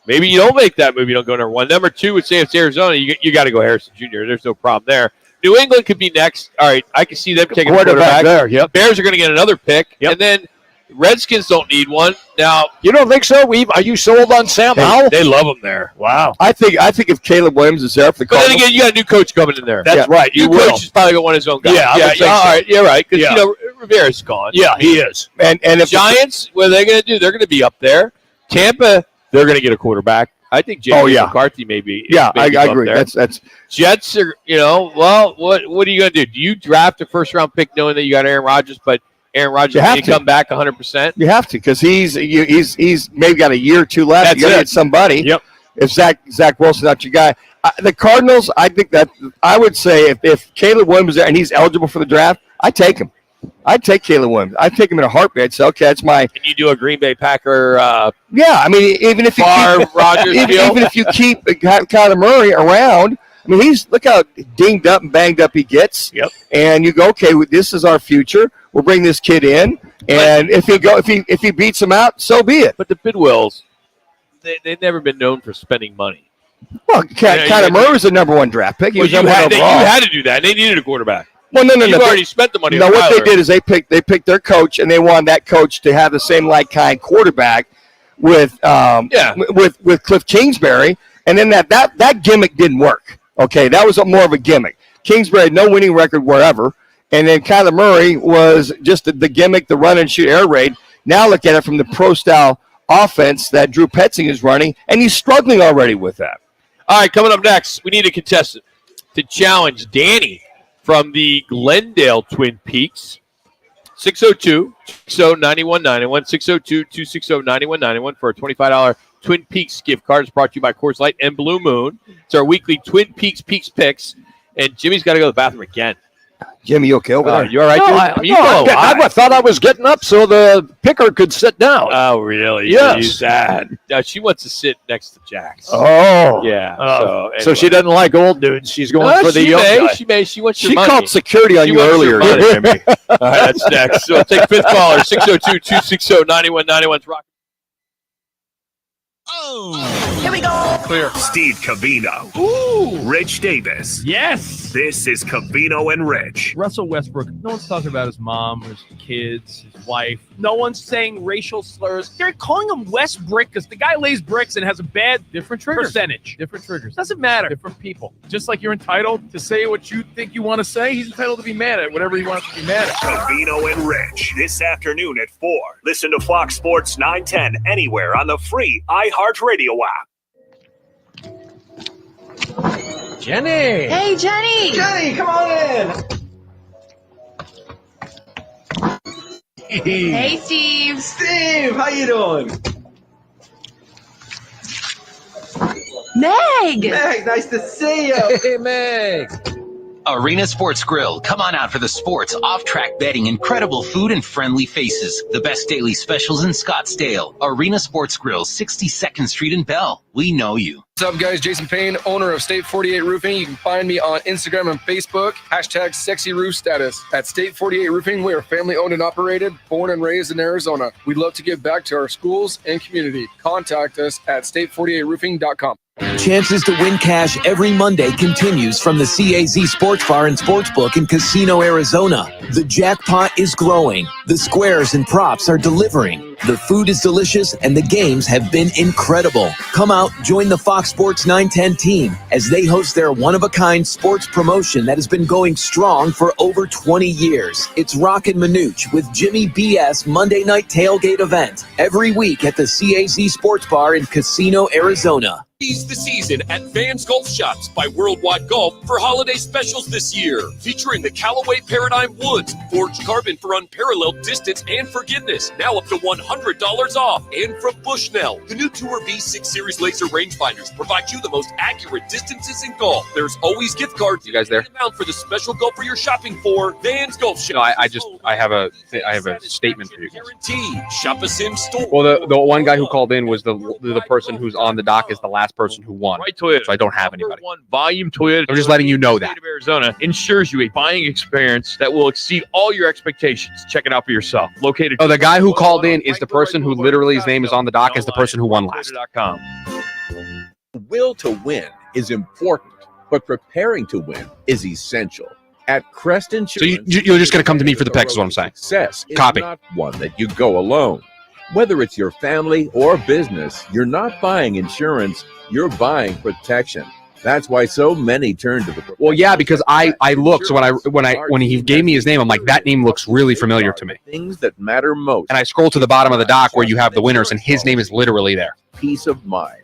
maybe you don't make that move. You don't go number one. Number two would say it's Arizona. You got to go Harrison Jr. There's no problem there. New England could be next. All right, I can see them taking a quarterback there. Yep. Bears are going to get another pick, and then Redskins don't need one. Now, you don't think so? Are you sold on Sam Howell? They love him there. Wow. I think if Caleb Williams is there for the Cardinals. But then again, you got a new coach coming in there. That's right. New coach is probably going to want his own guy. All right. You're right. Because, Rivera's gone. Yeah, he is. And if Giants, what are they going to do? They're going to be up there. Tampa, they're going to get a quarterback. I think James McCarthy may be. Yeah, I agree. That's Jets are, well, what are you going to do? Do you draft a first-round pick knowing that you got Aaron Rodgers, but Aaron Rodgers can come back 100%? You have to, because he's maybe got a year or two left. That's you got to get somebody. Yep. If Zach Wilson's not your guy. The Cardinals, I think that I would say if Caleb Williams is there and he's eligible for the draft, I'd take him. I'd take Caleb Williams. I'd take him in a heartbeat. I'd say, okay, that's my. Can you do a Green Bay Packer? Yeah, I mean, even if you keep Rodgers even if you keep Kyler Murray around, I mean, look how dinged up and banged up he gets. Yep. And you go, okay, this is our future. We'll bring this kid in, and if he beats him out, so be it. But the Bidwells, they've never been known for spending money. Well, Kyler Murray was the number one draft pick. He was number one overall. You had to do that. They needed a quarterback. Well, no. You've already spent the money. No, on what Kyler. they did is they picked their coach, and they wanted that coach to have the same kind quarterback with Cliff Kingsbury, and then that gimmick didn't work. Okay, that was more of a gimmick. Kingsbury had no winning record wherever, and then Kyler Murray was just the gimmick, the run and shoot air raid. Now look at it from the pro style offense that Drew Petzing is running, and he's struggling already with that. All right, coming up next, we need a contestant to challenge Danny from the Glendale Twin Peaks. 602-260-9191, 602-260-9191 for a $25 Twin Peaks gift card. It's brought to you by Coors Light and Blue Moon. It's our weekly Twin Peaks picks. And Jimmy's got to go to the bathroom again. Jimmy, you okay over there? You all right, dude? I thought I was getting up so the picker could sit down. Oh, really? Yes. You sad. No, she wants to sit next to Jax. Oh. Yeah. So she doesn't like old dudes. She's going for the young guy. She wants your She money. called security on you earlier. Jimmy. All right, that's next. So we'll take fifth caller, 602-260-9191. It's Rock. Here we go. Clear. Steve Cavino. Ooh. Rich Davis. Yes. This is Cavino and Rich. Russell Westbrook. No one's talking about his mom, his kids, his wife. No one's saying racial slurs. They're calling him West Brick because the guy lays bricks and has a bad percentage. Different triggers. Doesn't matter. Different people. Just like you're entitled to say what you think you want to say, he's entitled to be mad at whatever he wants to be mad at. Cavino and Rich. This afternoon at 4. Listen to Fox Sports 910 anywhere on the free iHeartRadio app. Jenny. Hey, Jenny. Jenny, come on in. Hey, Steve. Steve, how you doing? Meg. Meg, nice to see you. Hey, Meg. Arena Sports Grill. Come on out for the sports, off-track betting, incredible food, and friendly faces. The best daily specials in Scottsdale. Arena Sports Grill, 62nd Street in Bell. We know you. What's up, guys? Jason Payne, owner of State 48 Roofing. You can find me on Instagram and Facebook. # sexy roof status. At State 48 Roofing, we are family owned and operated, born and raised in Arizona. We'd love to give back to our schools and community. Contact us at state48roofing.com. Chances to win cash every Monday continues from the CAZ Sports Bar and Sportsbook in Casino, Arizona. The jackpot is growing. The squares and props are delivering. The food is delicious and the games have been incredible. Come out, join the Fox Sports 910 team as they host their one-of-a-kind sports promotion that has been going strong for over 20 years. It's Roc and Manuch with Jimmy BS Monday Night Tailgate event every week at the CAZ Sports Bar in Casino, Arizona. Seize the season at Vans Golf Shops by Worldwide Golf for holiday specials this year. Featuring the Callaway Paradigm Woods, forged carbon for unparalleled distance and forgiveness. Now up to $100 off. And from Bushnell, the new Tour V6 Series laser rangefinders provide you the most accurate distances in golf. There's always gift cards. You guys there? Amount for the special golfer you're shopping for. Vans Golf Shops. No, I have a statement for you guys. Guarantee. Shop a Sim store. Well, the one guy who called in was the person who's on the dock is the last person who won. Right, Toyota. So I don't have anybody. One volume Toyota. I'm just letting you know that. State of Arizona ensures you a buying experience that will exceed all your expectations. Check it out for yourself. Located. Oh, the guy who called in is the person who literally his name is on the dock is the person who won last. The will to win is important, but preparing to win is essential. At Crest Insurance, So you're just going to come to me for the picks, is what I'm saying. Success is Copy. not one that you go alone. Whether it's your family or business, you're not buying insurance, you're buying protection. That's why so many turn to the. Well, yeah, because I looked. So when he gave me his name, I'm like, that name looks really familiar to me. Things that matter most. And I scroll to the bottom of the dock where you have the winners, and his name is literally there. Peace of mind.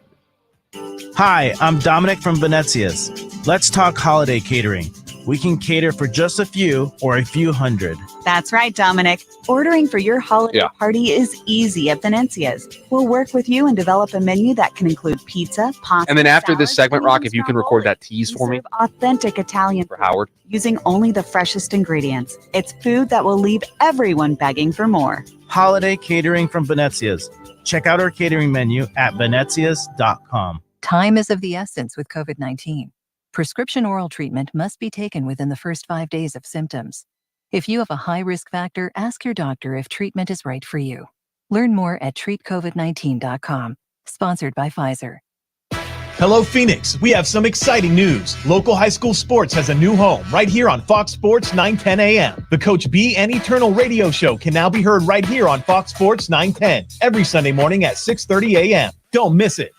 Hi, I'm Dominic from Venezia's. Let's talk holiday catering. We can cater for just a few or a few hundred. That's right, Dominic. Ordering for your holiday party is easy at Venezia's. We'll work with you and develop a menu that can include pizza, pasta, And then after this segment, Rock, if you can record that tease for me. authentic Italian for Howard. Using only the freshest ingredients. It's food that will leave everyone begging for more. Holiday catering from Venezia's. Check out our catering menu at venezias.com. Time is of the essence with COVID-19. Prescription oral treatment must be taken within the first 5 days of symptoms. If you have a high risk factor, ask your doctor if treatment is right for you. Learn more at treatcovid19.com. Sponsored by Pfizer. Hello, Phoenix. We have some exciting news. Local high school sports has a new home right here on Fox Sports 910 AM. The Coach B and Eternal radio show can now be heard right here on Fox Sports 910 every Sunday morning at 6:30 a.m. Don't miss it.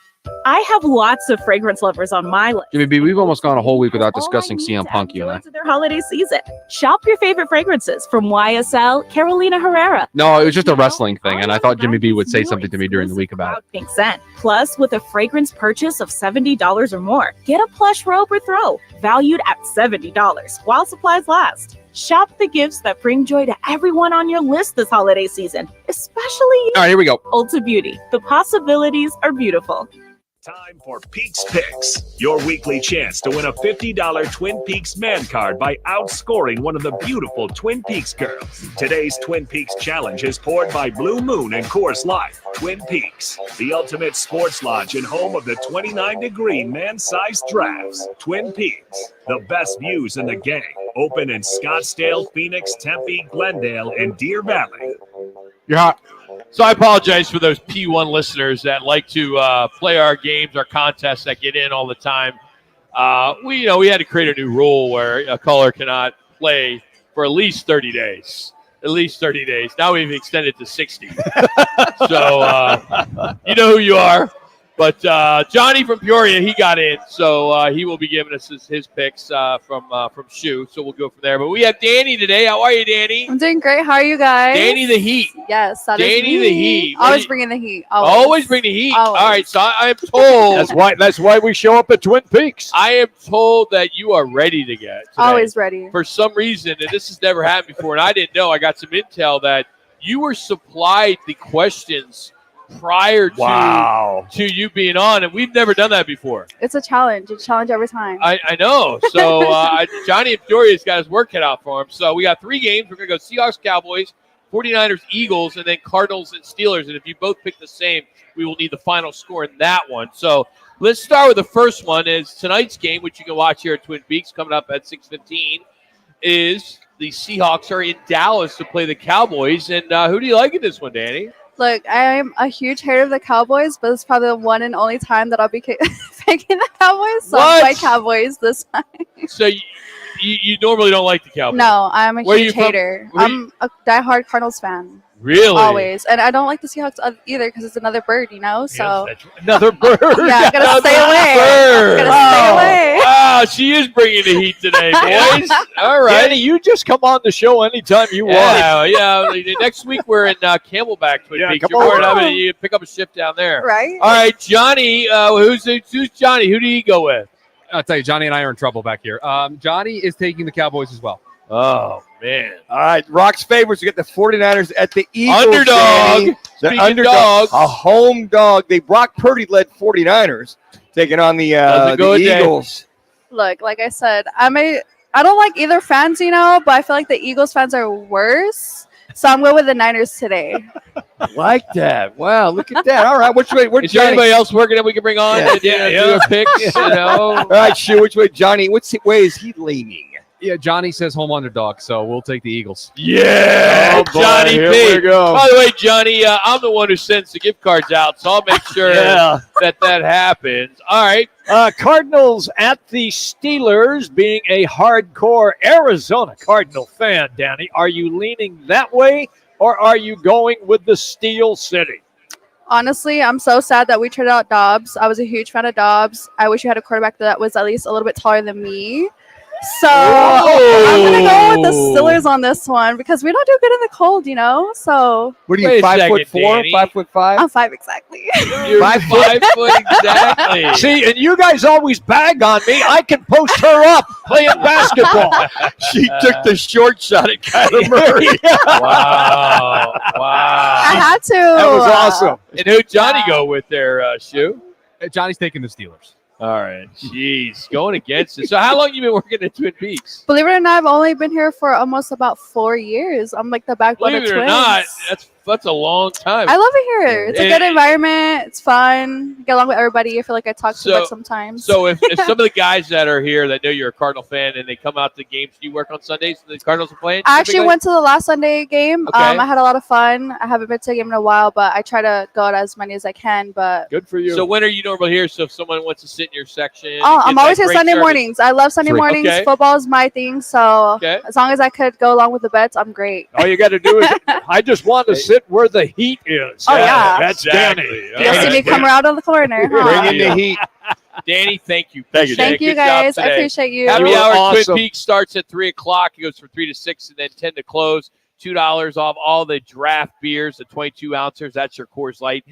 I have lots of fragrance lovers on my list. Jimmy B, we've almost gone a whole week without discussing CM Punk, you and I. To their holiday season. Shop your favorite fragrances from YSL, Carolina Herrera. No, it was just a wrestling thing, and I thought Jimmy B would say something to me during the week about it. Pink scent. Plus, with a fragrance purchase of $70 or more, get a plush robe or throw, valued at $70, while supplies last. Shop the gifts that bring joy to everyone on your list this holiday season, especially you. All right, here we go. Ulta Beauty. The possibilities are beautiful. Time for Peaks Picks, your weekly chance to win a $50 Twin Peaks man card by outscoring one of the beautiful Twin Peaks girls. Today's Twin Peaks challenge is poured by Blue Moon and Coors Light. Twin Peaks, the ultimate sports lodge and home of the 29-degree man-sized drafts. Twin Peaks, the best views in the game. Open in Scottsdale, Phoenix, Tempe, Glendale, and Deer Valley. You're hot. So I apologize for those P1 listeners that like to play our games, our contests that get in all the time. We had to create a new rule where a caller cannot play for at least 30 days. At least 30 days. Now we've extended to 60. So you know who you are. But Johnny from Peoria, he got in, so he will be giving us his picks from Shu. So we'll go from there. But we have Danny today. How are you, Danny? I'm doing great. How are you guys? Danny the Heat. Yes, that Danny is me. the Heat. Always bringing the heat. Always bring the heat. Always. All right, so I am told. That's why we show up at Twin Peaks. I am told that you are ready to get today. Always ready. For some reason, and this has never happened before, and I didn't know. I got some intel that you were supplied the questions prior to you being on, and we've never done that before. It's a challenge. It's a challenge every time. I know. So Johnny and Peoria's got his work cut out for him. So we got 3 games. We're going to go Seahawks, Cowboys, 49ers, Eagles, and then Cardinals and Steelers. And if you both pick the same, we will need the final score in that one. So let's start with the first one. Is tonight's game, which you can watch here at Twin Peaks, coming up at 6:15, is the Seahawks are in Dallas to play the Cowboys. And who do you like in this one, Danny? Look, I'm a huge hater of the Cowboys, but it's probably the one and only time that I'll be picking the Cowboys. So I'm my Cowboys this time. So you normally don't like the Cowboys? No, I'm a Where are huge you from? hater. I'm a diehard Cardinals fan. Really? Always. And I don't like the Seahawks either because it's another bird, So another bird. Yeah, I gotta stay away. Gotta stay away. Wow, she is bringing the heat today, boys. All right. Danny, you just come on the show anytime you want. Yeah. Next week we're in Camelback Twin Peaks. come You're more than on. happy to pick up a shift down there. Right. All right, Johnny. Who's Johnny? Who do you go with? I'll tell you, Johnny and I are in trouble back here. Johnny is taking the Cowboys as well. Oh, man. All right, Rock's favorites. We get the 49ers at the Eagles. Underdog. Danny. The Speaking underdog. dogs. A home dog. The Brock Purdy-led 49ers taking on the Eagles. Look, like I said, I don't like either fans, but I feel like the Eagles fans are worse. So I'm going with the Niners today. Like that. Wow, look at that. All right, which way? Is there anybody else working that we can bring on to do a picks? All right, Shu, which way? Johnny, which way is he leaning? Yeah, Johnny says home underdog, so we'll take the Eagles. Yeah, boy, Johnny here B. we go. By the way, Johnny, I'm the one who sends the gift cards out, so I'll make sure that happens. All right. Cardinals at the Steelers. Being a hardcore Arizona Cardinal fan, Danny, are you leaning that way or are you going with the Steel City? Honestly, I'm so sad that we traded out Dobbs. I was a huge fan of Dobbs. I wish we had a quarterback that was at least a little bit taller than me. So I'm going to go with the Steelers on this one because we don't do good in the cold, So what are you, 5'4", 5'5"? I'm 5 exactly. You're 5 foot exactly. See, and you guys always bag on me. I can post her up playing basketball. She took the short shot at Kyler Murray. Wow. I had to. That was awesome. And who'd Johnny go with there, Shu? Johnny's taking the Steelers. All right. Jeez, going against it. So how long you been working at Twin Peaks? Believe it or not, I've only been here for almost about 4 years. I'm like the backbone of Believe Twins. it or not, that's a long time. I love it here. It's a good environment. It's fun. Get along with everybody. I feel like I talk too much sometimes. So if some of the guys that are here that know you're a Cardinal fan and they come out to games, do you work on Sundays when the Cardinals are playing? I actually went to the last Sunday game. Okay. I had a lot of fun. I haven't been to a game in a while, but I try to go out as many as I can. But good for you. So when are you normally here? So if someone wants to sit in your section, I'm always here Sunday mornings. I love Sunday mornings. Okay. Football is my thing. So as long as I could go along with the bets, I'm great. All you got to do is, I just want to sit where the heat is. Oh, yeah. That's Danny. You'll see me come around on the corner. Huh? Bring in the heat. Danny, thank you. Thank you, Thank you, Good job guys. I today. appreciate you. Happy You hour were at Twin awesome. Peaks starts at 3 o'clock. It goes from 3 to 6 and then 10 to close. $2 off all the draft beers, the 22 ounces. That's your Coors Light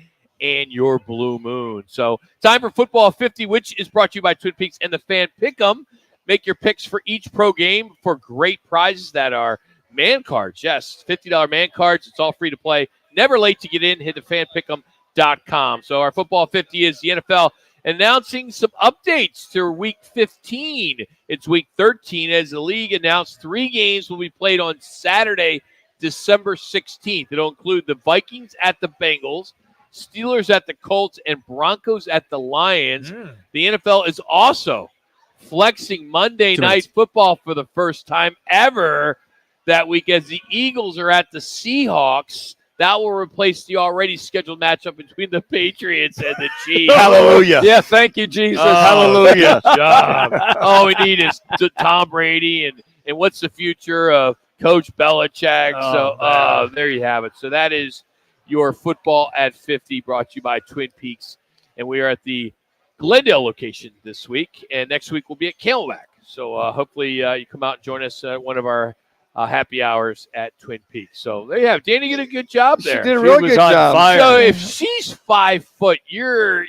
and your Blue Moon. So time for Football 50, which is brought to you by Twin Peaks and the Fan Pick'em. Make your picks for each pro game for great prizes that are man cards. Yes, $50 man cards. It's all free to play. Never late to get in. Hit the fanpick'em.com. So our Football 50 is the NFL announcing some updates to Week 15. It's Week 13 as the league announced 3 games will be played on Saturday, December 16th. It'll include the Vikings at the Bengals, Steelers at the Colts, and Broncos at the Lions. The NFL is also flexing Monday Night Football for the first time ever that week as the Eagles are at the Seahawks. That will replace the already scheduled matchup between the Patriots and the Chiefs. Hallelujah. Yeah, thank you, Jesus. Hallelujah. Good job. All we need is Tom Brady and what's the future of Coach Belichick. There you have it. So that is your Football at 50 brought to you by Twin Peaks. And we are at the Glendale location this week. And next week we'll be at Camelback. So hopefully you come out and join us at one of our happy hours at Twin Peaks. So there you have it. Danny did a good job there. She did a really good job. Fire. So if she's 5 foot, you're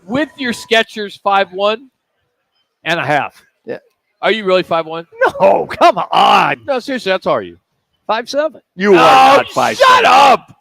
with your Skechers 5'1" and a half. Yeah. Are you really 5'1"? No, come on. No, seriously, that's all you. 5'7". You are not 5'7". Shut up.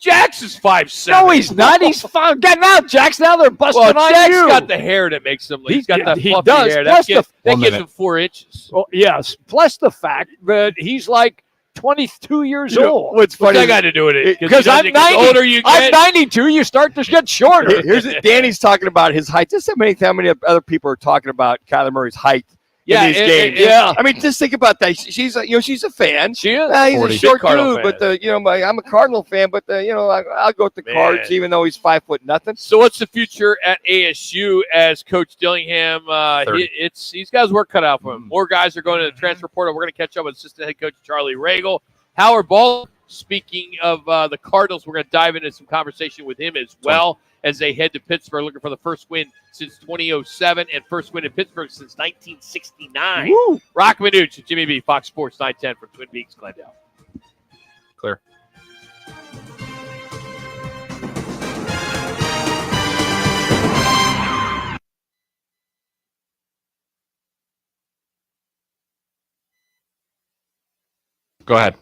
Jax is 5'7". No, he's not. He's fine. Get out, Jax. Now they're busting Well, on Jack's you. got the hair that makes him. He's got that he fluffy does. hair. Plus That gives him 4 inches. Well, yes. Plus the fact that he's like 22 years old. What's What's funny? that got to do with it? Because I'm 90. The older you I'm get, 92. You start to get shorter. Here's Danny's talking about his height. Just how many other people are talking about Kyler Murray's height in these games. yeah. I mean, just think about that. She's a fan. She is. He's 40. a short Big Cardinal dude, fan. but I'm a Cardinal fan. But I'll go with the Cards, even though he's 5 foot nothing. So what's the future at ASU as Coach Dillingham? He's got his work cut out for him. More guys are going to the transfer portal. We're going to catch up with assistant head coach Charlie Regal. Howard Ball, speaking of the Cardinals, we're going to dive into some conversation with him as well as they head to Pittsburgh looking for the first win since 2007 and first win in Pittsburgh since 1969. Woo. Roc and Manuch, Jimmy B, Fox Sports 910 from Twin Peaks, Glendale. Clear. Go ahead.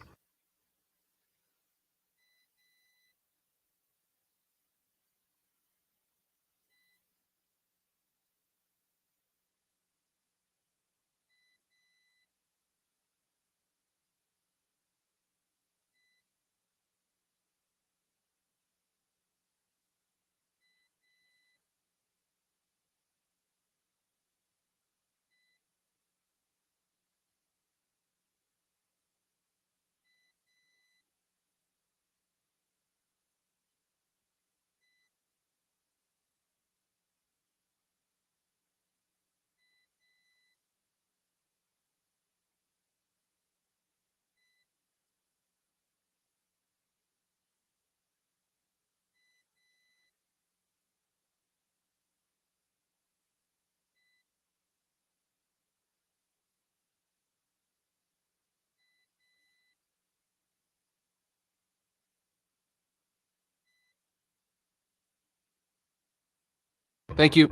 Thank you.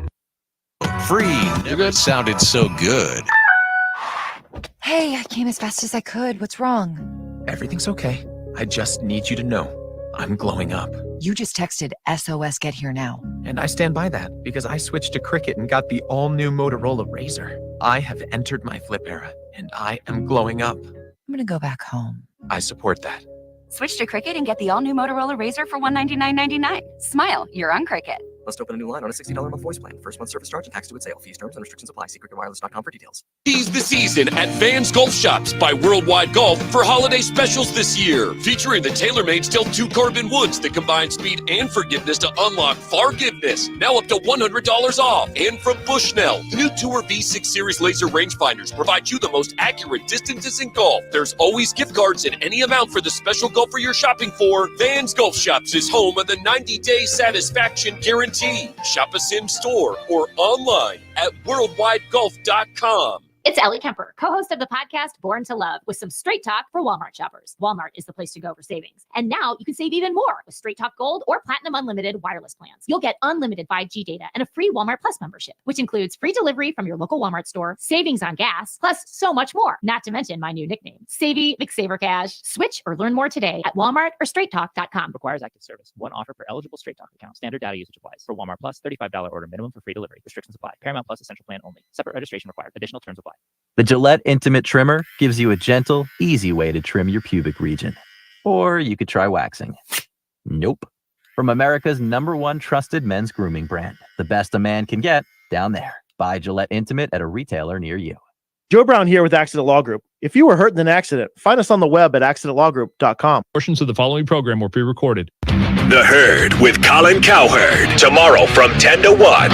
Free never sounded so good. Hey, I came as fast as I could. What's wrong? Everything's okay. I just need you to know I'm glowing up. You just texted SOS Get Here Now. And I stand by that because I switched to Cricket and got the all-new Motorola Razr. I have entered my flip era and I am glowing up. I'm gonna go back home. I support that. Switch to Cricket and get the all-new Motorola Razr for $199.99. Smile, you're on Cricket. Must open a new line on a $60 a month voice plan. First month service charge and tax due at sale. Fees, terms, and restrictions apply. See cricketwireless.com for details. Seize the season at Vans Golf Shops by Worldwide Golf for holiday specials this year. Featuring the TaylorMade Stealth 2 Carbon Woods that combine speed and forgiveness to unlock forgiveness. Now up to $100 off. And from Bushnell, the new Tour V6 Series laser rangefinders provide you the most accurate distances in golf. There's always gift cards in any amount for the special golfer you're shopping for. Vans Golf Shops is home of the 90-day satisfaction guarantee. Shop a Sim store or online at worldwidegolf.com. It's Ellie Kemper, co-host of the podcast Born to Love, with some straight talk for Walmart shoppers. Walmart is the place to go for savings. And now you can save even more with Straight Talk Gold or Platinum Unlimited wireless plans. You'll get unlimited 5G data and a free Walmart Plus membership, which includes free delivery from your local Walmart store, savings on gas, plus so much more. Not to mention my new nickname, Savvy McSaver Cash. Switch or learn more today at Walmart or StraightTalk.com. Requires active service. One offer per eligible Straight Talk account. Standard data usage applies. For Walmart Plus, $35 order minimum for free delivery. Restrictions apply. Paramount Plus Essential Plan only. Separate registration required. Additional terms apply. The Gillette Intimate Trimmer gives you a gentle, easy way to trim your pubic region. Or you could try waxing. Nope. From America's #1 trusted men's grooming brand. The best a man can get, down there. Buy Gillette Intimate at a retailer near you. Joe Brown here with Accident Law Group. If you were hurt in an accident, find us on the web at accidentlawgroup.com. Portions of the following program were pre-recorded. The Herd with Colin Cowherd. Tomorrow from 10 to 1.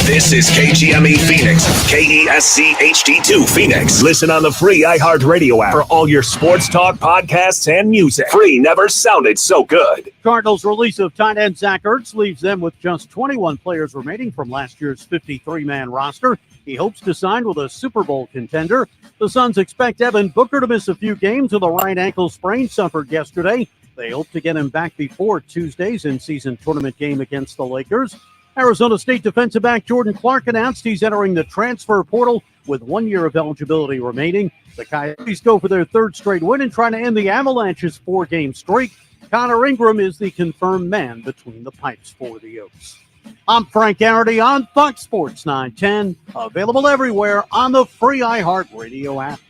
This is KGME Phoenix, KESC HD2 Phoenix. Listen on the free iHeartRadio app for all your sports talk, podcasts, and music. Free never sounded so good. Cardinals' release of tight end Zach Ertz leaves them with just 21 players remaining from last year's 53-man roster. He hopes to sign with a Super Bowl contender. The Suns expect Devin Booker to miss a few games with a right ankle sprain suffered yesterday. They hope to get him back before Tuesday's in-season tournament game against the Lakers. Arizona State defensive back Jordan Clark announced he's entering the transfer portal with 1 year of eligibility remaining. The Coyotes go for their third straight win and try to end the Avalanche's 4-game streak. Connor Ingram is the confirmed man between the pipes for the Oaks. I'm Frank Garrity on Fox Sports 910, available everywhere on the free iHeartRadio app.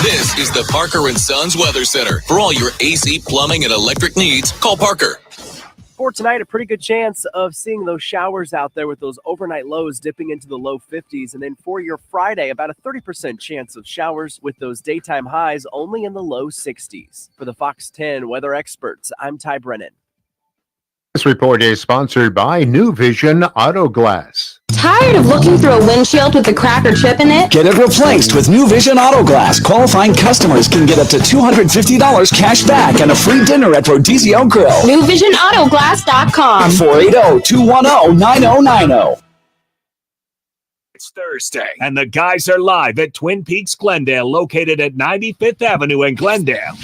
This is the Parker & Sons Weather Center. For all your AC, plumbing, and electric needs, call Parker. For tonight, a pretty good chance of seeing those showers out there with those overnight lows dipping into the low 50s. And then for your Friday, about a 30% chance of showers with those daytime highs only in the low 60s. For the Fox 10 weather experts, I'm Ty Brennan. This report is sponsored by New Vision Auto Glass. Tired of looking through a windshield with a crack or chip in it? Get it replaced with New Vision Auto Glass. Qualifying customers can get up to $250 cash back and a free dinner at Rodizio Grill. NewVisionAutoglass.com. 480-210-9090. It's Thursday, and the guys are live at Twin Peaks Glendale, located at 95th Avenue in Glendale.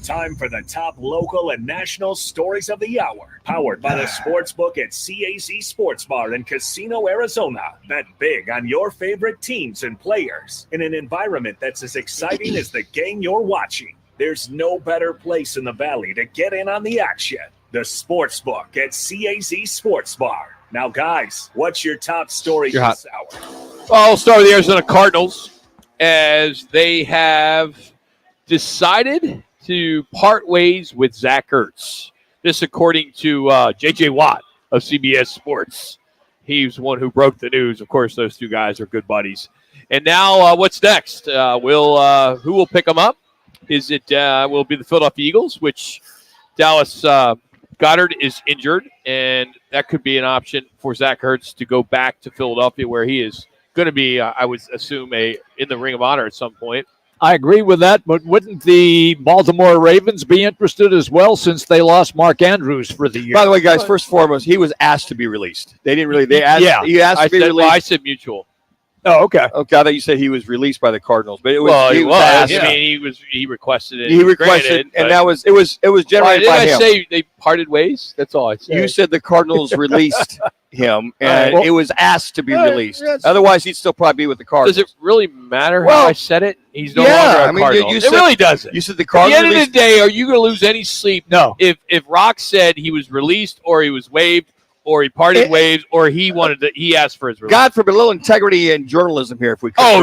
Time for the top local and national stories of the hour. Powered by the Sportsbook at CAZ Sports Bar in Casino, Arizona. Bet big on your favorite teams and players in an environment that's as exciting as the game you're watching. There's no better place in the Valley to get in on the action. The Sportsbook at CAZ Sports Bar. Now, guys, what's your top story this hour? Well, I'll start with the Arizona Cardinals, as they have decided to part ways with Zach Ertz. This according to J.J. Watt of CBS Sports. He's the one who broke the news. Of course, those two guys are good buddies. And now what's next? Who will pick them up? Is it will be the Philadelphia Eagles, which Dallas Goedert is injured, and that could be an option for Zach Ertz to go back to Philadelphia, where he is going to be, I would assume, in the Ring of Honor at some point. I agree with that, but wouldn't the Baltimore Ravens be interested as well, since they lost Mark Andrews for the year? By the way, guys, first and foremost, he was asked to be released. They didn't really. He asked to be released. Well, I said mutual. Oh, okay. Okay, I thought you said he was released by the Cardinals, but it was. Well, he was asked. I mean, he requested it. He requested, and that was it was generated by him. Did I say they parted ways? That's all I said. You said the Cardinals released him, and it was asked to be released. Otherwise, he'd still probably be with the Cardinals. Does it really matter how I said it? He's no longer a Cardinal. You it really doesn't. You said the At Cardinals. the end of the day, are you going to lose any sleep? No. If Rock said he was released or he was waived, or he parted ways, or he asked for his release. God forbid, a little integrity and journalism here, if we could. Oh,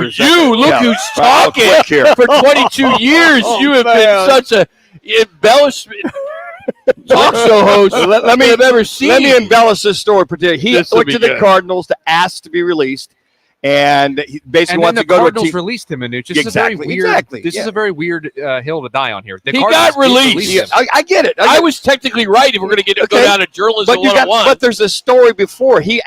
look who's talking. For 22 years, you have been such a embellishment talk show host let me I've ever seen. Let me embellish this story. He went to the Cardinals to ask to be released, and he basically wants to go Cardinals to a team. Released him, Manuch. This is a very weird. This is a very weird hill to die on here. He got released. I get it. I was technically right. If we're going to go down to journalism 101, but there's a story before. He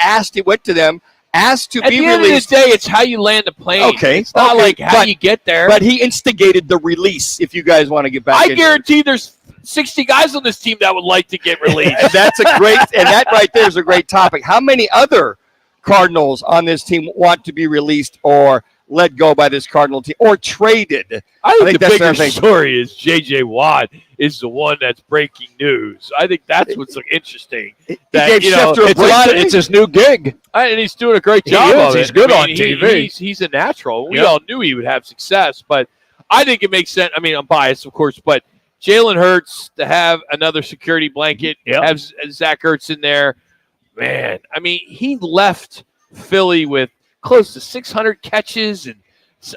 went to them, asked to be released. At the end of the day, it's how you land a plane. Okay, it's not like how you get there. But he instigated the release. If you guys want to get back, I guarantee there's 60 guys on this team that would like to get released. That's a great, and that right there is a great topic. How many other Cardinals on this team want to be released or let go by this Cardinal team or traded. I think the that's bigger thing. story is J.J. Watt is the one that's breaking news. I think that's what's interesting. That, gave Schefter a break today. It's his new gig. And he's doing a great He job is. of it. He's good on TV. He's a natural. We all knew he would have success, but I think it makes sense. I mean, I'm biased, of course, but Jalen Hurts to have another security blanket, have Zach Ertz in there, man. I mean, he left Philly with close to 600 catches and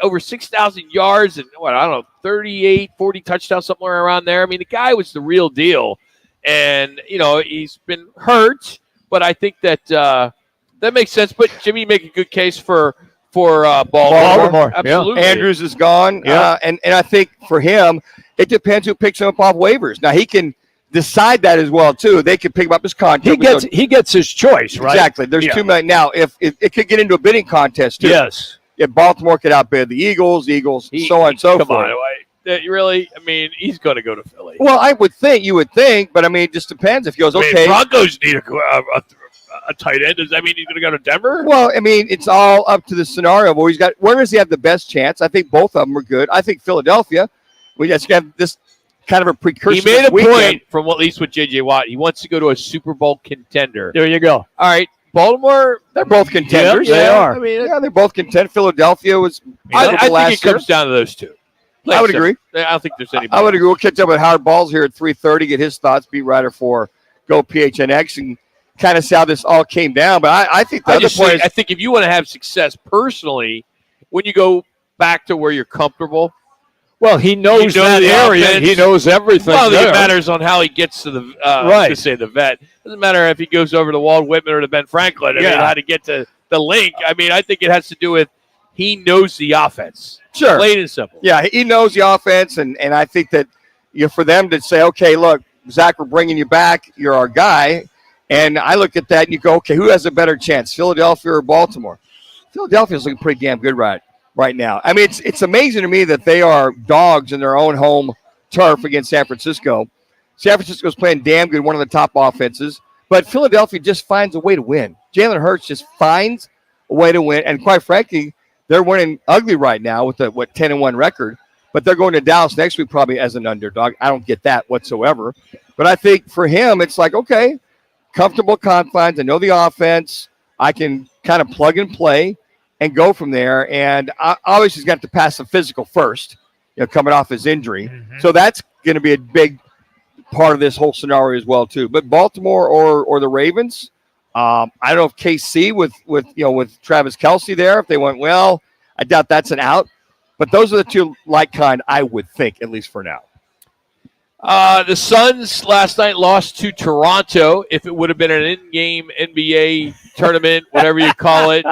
over 6,000 yards and 38, 40 touchdowns, somewhere around there. I mean, the guy was the real deal. And, he's been hurt, but I think that that makes sense. But Jimmy, make a good case for Baltimore. Absolutely. Andrews is gone. And I think for him, it depends who picks him up off waivers. Now, he can decide that as well, too. They can pick him up his contract. He gets his choice, right? Exactly. There's too many. Now, if it could get into a bidding contest, too. Yes. If Baltimore could outbid the Eagles, so on and so forth. Come on. Really? I mean, he's going to go to Philly. Well, you would think, but I mean, it just depends. If he goes, okay. Broncos need a tight end. Does that mean he's going to go to Denver? Well, I mean, it's all up to the scenario. But where does he have the best chance? I think both of them are good. I think Philadelphia, we just have this kind of a precursor. He made a point from at least with J.J. Watt. He wants to go to a Super Bowl contender. There you go. All right. Baltimore, they're both contenders. They are. I mean, they're both contenders. Philadelphia was. I think it comes down to those two. I would agree. I don't think there's anybody. I would agree. We'll catch up with Howard Balls here at 3:30. Get his thoughts. Beat writer for Go PHNX and kind of see how this all came down. But I think the other point is, I think if you want to have success personally, when you go back to where you're comfortable. Well, he knows that area. Offense. He knows everything. Well, I think it matters on how he gets to the right. To say the vet. Doesn't matter if he goes over to Walt Whitman or to Ben Franklin. I mean, how to get to the link. I mean, I think it has to do with he knows the offense. Sure, plain and simple. Yeah, he knows the offense, and I think that for them to say, okay, look, Zach, we're bringing you back. You're our guy. And I look at that and you go, okay, who has a better chance, Philadelphia or Baltimore? Philadelphia's looking pretty damn good right now. I mean, it's amazing to me that they are dogs in their own home turf against San Francisco. San Francisco's playing damn good, one of the top offenses, but Philadelphia just finds a way to win. Jalen Hurts just finds a way to win, and quite frankly, they're winning ugly right now with a 10-1 record, but they're going to Dallas next week probably as an underdog. I don't get that whatsoever, but I think for him, it's like, okay, comfortable confines. I know the offense. I can kind of plug and play and go from there. And obviously he's got to pass the physical first, coming off his injury. Mm-hmm. So that's going to be a big part of this whole scenario as well, too. But Baltimore or the Ravens, I don't know if KC with Travis Kelce there, if they went, well, I doubt that's an out. But those are the two like kind, I would think, at least for now. The Suns last night lost to Toronto. If it would have been an in-game NBA tournament, whatever you call it,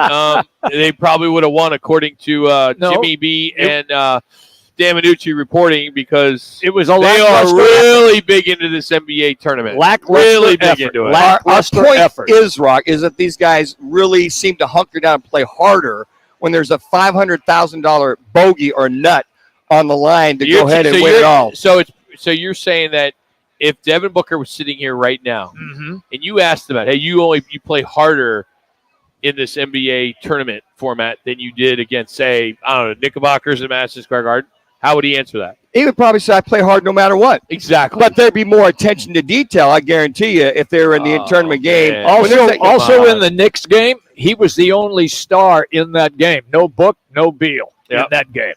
they probably would have won, according to Jimmy B and Dan Manucci reporting, because it was they are really big into this NBA tournament. Really big into it. Our point is, Rock, is that these guys really seem to hunker down and play harder when there's a $500,000 bogey or nut on the line to go ahead and win it all. So you're saying that if Devin Booker was sitting here right now and you asked him, hey, you play harder in this NBA tournament format than you did against, say, I don't know, Knickerbockers and Madison Square Garden, how would he answer that? He would probably say, I play hard no matter what. Exactly. But there'd be more attention to detail, I guarantee you, if they were in the tournament game. Also in the Knicks game, he was the only star in that game. No Book, no Beal in that game.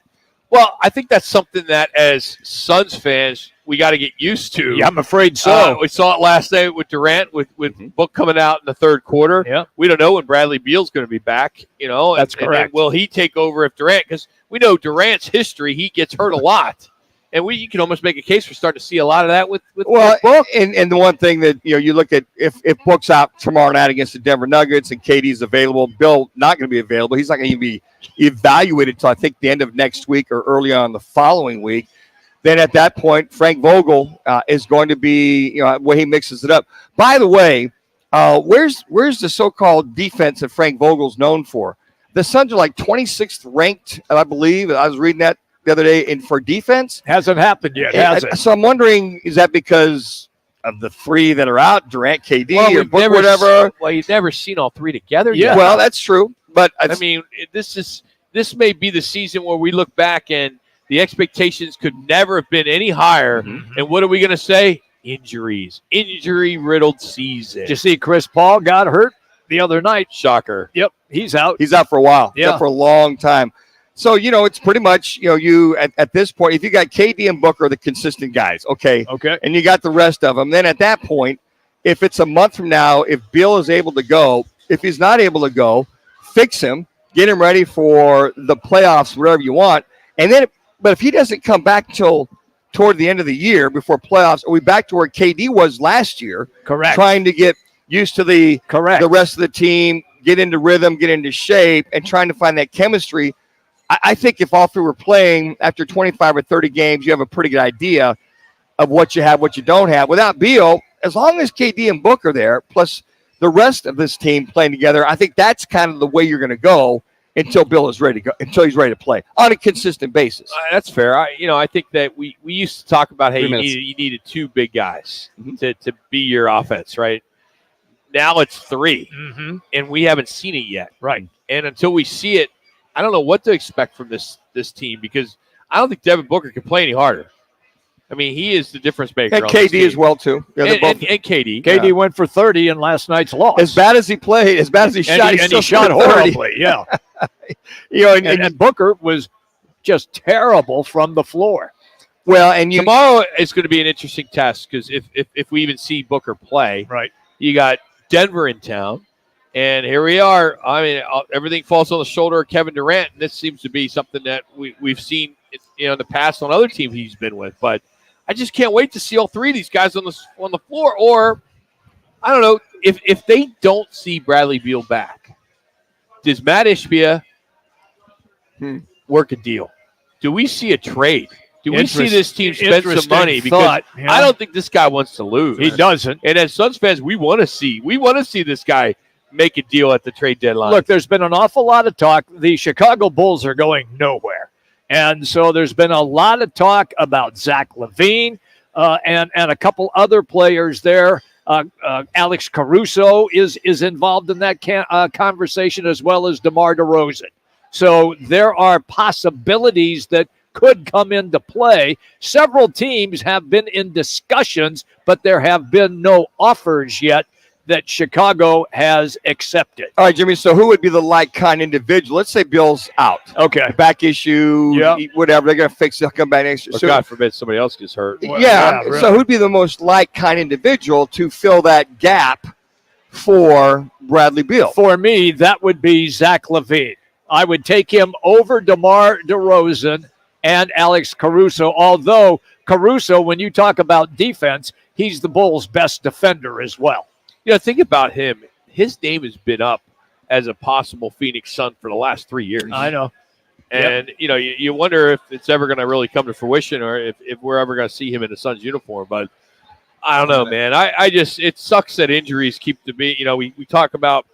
Well, I think that's something that as Suns fans, we got to get used to. Yeah, I'm afraid so. We saw it last night with Durant, with Book coming out in the third quarter. Yeah. We don't know when Bradley Beal's going to be back. That's correct. And will he take over if Durant? Because we know Durant's history, he gets hurt a lot. And you can almost make a case for starting to see a lot of that with Book. And the one thing that you look at, if Book's out tomorrow night against the Denver Nuggets and KD's available, Bill not going to be available. He's not going to be evaluated until I think the end of next week or early on the following week. Then at that point, Frank Vogel is going to be where he mixes it up. By the way, where's the so-called defense that Frank Vogel's known for? The Suns are like 26th ranked, I believe. I was reading that the other day for defense. Hasn't happened yet, has it? So I'm wondering, is that because of the three that are out, Durant, KD, or Book, whatever? You've never seen all three together yet. Well, that's true. But I mean, this is this may be the season where we look back and the expectations could never have been any higher. And what are we going to say? Injuries. Injury-riddled season. Did you see Chris Paul got hurt the other night? Shocker. Yep, he's out. He's out for a while. Yeah. He's out for a long time. So, it's pretty much, you at this point, if you got KD and Booker, the consistent guys, okay, and you got the rest of them, then at that point, if it's a month from now, if Bill is able to go, if he's not able to go, fix him, get him ready for the playoffs, whatever you want. And then, but if he doesn't come back till toward the end of the year before playoffs, are we back to where KD was last year? Correct. Trying to get used to the rest of the team, get into rhythm, get into shape, and trying to find that chemistry. I think if all three were playing after 25 or 30 games, you have a pretty good idea of what you have, what you don't have. Without Beal, as long as KD and Book are there, plus the rest of this team playing together, I think that's kind of the way you're going to go until Bill is ready to go, until he's ready to play on a consistent basis. That's fair. I think that we used to talk about, hey, you needed two big guys to be your offense, right? Now it's three, and we haven't seen it yet. Right. And until we see it, I don't know what to expect from this team, because I don't think Devin Booker can play any harder. I mean, he is the difference maker. And KD as well, too. Yeah, and KD. KD went for 30 in last night's loss. As bad as he played, as bad as he shot, he shot horribly, yeah. And Booker was just terrible from the floor. Well, and tomorrow is going to be an interesting test, because if we even see Booker play, right, you got Denver in town, and here we are. I mean, everything falls on the shoulder of Kevin Durant, and this seems to be something that we've seen in the past on other teams he's been with. But I just can't wait to see all three of these guys on the floor. Or I don't know, if they don't see Bradley Beal back, does Matt Ishbia work a deal? Do we see a trade? Do we see this team spend some money? Because I don't think this guy wants to lose. He doesn't. And as Suns fans, we want to see this guy make a deal at the trade deadline. Look, there's been an awful lot of talk. The Chicago Bulls are going nowhere. And so there's been a lot of talk about Zach LaVine and a couple other players there. Alex Caruso is involved in that conversation, as well as DeMar DeRozan. So there are possibilities that could come into play. Several teams have been in discussions, but there have been no offers yet that Chicago has accepted. All right, Jimmy, so who would be the like-kind individual? Let's say Bill's out. Okay. Back issue, whatever. They're going to fix it. He'll come back next year. So, God forbid somebody else gets hurt. Really. So who'd be the most like-kind individual to fill that gap for Bradley Beal? For me, that would be Zach LaVine. I would take him over DeMar DeRozan and Alex Caruso, although Caruso, when you talk about defense, he's the Bulls' best defender as well. Think about him. His name has been up as a possible Phoenix Sun for the last 3 years. I know. And, you wonder if it's ever going to really come to fruition, or if we're ever going to see him in the Suns uniform. But I don't know, man. It sucks that injuries keep to be, we talk about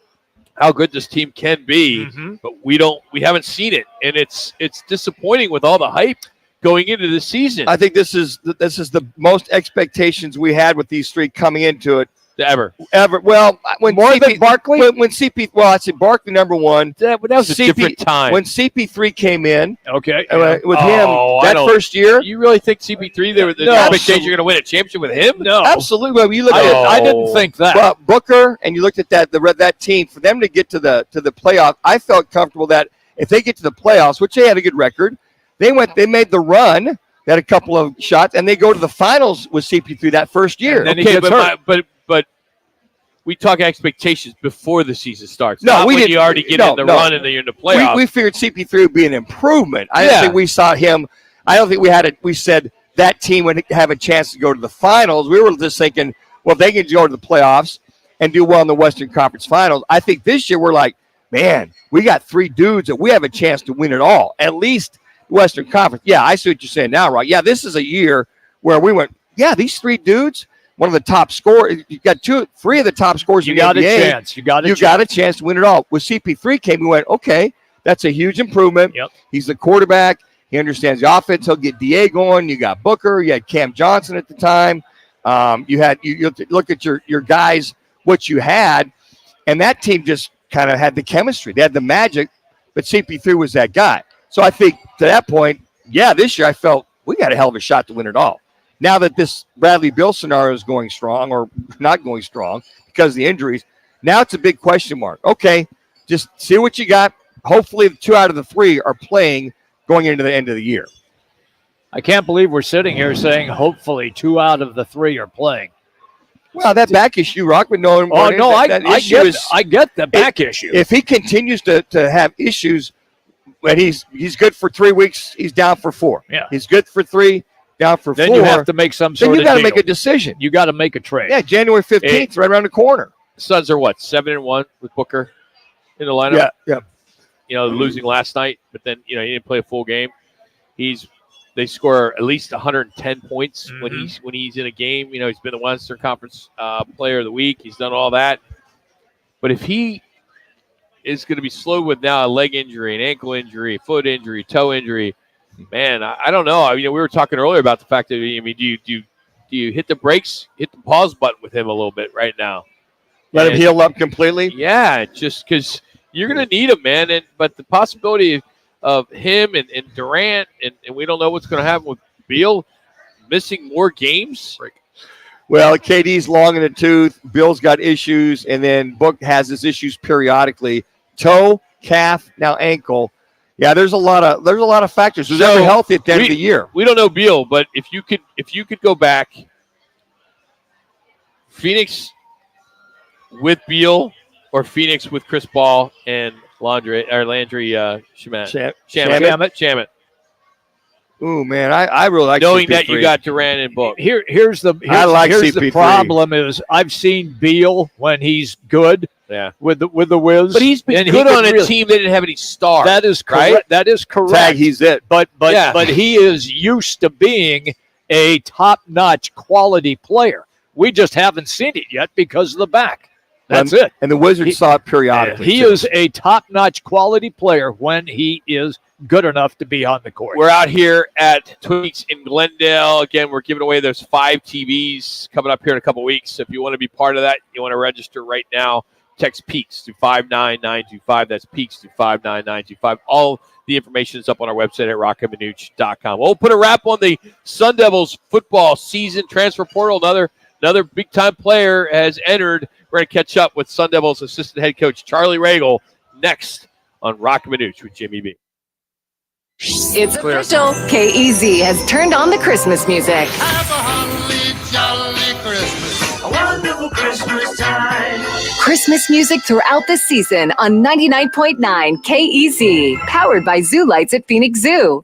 how good this team can be, but we haven't seen it. And it's disappointing with all the hype going into the season. I think this is the most expectations we had with these three coming into it. Ever. Well, when more than Barkley? When CP, well, I'd say Barkley number one. That was a different time. When CP3 came in, with him, that first year. You really think CP3, the expectation you're going to win a championship with him? No. Absolutely. Well, you look I didn't think that. But Booker, and you looked at that team, for them to get to the playoff, I felt comfortable that if they get to the playoffs, which they had a good record, they made the run, they had a couple of shots, and they go to the finals with CP3 that first year. And then but we talk expectations before the season starts. No, we didn't. You already get in the run and you're in the playoffs. We figured CP3 would be an improvement. I don't think we saw him. I don't think we said that team would have a chance to go to the finals. We were just thinking, well, if they can go to the playoffs and do well in the Western Conference Finals. I think this year we're like, man, we got three dudes that we have a chance to win it all, at least Western Conference. Yeah, I see what you're saying now, right? Yeah, this is a year where we went, these three dudes, one of the top scorers. You got three of the top scorers in the NBA. You got a chance to win it all. With CP3 came, we went, okay, that's a huge improvement. Yep. He's the quarterback. He understands the offense. He'll get DA going. You got Booker. You had Cam Johnson at the time. You look at your guys, what you had, and that team just kind of had the chemistry. They had the magic but CP3 was that guy. So I think to that point, yeah, this year I felt we got a hell of a shot to win it all. Now that this Bradley Beal scenario is going strong or not going strong because of the injuries, now it's a big question mark. Okay, just see what you got. Hopefully 2 out of the 3 are playing going into the end of the year. I can't believe we're sitting here saying hopefully 2 out of the 3 are playing. Well, that back issue, Rockman, I get the back issue. If he continues to have issues, and he's good for 3 weeks, he's down for 4. Yeah. He's good for 3, down for 4. Then you have to make some sort of Then you got to deal. make a decision. You got to make a trade. Yeah, January 15th, right around the corner. Suns are what, 7-1 with Booker in the lineup? Yeah. Losing last night, but then he didn't play a full game. They score at least 110 points when he's in a game. He's been the Western Conference Player of the Week. He's done all that. But if he is going to be slow with now a leg injury, an ankle injury, foot injury, toe injury, man, I don't know. We were talking earlier about the fact that do you hit the brakes, hit the pause button with him a little bit right now? Let him heal up completely? Yeah, just because you're going to need him, man. But the possibility of him and Durant, and we don't know what's going to happen with Beal missing more games. Well, KD's long in the tooth. Bill's got issues, and then Book has his issues periodically. Toe, calf, now ankle. Yeah, there's a lot of factors. Who's ever healthy at the end of the year? We don't know Beal, but if you could go back, Phoenix with Beal or Phoenix with Chris Paul and Landry Shamet. Ooh, man, I really like knowing CP3. that you got Durant and Book. Here's the problem is I've seen Beal when he's good. Yeah. With the Wiz. But he's been good on a team that didn't have any stars. That is correct. Right? That is correct. Tag, he's it. But he is used to being a top-notch quality player. We just haven't seen it yet because of the back. That's it. And the Wizards saw it periodically. He is a top-notch quality player when he is good enough to be on the court. We're out here at Tweaks in Glendale. Again, we're giving away those 5 TVs coming up here in a couple weeks. So if you want to be part of that, you want to register right now, text PEAKS to 59925. That's PEAKS to 59925. All the information is up on our website at rockandmanuch.com. We'll put a wrap on the Sun Devils football season transfer portal. Another big-time player has entered. We're going to catch up with Sun Devils assistant head coach Charlie Ragle next on Roc and Manuch with Jimmy B. It's official. KEZ has turned on the Christmas music. Have a holly jolly Christmas. A wonderful Christmas time. Christmas music throughout the season on 99.9 KEZ. Powered by Zoo Lights at Phoenix Zoo.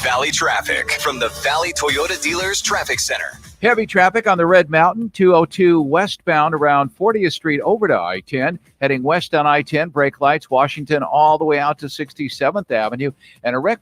Valley traffic from the Valley Toyota Dealers Traffic Center. Heavy traffic on the Red Mountain, 202 westbound around 40th Street over to I-10. Heading west on I-10, brake lights, Washington all the way out to 67th Avenue. And a wreck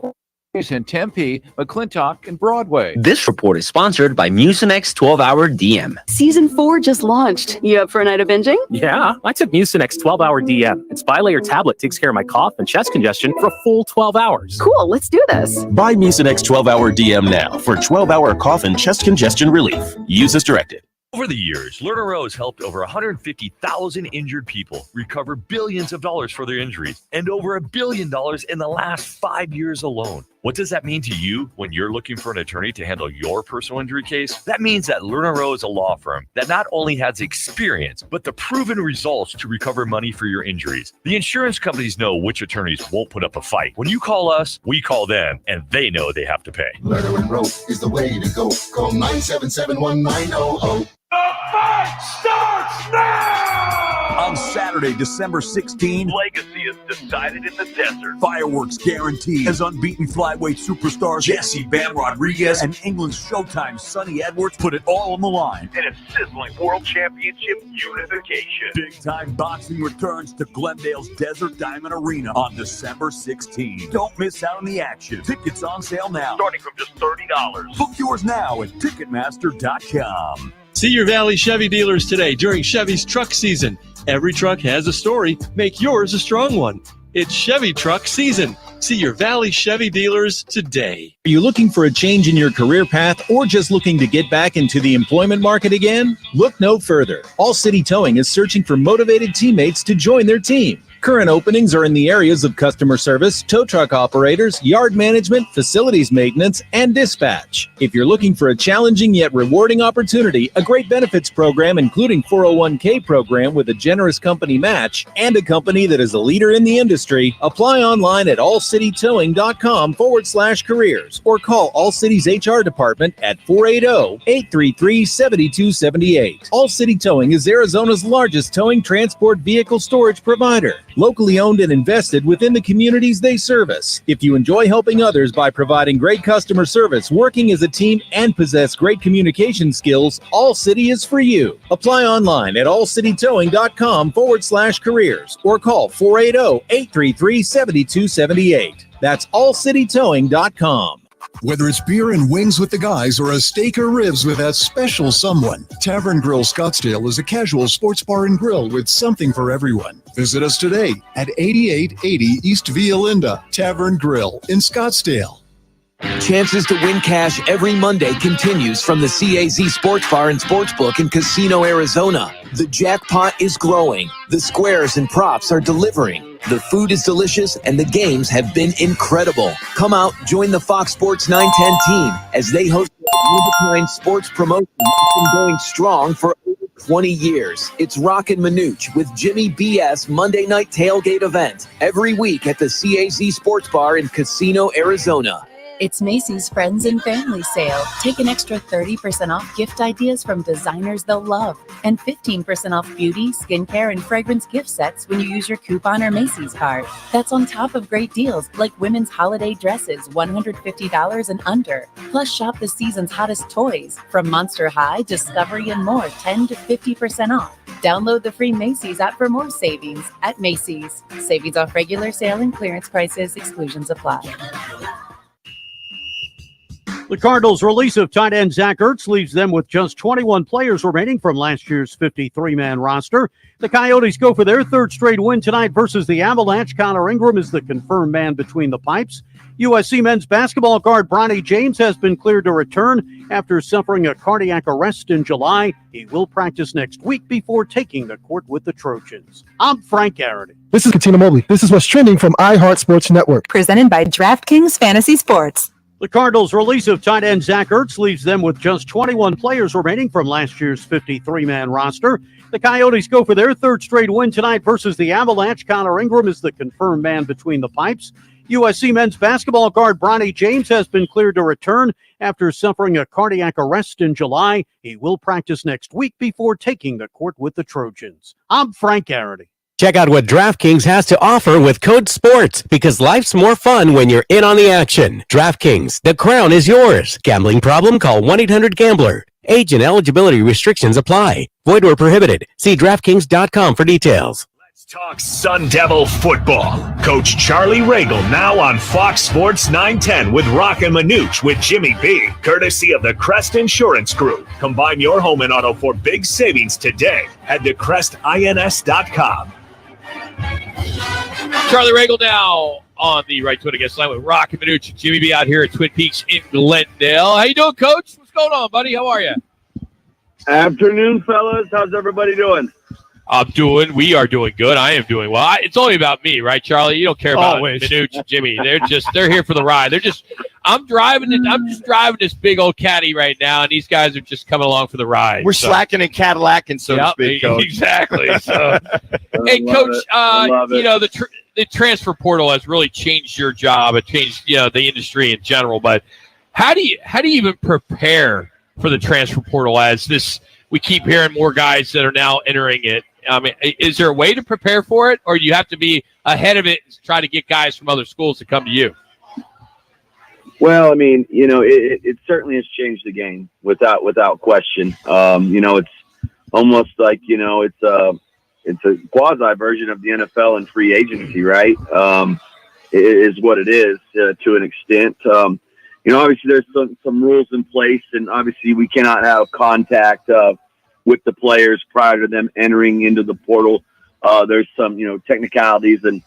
in Tempe, McClintock, and Broadway. This report is sponsored by Mucinex 12-Hour DM. Season 4 just launched. You up for a night of binging? Yeah, I took Mucinex 12-Hour DM. Its bilayer tablet takes care of my cough and chest congestion for a full 12 hours. Cool, let's do this. Buy Mucinex 12-Hour DM now for 12-hour cough and chest congestion relief. Use as directed. Over the years, Lerner Rowe has helped over 150,000 injured people recover billions of dollars for their injuries and over $1 billion in the last 5 years alone. What does that mean to you when you're looking for an attorney to handle your personal injury case? That means that Lerner Rowe is a law firm that not only has experience, but the proven results to recover money for your injuries. The insurance companies know which attorneys won't put up a fight. When you call us, we call them, and they know they have to pay. Lerner and Rowe is the way to go. Call 977-1900. The fight starts now! On Saturday, December 16, Legacy is decided in the desert. fireworks guaranteed as unbeaten flyweight superstars Jesse Bam Rodriguez and England's Showtime Sonny Edwards put it all on the line. And a sizzling world championship unification. Big-time boxing returns to Glendale's Desert Diamond Arena on December 16. Don't miss out on the action. Tickets on sale now. Starting from just $30. Book yours now at Ticketmaster.com. See your Valley Chevy dealers today during Chevy's truck season. Every truck has a story. Make yours a strong one. It's Chevy truck season. See your Valley Chevy dealers today. Are you looking for a change in your career path or just looking to get back into the employment market again? Look no further. All City Towing is searching for motivated teammates to join their team. Current openings are in the areas of customer service, tow truck operators, yard management, facilities maintenance, and dispatch. If you're looking for a challenging yet rewarding opportunity, a great benefits program including 401k program with a generous company match, and a company that is a leader in the industry, apply online at allcitytowing.com/careers or call All City's HR department at 480-833-7278. All City Towing is Arizona's largest towing transport vehicle storage provider, locally owned and invested within the communities they service. If you enjoy helping others by providing great customer service, working as a team, and possess great communication skills, All City is for you. Apply online at allcitytowing.com/careers or call 480-833-7278. That's allcitytowing.com. Whether it's beer and wings with the guys or a steak or ribs with that special someone, Tavern Grill Scottsdale is a casual sports bar and grill with something for everyone. Visit us today at 8880 East Via Linda, Tavern Grill in Scottsdale. Chances to win cash every Monday continues from the CAZ Sports Bar and Sportsbook in Casino, Arizona. The jackpot is growing. The squares and props are delivering. The food is delicious and the games have been incredible. Come out, join the Fox Sports 910 team as they host a one-of-a-kind sports promotion that's been going strong for over 20 years. It's Roc and Manuch with Jimmy B.S. Monday night tailgate event every week at the CAZ Sports Bar in Casino, Arizona. It's Macy's Friends and Family Sale. Take an extra 30% off gift ideas from designers they'll love and 15% off beauty, skincare, and fragrance gift sets when you use your coupon or Macy's card. That's on top of great deals like women's holiday dresses, $150 and under. Plus, shop the season's hottest toys from Monster High, Discovery, and more, 10 to 50% off. Download the free Macy's app for more savings at Macy's. Savings off regular sale and clearance prices. Exclusions apply. The Cardinals' release of tight end Zach Ertz leaves them with just 21 players remaining from last year's 53-man roster. The Coyotes go for their third straight win tonight versus the Avalanche. Connor Ingram is the confirmed man between the pipes. USC men's basketball guard Bronny James has been cleared to return after suffering a cardiac arrest in July. He will practice next week before taking the court with the Trojans. I'm Frank Garrity. This is Katina Mobley. This is what's trending from iHeart Sports Network. Presented by DraftKings Fantasy Sports. The Cardinals' release of tight end Zach Ertz leaves them with just 21 players remaining from last year's 53-man roster. The Coyotes go for their third straight win tonight versus the Avalanche. Connor Ingram is the confirmed man between the pipes. USC men's basketball guard Bronny James has been cleared to return after suffering a cardiac arrest in July. He will practice next week before taking the court with the Trojans. I'm Frank Garrity. Check out what DraftKings has to offer with code SPORTS, because life's more fun when you're in on the action. DraftKings, the crown is yours. Gambling problem? Call 1-800-GAMBLER. Age and eligibility restrictions apply. Void where prohibited. See DraftKings.com for details. Let's talk Sun Devil football. Coach Charlie Regal now on Fox Sports 910 with Roc and Manuch with Jimmy B, courtesy of the Crest Insurance Group. Combine your home and auto for big savings today. Head to CrestINS.com. Charlie Regal now on the Right to It Against line with Roc and Manuch and Jimmy B out here at Twin Peaks in Glendale. How you doing, Coach? What's going on, buddy? How are you? Afternoon, fellas. How's everybody doing? We are doing good. I am doing well. It's only about me, right, Charlie? You don't care about Manuch and Jimmy. They're here for the ride. I'm just driving this big old caddy right now, and these guys are just coming along for the ride. We're slacking and Cadillacing, so to speak, Coach. Exactly. So, hey, Coach, the transfer portal has really changed your job. It changed, the industry in general. But how do you even prepare for the transfer portal as this? We keep hearing more guys that are now entering it. I mean, is there a way to prepare for it, or do you have to be ahead of it and try to get guys from other schools to come to you? Well, I mean, it certainly has changed the game without question. It's almost like, it's a quasi version of the NFL and free agency, right? It is what it is to an extent. Obviously there's some rules in place, and obviously we cannot have contact with the players prior to them entering into the portal. There's some, technicalities and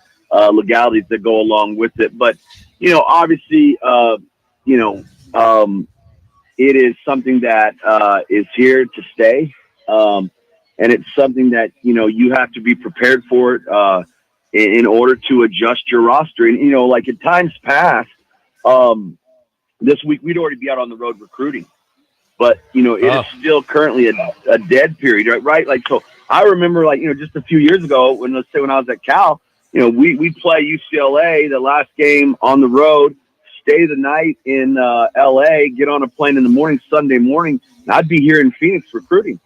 legalities that go along with it. But, obviously, it is something that is here to stay. And it's something that, you have to be prepared for it. in order to adjust your roster. And, like in times past, this week we'd already be out on the road recruiting. But, it is still currently a dead period, right? Like, so I remember, like, just a few years ago when I was at Cal, we play UCLA, the last game on the road, stay the night in LA, get on a plane in the morning, Sunday morning, and I'd be here in Phoenix recruiting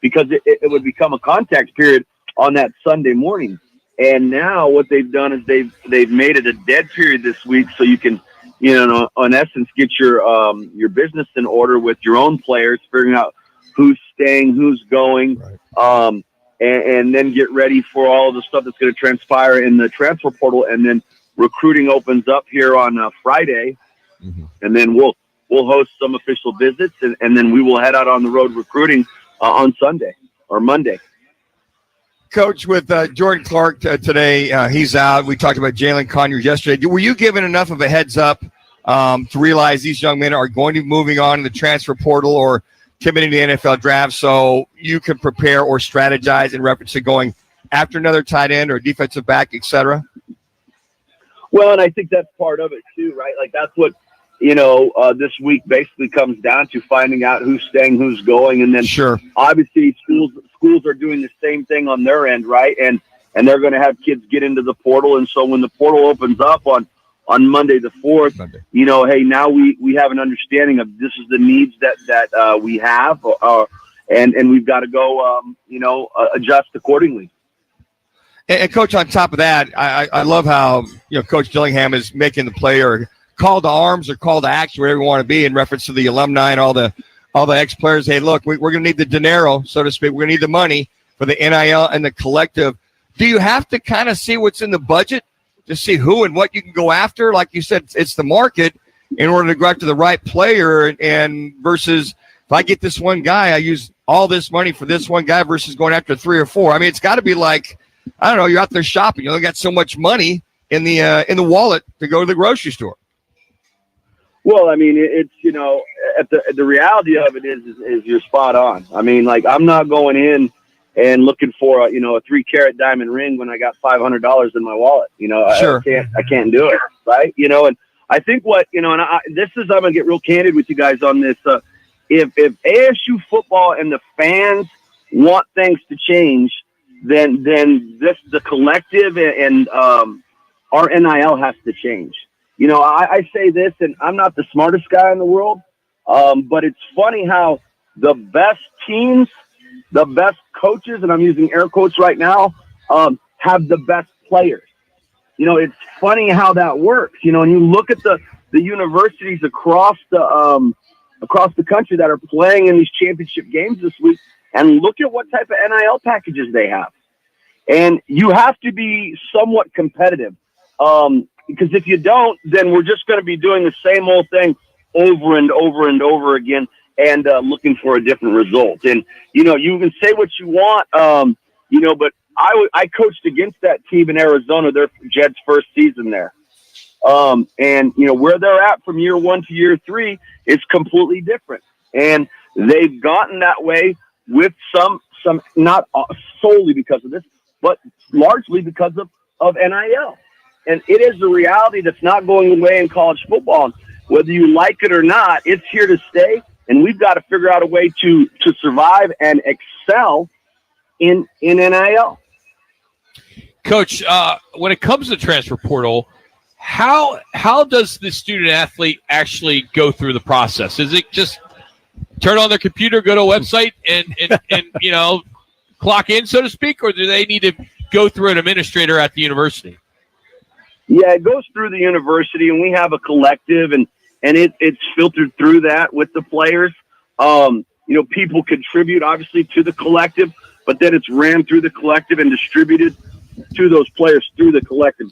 because it would become a contact period on that Sunday morning. And now what they've done is they've made it a dead period this week so you can, in essence, get your business in order with your own players, figuring out who's staying, who's going, and then get ready for all of the stuff that's going to transpire in the transfer portal. And then recruiting opens up here on Friday, and then we'll host some official visits, and then we will head out on the road recruiting on Sunday or Monday. Coach, with Jordan Clark today, he's out. We talked about Jalen Conyers yesterday. Were you given enough of a heads up to realize these young men are going to be moving on in the transfer portal or committing to the NFL draft so you can prepare or strategize in reference to going after another tight end or defensive back, et cetera? Well, and I think that's part of it too, right? Like that's what, this week basically comes down to finding out who's staying, who's going. And then obviously schools are doing the same thing on their end, right? And they're going to have kids get into the portal. And so when the portal opens up on Monday the 4th, hey, now we have an understanding of this is the needs that we have, and we've got to go, adjust accordingly. And Coach, on top of that, I love how Coach Dillingham is making the player call to arms or call to action, whatever you want to be, in reference to the alumni and all the ex-players. Hey, look, we're going to need the dinero, so to speak. We're going to need the money for the NIL and the collective. Do you have to kind of see what's in the budget to see who and what you can go after? Like you said, it's the market in order to go after the right player. And versus if I get this one guy, I use all this money for this one guy versus going after 3 or 4. I mean, it's got to be like, I don't know, you're out there shopping. You only got so much money in the wallet to go to the grocery store. Well, I mean, it's, the reality of it is you're spot on. I mean, like, I'm not going in and looking for a 3-carat diamond ring when I got $500 in my wallet. I can't do it. Right. And I think I'm going to get real candid with you guys on this. If ASU football and the fans want things to change, then the collective and our NIL has to change. I say this, and I'm not the smartest guy in the world, but it's funny how the best teams, the best coaches, and I'm using air quotes right now, have the best players. It's funny how that works. And you look at the universities across the country that are playing in these championship games this week, and look at what type of NIL packages they have. And you have to be somewhat competitive. Because if you don't, then we're just going to be doing the same old thing over and over and over again and looking for a different result. And, you can say what you want, but I coached against that team in Arizona, their Jets' first season there. And, where they're at from year 1 to year 3 is completely different. And they've gotten that way with some not solely because of this, but largely because of NIL. And it is a reality that's not going away in college football. Whether you like it or not, it's here to stay, and we've got to figure out a way to survive and excel in NIL. Coach, when it comes to the transfer portal, how does the student athlete actually go through the process? Is it just turn on their computer, go to a website, and clock in, so to speak, or do they need to go through an administrator at the university? Yeah, it goes through the university, and we have a collective, and it's filtered through that with the players. People contribute, obviously, to the collective, but then it's ran through the collective and distributed to those players through the collective.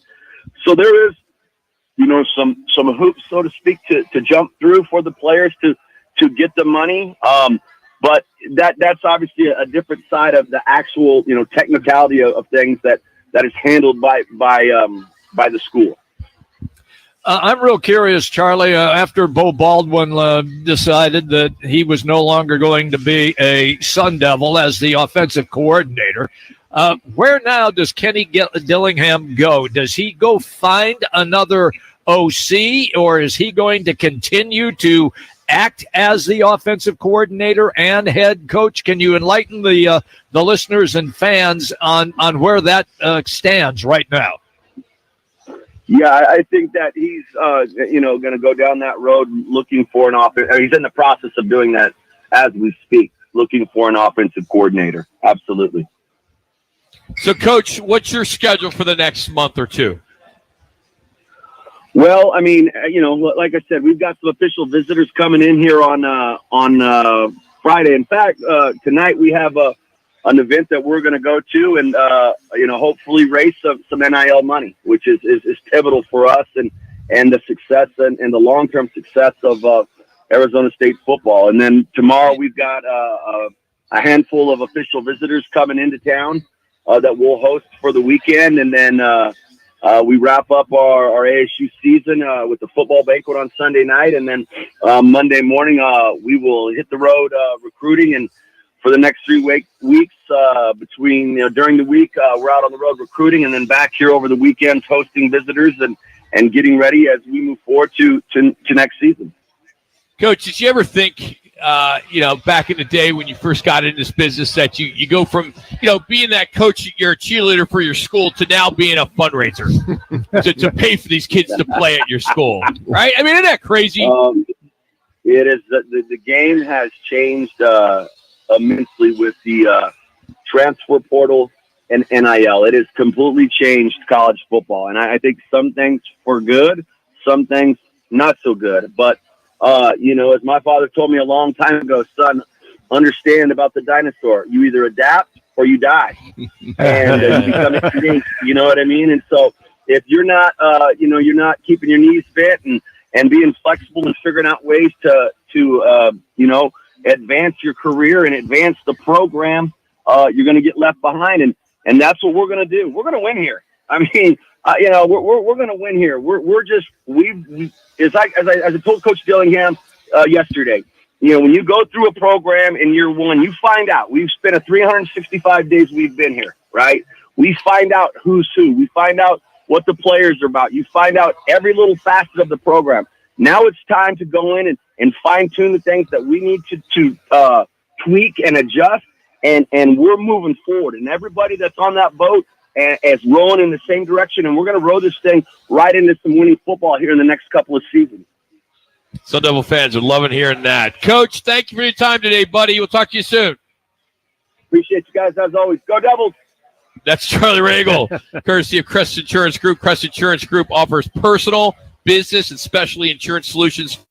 So there is, some hoops, so to speak, to jump through for the players to get the money. But that's obviously a different side of the actual, technicality of things that is handled by the school. I'm real curious, Charlie, after Bo Baldwin decided that he was no longer going to be a Sun Devil as the offensive coordinator, Where now does Kenny Dillingham go? Does he go find another OC, or is he going to continue to act as the offensive coordinator and head coach? Can you enlighten the listeners and fans on where that stands right now? Yeah, I think that he's going to go down that road looking for an offense. He's in the process of doing that as we speak, looking for an offensive coordinator. Absolutely. So, Coach, what's your schedule for the next month or two? Well, I mean, like I said, we've got some official visitors coming in here on Friday. In fact, tonight we have an event that we're going to go to and, hopefully raise some NIL money, which is pivotal for us and the success and the long-term success of Arizona State football. And then tomorrow we've got a handful of official visitors coming into town that we'll host for the weekend. And then we wrap up our ASU season with the football banquet on Sunday night. And then Monday morning, we will hit the road recruiting. And for the next 3 weeks between, during the week, we're out on the road recruiting, and then back here over the weekends hosting visitors and getting ready as we move forward to next season. Coach, did you ever think, back in the day when you first got into this business, that you go from, being that coach, you're a cheerleader for your school, to now being a fundraiser to pay for these kids to play at your school, right? I mean, isn't that crazy? It is. The game has changed immensely with the transfer portal and NIL. It has completely changed college football, and I think some things for good, some things not so good. But as my father told me a long time ago, son, understand about the dinosaur. You either adapt or you die, and you become extinct. You know what I mean? And so if you're not, you're not keeping your knees fit and being flexible and figuring out ways to advance your career and advance the program, you're going to get left behind. And that's what we're going to do. We're going to win here. I mean, we're going to win here. It's like, as I told Coach Dillingham yesterday, when you go through a program in year one, you find out. We've spent 365 days we've been here, right? We find out who's who. We find out what the players are about. You find out every little facet of the program. Now it's time to go in and fine-tune the things that we need to tweak and adjust, and we're moving forward. And everybody that's on that boat is rowing in the same direction, and we're going to row this thing right into some winning football here in the next couple of seasons. Sun Devil fans are loving hearing that. Coach, thank you for your time today, buddy. We'll talk to you soon. Appreciate you guys as always. Go Devils! That's Charlie Regal, courtesy of Crest Insurance Group. Crest Insurance Group offers personal, business, and specialty insurance solutions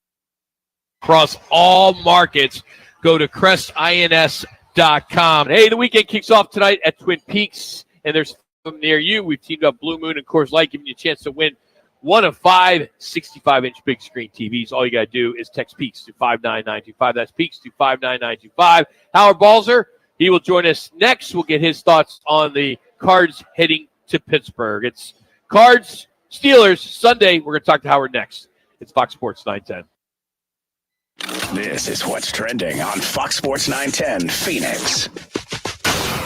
across all markets. Go to crestins.com. Hey, the weekend kicks off tonight at Twin Peaks, and there's some near you. We've teamed up Blue Moon and Coors Light, giving you a chance to win one of 5 65-inch big screen TVs. All you got to do is text Peaks to 59925. That's Peaks to 59925. Howard Balzer, he will join us next. We'll get his thoughts on the Cards heading to Pittsburgh. It's Cards Steelers Sunday. We're going to talk to Howard next. It's Fox Sports 910. This is what's trending on Fox Sports 910 Phoenix.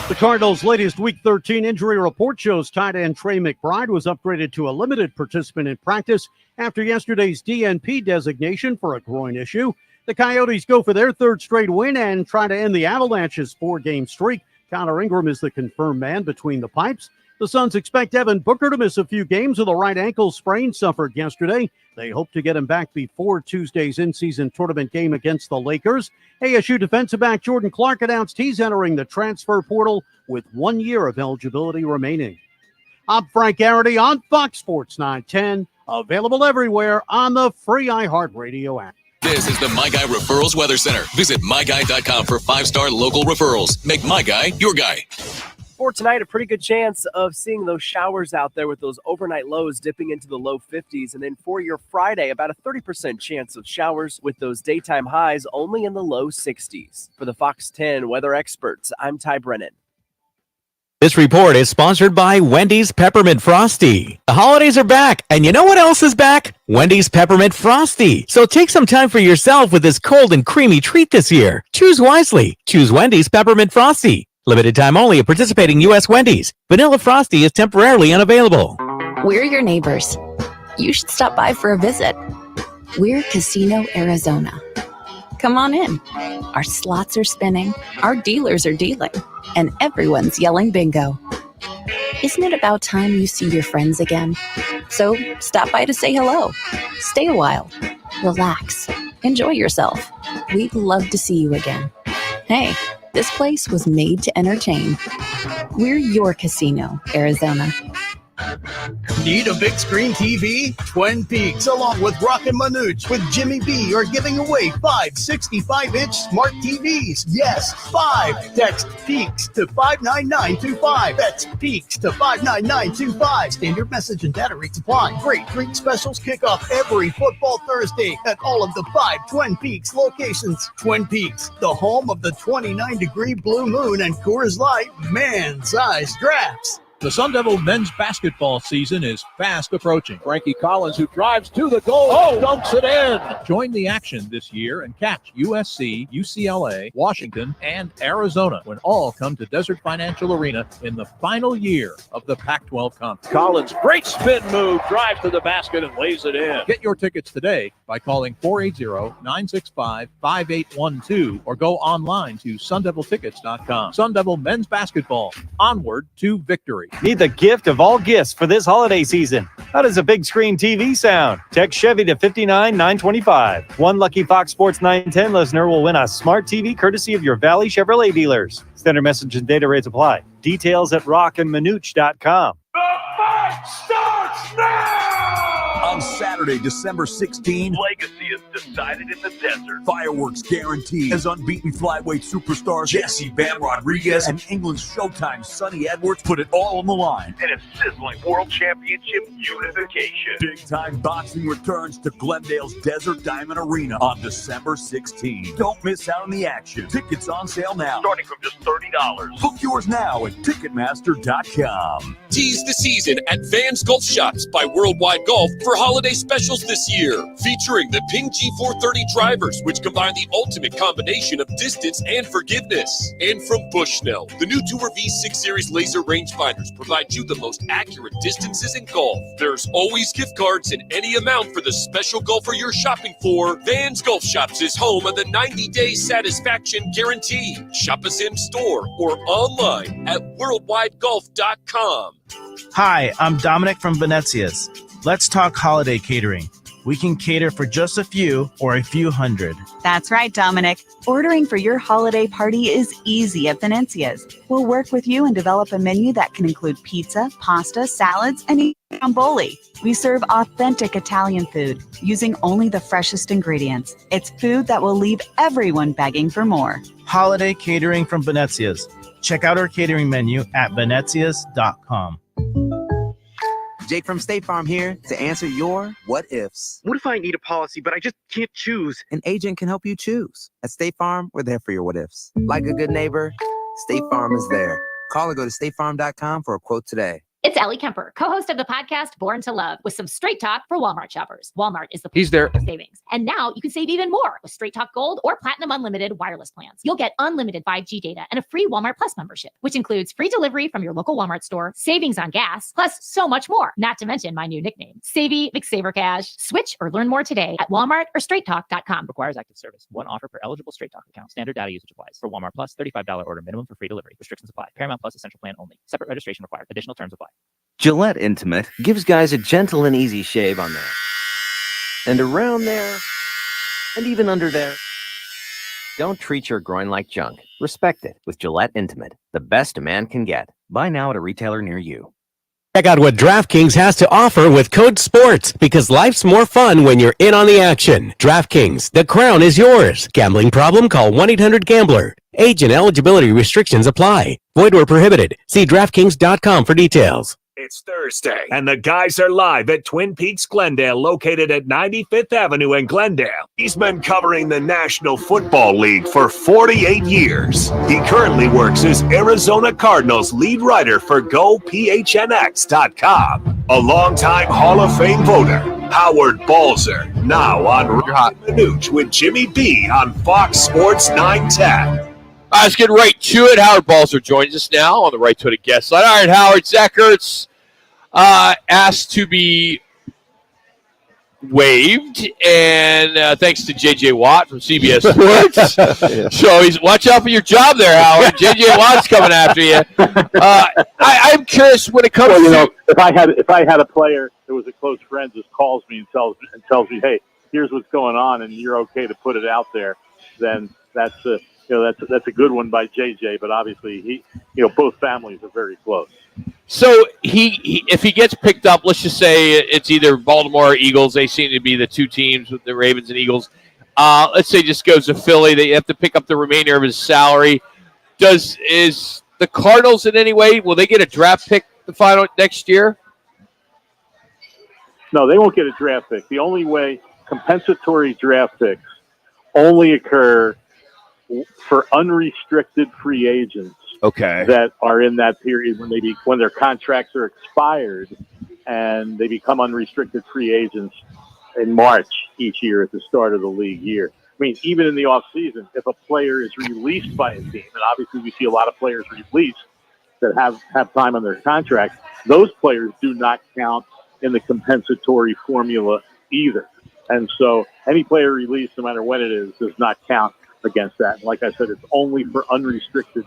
The Cardinals' latest Week 13 injury report shows tight end Trey McBride was upgraded to a limited participant in practice after yesterday's DNP designation for a groin issue. The Coyotes go for their third straight win and try to end the Avalanche's 4-game streak. Connor Ingram is the confirmed man between the pipes. The Suns expect Devin Booker to miss a few games with a right ankle sprain suffered yesterday. They hope to get him back before Tuesday's in-season tournament game against the Lakers. ASU defensive back Jordan Clark announced he's entering the transfer portal with 1 year of eligibility remaining. I'm Frank Garrity on Fox Sports 910, available everywhere on the free iHeartRadio app. This is the My Guy Referrals Weather Center. Visit myguy.com for 5-star local referrals. Make My Guy your guy. For tonight, a pretty good chance of seeing those showers out there with those overnight lows dipping into the low 50s. And then for your Friday, about a 30% chance of showers with those daytime highs only in the low 60s. For the Fox 10 weather experts, I'm Ty Brennan. This report is sponsored by Wendy's Peppermint Frosty. The holidays are back, and you know what else is back? Wendy's Peppermint Frosty. So take some time for yourself with this cold and creamy treat this year. Choose wisely. Choose Wendy's Peppermint Frosty. Limited time only at participating U.S. Wendy's. Vanilla Frosty is temporarily unavailable. We're your neighbors. You should stop by for a visit. We're Casino Arizona. Come on in. Our slots are spinning, our dealers are dealing, and everyone's yelling bingo. Isn't it about time you see your friends again? So stop by to say hello. Stay a while. Relax. Enjoy yourself. We'd love to see you again. Hey, this place was made to entertain. We're your Casino, Arizona. Need a big screen TV? Twin Peaks, along with Roc and Manuch with Jimmy B, are giving away 5 65-inch smart TVs. Yes, 5. Text Peaks to 59925. That's Peaks to 59925. Standard message and data rates apply. Great treat specials kick off every football Thursday at all of the 5 Twin Peaks locations. Twin Peaks, the home of the 29-degree blue moon and Coors Light man-sized drafts. The Sun Devil men's basketball season is fast approaching. Frankie Collins, who drives to the goal, dunks it in. Join the action this year and catch USC, UCLA, Washington, and Arizona when all come to Desert Financial Arena in the final year of the Pac-12 Conference. Collins, great spin move, drives to the basket and lays it in. Get your tickets today by calling 480-965-5812 or go online to sundeviltickets.com. Sun Devil men's basketball, onward to victory. Need the gift of all gifts for this holiday season. How does a big screen TV sound? Text Chevy to 59925. One lucky Fox Sports 910 listener will win a smart TV courtesy of your Valley Chevrolet dealers. Standard message and data rates apply. Details at rockandmanuch.com. The fight starts now! On Saturday, December 16, Legacy is decided in the desert. fireworks guaranteed as unbeaten flyweight superstars Jesse Bam Rodriguez and England's Showtime Sonny Edwards put it all on the line. And a sizzling world championship unification. Big-time boxing returns to Glendale's Desert Diamond Arena on December 16. Don't miss out on the action. Tickets on sale now. Starting from just $30. Book yours now at Ticketmaster.com. Tease the season at Vans Golf Shops by Worldwide Golf for holiday specials this year. Featuring the Ping G430 drivers, which combine the ultimate combination of distance and forgiveness. And from Bushnell, the new Tour V6 Series laser rangefinders provide you the most accurate distances in golf. There's always gift cards in any amount for the special golfer you're shopping for. Vans Golf Shops is home of the 90-day satisfaction guarantee. Shop us in store or online at worldwidegolf.com. Hi, I'm Dominic from Venezia's. Let's talk holiday catering. We can cater for just a few or a few hundred. That's right, Dominic. Ordering for your holiday party is easy at Venezia's. We'll work with you and develop a menu that can include pizza, pasta, salads, and even stromboli. We serve authentic Italian food using only the freshest ingredients. It's food that will leave everyone begging for more. Holiday catering from Venezia's. Check out our catering menu at venezias.com. Jake from State Farm here to answer your what ifs. What if I need a policy, but I just can't choose? An agent can help you choose. At State Farm, we're there for your what ifs. Like a good neighbor, State Farm is there. Call or go to statefarm.com for a quote today. It's Ellie Kemper, co-host of the podcast Born to Love, with some straight talk for Walmart shoppers. Walmart is the He's there. of savings. And now you can save even more with Straight Talk Gold or Platinum Unlimited wireless plans. You'll get unlimited 5G data and a free Walmart Plus membership, which includes free delivery from your local Walmart store, savings on gas, plus so much more. Not to mention my new nickname, Savvy McSaver Cash. Switch or learn more today at Walmart or straighttalk.com. Requires active service. One offer per eligible Straight Talk account. Standard data usage applies. For Walmart Plus, $35 order minimum for free delivery. Restrictions apply. Paramount Plus essential plan only. Separate registration required. Additional terms apply. Gillette Intimate gives guys a gentle and easy shave on there, and around there, and even under there. Don't treat your groin like junk. Respect it with Gillette Intimate, the best a man can get. Buy now at a retailer near you. Check out what DraftKings has to offer with code SPORTS, because life's more fun when you're in on the action. DraftKings, the crown is yours. Gambling problem? Call 1-800-GAMBLER. Age and eligibility restrictions apply. Void where prohibited. See DraftKings.com for details. It's Thursday, and the guys are live at Twin Peaks Glendale, located at 95th Avenue in Glendale. He's been covering the National Football League for 48 years. He currently works as Arizona Cardinals lead writer for GoPHNX.com. A longtime Hall of Fame voter, Howard Balzer, now on Roc and Manuch with Jimmy B on Fox Sports 910. Let's get right to it. Howard Balzer joins us now on the Right to It guest line. All right, Howard, Zach Ertz asked to be waived, and thanks to J.J. Watt from CBS Sports. So watch out for your job there, Howard. J.J. Watt's coming after you. I'm curious when it comes to if I had a player that was a close friend just calls me and tells me, hey, here's what's going on, and you're okay to put it out there, then that's a good one by JJ. But obviously, both families are very close. So if he gets picked up, let's just say it's either Baltimore or Eagles. They seem to be the two teams with the Ravens and Eagles. Let's say just goes to Philly. They have to pick up the remainder of his salary. Is the Cardinals in any way, will they get a draft pick the final next year? No, they won't get a draft pick. The only way compensatory draft picks only occur for unrestricted free agents. Okay. That are in that period when their contracts are expired and they become unrestricted free agents in March each year at the start of the league year. I mean, even in the off season, if a player is released by a team, and obviously we see a lot of players released that have time on their contract, those players do not count in the compensatory formula either. And so any player released, no matter when it is, does not count against that. And like I said, it's only for unrestricted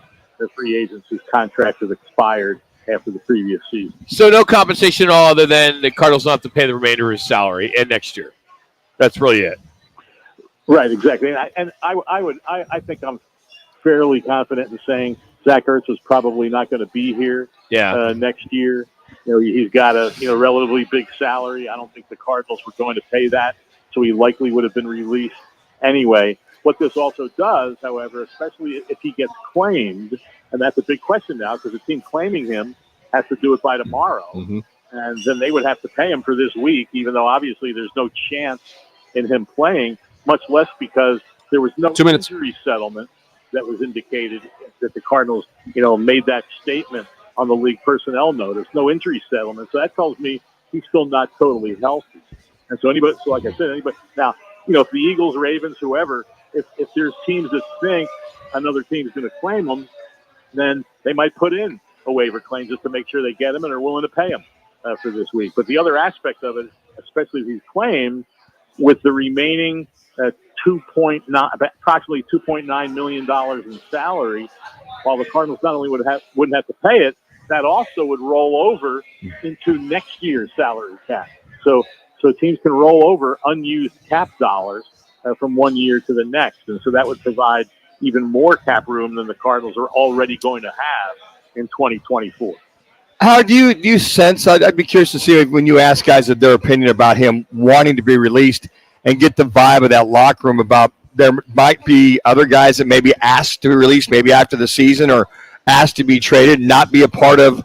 free agents whose contract has expired after the previous season. So no compensation at all other than the Cardinals don't have to pay the remainder of his salary and next year. That's really it. Right, exactly. And I think I'm fairly confident in saying Zach Ertz is probably not going to be here next year. He's got a relatively big salary. I don't think the Cardinals were going to pay that, so he likely would have been released anyway. What this also does, however, especially if he gets claimed, and that's a big question now because the team claiming him has to do it by tomorrow, and then they would have to pay him for this week, even though obviously there's no chance in him playing, much less because there was no injury settlement that was indicated that the Cardinals, made that statement on the league personnel notice. No injury settlement, so that tells me he's still not totally healthy. And so like I said, anybody now, if the Eagles, Ravens, whoever. If there's teams that think another team's going to claim them, then they might put in a waiver claim just to make sure they get him and are willing to pay him for this week. But the other aspect of it, especially if he's claimed, with the remaining approximately $2.9 million in salary, while the Cardinals not only wouldn't have to pay it, that also would roll over into next year's salary cap. So teams can roll over unused cap dollars from one year to the next. And so that would provide even more cap room than the Cardinals are already going to have in 2024. How do you sense, I'd be curious to see when you ask guys their opinion about him wanting to be released and get the vibe of that locker room about there might be other guys that may be asked to be released maybe after the season or asked to be traded, not be a part of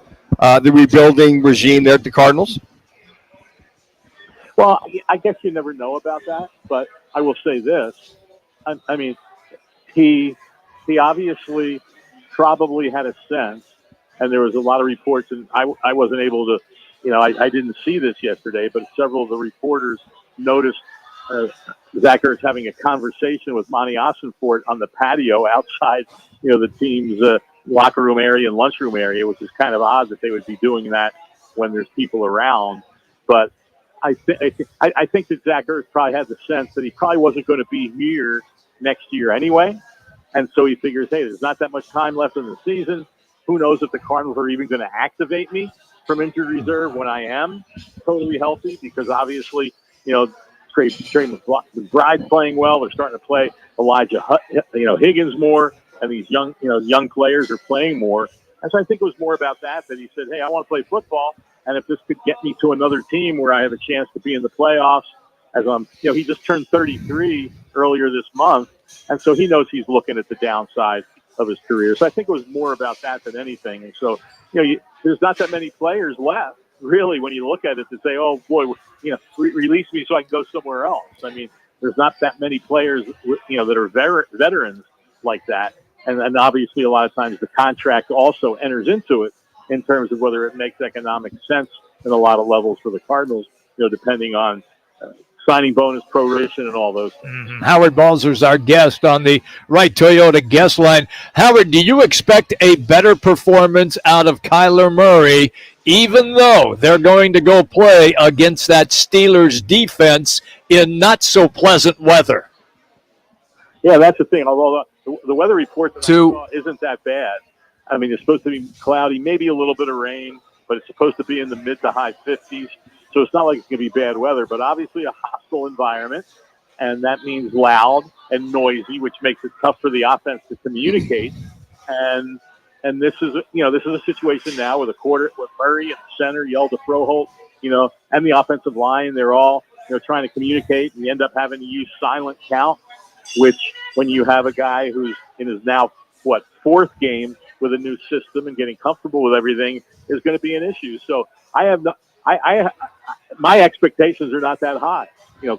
the rebuilding regime there at the Cardinals? Well, I guess you never know about that, but I will say this. I mean, he obviously probably had a sense, and there was a lot of reports, and I wasn't able to, I didn't see this yesterday, but several of the reporters noticed Zach Ertz having a conversation with Monty Ossenfort on the patio outside, the team's locker room area and lunchroom area, which is kind of odd that they would be doing that when there's people around. But I think that Zach Ertz probably had the sense that he probably wasn't going to be here next year anyway. And so he figures, hey, there's not that much time left in the season. Who knows if the Cardinals are even going to activate me from injured reserve when I am totally healthy? Because obviously, Trey McBride's playing well. They're starting to play Elijah Higgins more, and these young players are playing more. And so I think it was more about that he said, hey, I want to play football. And if this could get me to another team where I have a chance to be in the playoffs, as he just turned 33 earlier this month, and so he knows he's looking at the downside of his career. So I think it was more about that than anything. And so, there's not that many players left, really, when you look at it to say, oh boy, release me so I can go somewhere else. I mean, there's not that many players, that are veterans like that. And obviously, a lot of times the contract also enters into it in terms of whether it makes economic sense in a lot of levels for the Cardinals, depending on signing bonus proration and all those things. Howard Balzer's our guest on the Right Toyota guest line. Howard, do you expect a better performance out of Kyler Murray, even though they're going to go play against that Steelers defense in not so pleasant weather? Yeah, that's the thing. Although the weather report that I saw isn't that bad. I mean, it's supposed to be cloudy, maybe a little bit of rain, but it's supposed to be in the mid to high 50s. So it's not like it's going to be bad weather, but obviously a hostile environment, and that means loud and noisy, which makes it tough for the offense to communicate. And this is a situation now with with Murray and the center, Yelda Froholt, and the offensive line. They're all trying to communicate, and you end up having to use silent count, which when you have a guy who's in his now fourth game with a new system and getting comfortable with everything is going to be an issue. So my expectations are not that high,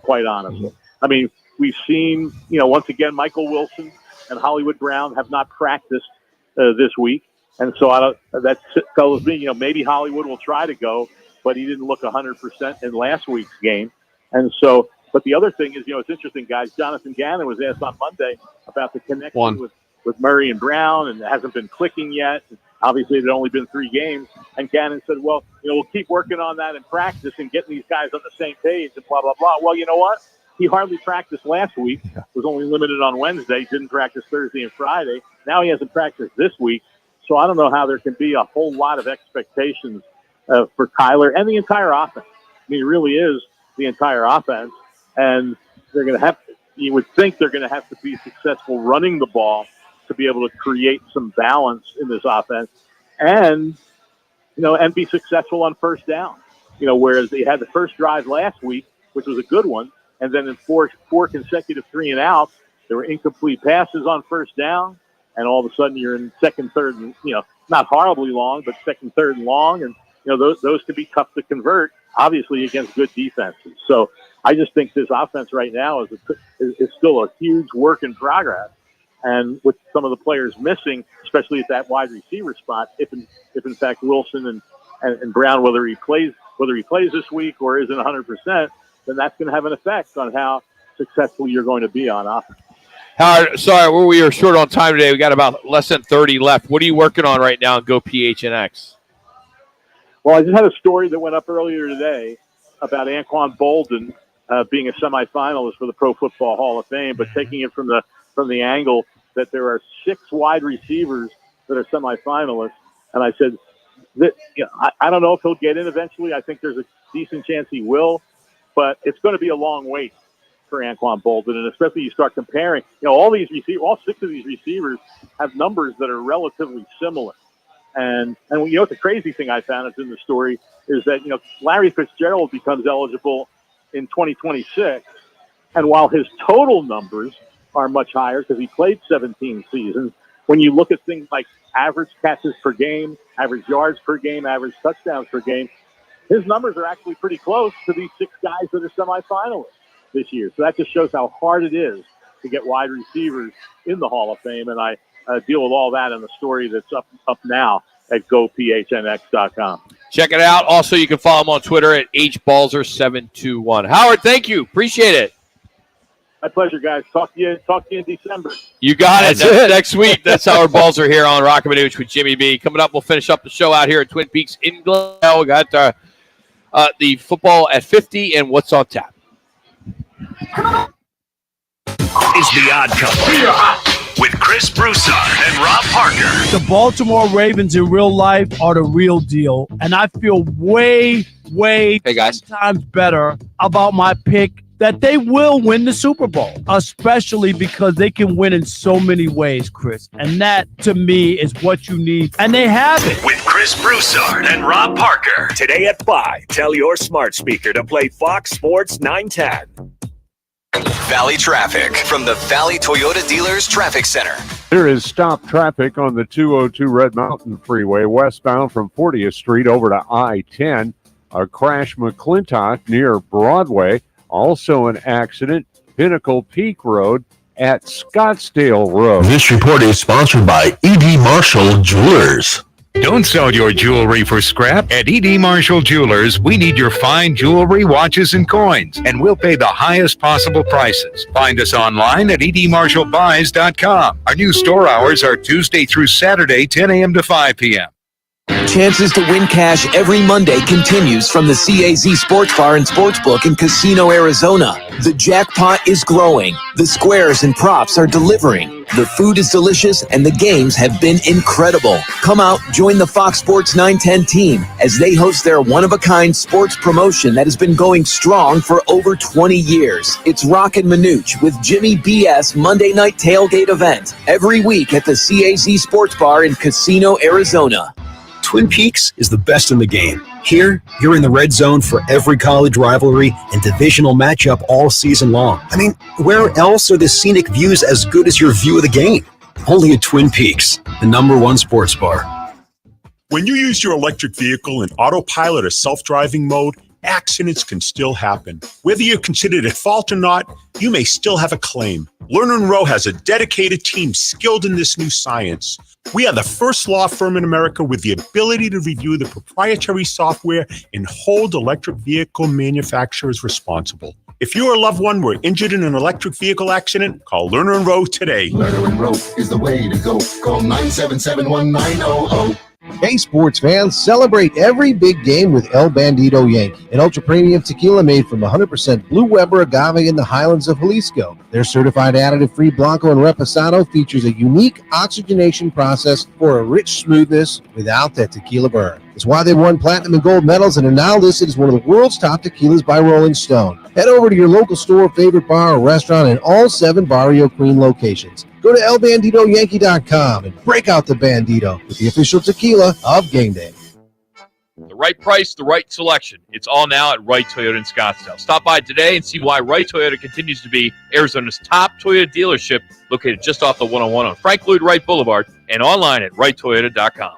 quite honestly. I mean, we've seen, once again, Michael Wilson and Hollywood Brown have not practiced this week. And so that tells me, maybe Hollywood will try to go, but he didn't look 100% in last week's game. And so, but the other thing is, it's interesting, guys. Jonathan Gannon was asked on Monday about the connection with Murray and Brown, and it hasn't been clicking yet. Obviously, it had only been 3 games. And Gannon said, well, we'll keep working on that in practice and getting these guys on the same page and blah, blah, blah. Well, you know what? He hardly practiced last week, was only limited on Wednesday, didn't practice Thursday and Friday. Now he hasn't practiced this week. So I don't know how there can be a whole lot of expectations for Kyler and the entire offense. I mean, it really is the entire offense. And they're going to have to, you would think they're going to have to be successful running the ball to be able to create some balance in this offense and be successful on first down. Whereas they had the first drive last week, which was a good one, and then in four consecutive 3-and-outs, there were incomplete passes on first down, and all of a sudden you're in second, third, and not horribly long, but second, third, and long, and those can be tough to convert, obviously against good defenses. So I just think this offense right now is still a huge work in progress. And with some of the players missing, especially at that wide receiver spot, if in fact Wilson and Brown, whether he plays this week or isn't 100%, then that's going to have an effect on how successful you're going to be on offense. Howard, sorry, we are short on time today. We got about less than 30 left. What are you working on right now in Go PHNX? Well, I just had a story that went up earlier today about Anquan Bolden being a semifinalist for the Pro Football Hall of Fame, but taking it from the angle that there are 6 wide receivers that are semifinalists. And I said, I don't know if he'll get in eventually. I think there's a decent chance he will, but it's going to be a long wait for Anquan Bolden. And especially you start comparing, all 6 of these receivers have numbers that are relatively similar. And the crazy thing I found in the story is that, Larry Fitzgerald becomes eligible in 2026. And while his total numbers are much higher because he played 17 seasons, when you look at things like average catches per game, average yards per game, average touchdowns per game, his numbers are actually pretty close to these 6 guys that are semifinalists this year. So that just shows how hard it is to get wide receivers in the Hall of Fame. And I deal with all that in the story that's up now at gophnx.com. Check it out. Also, you can follow him on Twitter at hbalzer721. Howard, thank you. Appreciate it. My pleasure, guys. Talk to you in December. You got it. That's next week. That's Howard Balzer here on Roc and Manuch with Jimmy B. Coming up, we'll finish up the show out here at Twin Peaks in Glendale. We got the football at 50 and what's on tap. It's the Odd Couple with Chris Broussard and Rob Parker. The Baltimore Ravens in real life are the real deal, and I feel way times better about my pick that they will win the Super Bowl, especially because they can win in so many ways, Chris. And that, to me, is what you need. And they have it. With Chris Broussard and Rob Parker. Today at 5, tell your smart speaker to play Fox Sports 910. Valley traffic from the Valley Toyota Dealers Traffic Center. There is stop traffic on the 202 Red Mountain Freeway westbound from 40th Street over to I-10. A crash McClintock near Broadway. Also an accident, Pinnacle Peak Road at Scottsdale Road. This report is sponsored by E.D. Marshall Jewelers. Don't sell your jewelry for scrap. At E.D. Marshall Jewelers, we need your fine jewelry, watches, and coins, and we'll pay the highest possible prices. Find us online at edmarshallbuys.com. Our new store hours are Tuesday through Saturday, 10 a.m. to 5 p.m. Chances to win cash every Monday continues from the CAZ Sports Bar and Sportsbook in Casino, Arizona. The jackpot is growing. The squares and props are delivering. The food is delicious and the games have been incredible. Come out, join the Fox Sports 910 team as they host their one-of-a-kind sports promotion that has been going strong for over 20 years. It's Roc and Manuch with Jimmy B.S. Monday Night Tailgate event every week at the CAZ Sports Bar in Casino, Arizona. Twin Peaks is the best in the game. Here, you're in the red zone for every college rivalry and divisional matchup all season long. I mean, where else are the scenic views as good as your view of the game? Only at Twin Peaks, the #1 sports bar. When you use your electric vehicle in autopilot or self-driving mode, accidents can still happen. Whether you're considered at fault or not, you may still have a claim. Lerner & Rowe has a dedicated team skilled in this new science. We are the first law firm in America with the ability to review the proprietary software and hold electric vehicle manufacturers responsible. If you or a loved one were injured in an electric vehicle accident, call Lerner & Rowe today. Lerner & Rowe is the way to go. Call 977-1900. Hey, sports fans, celebrate every big game with El Bandito Yankee, an ultra-premium tequila made from 100% Blue Weber agave in the highlands of Jalisco. Their certified additive-free Blanco and Reposado features a unique oxygenation process for a rich smoothness without that tequila burn. It's why they won platinum and gold medals and are now listed as one of the world's top tequilas by Rolling Stone. Head over to your local store, favorite bar, or restaurant in all 7 Barrio Queen locations. Go to elbanditoyankee.com and break out the Bandito with the official tequila of Game Day. The right price, the right selection. It's all now at Wright Toyota in Scottsdale. Stop by today and see why Wright Toyota continues to be Arizona's top Toyota dealership, located just off the 101 on Frank Lloyd Wright Boulevard and online at wrighttoyota.com.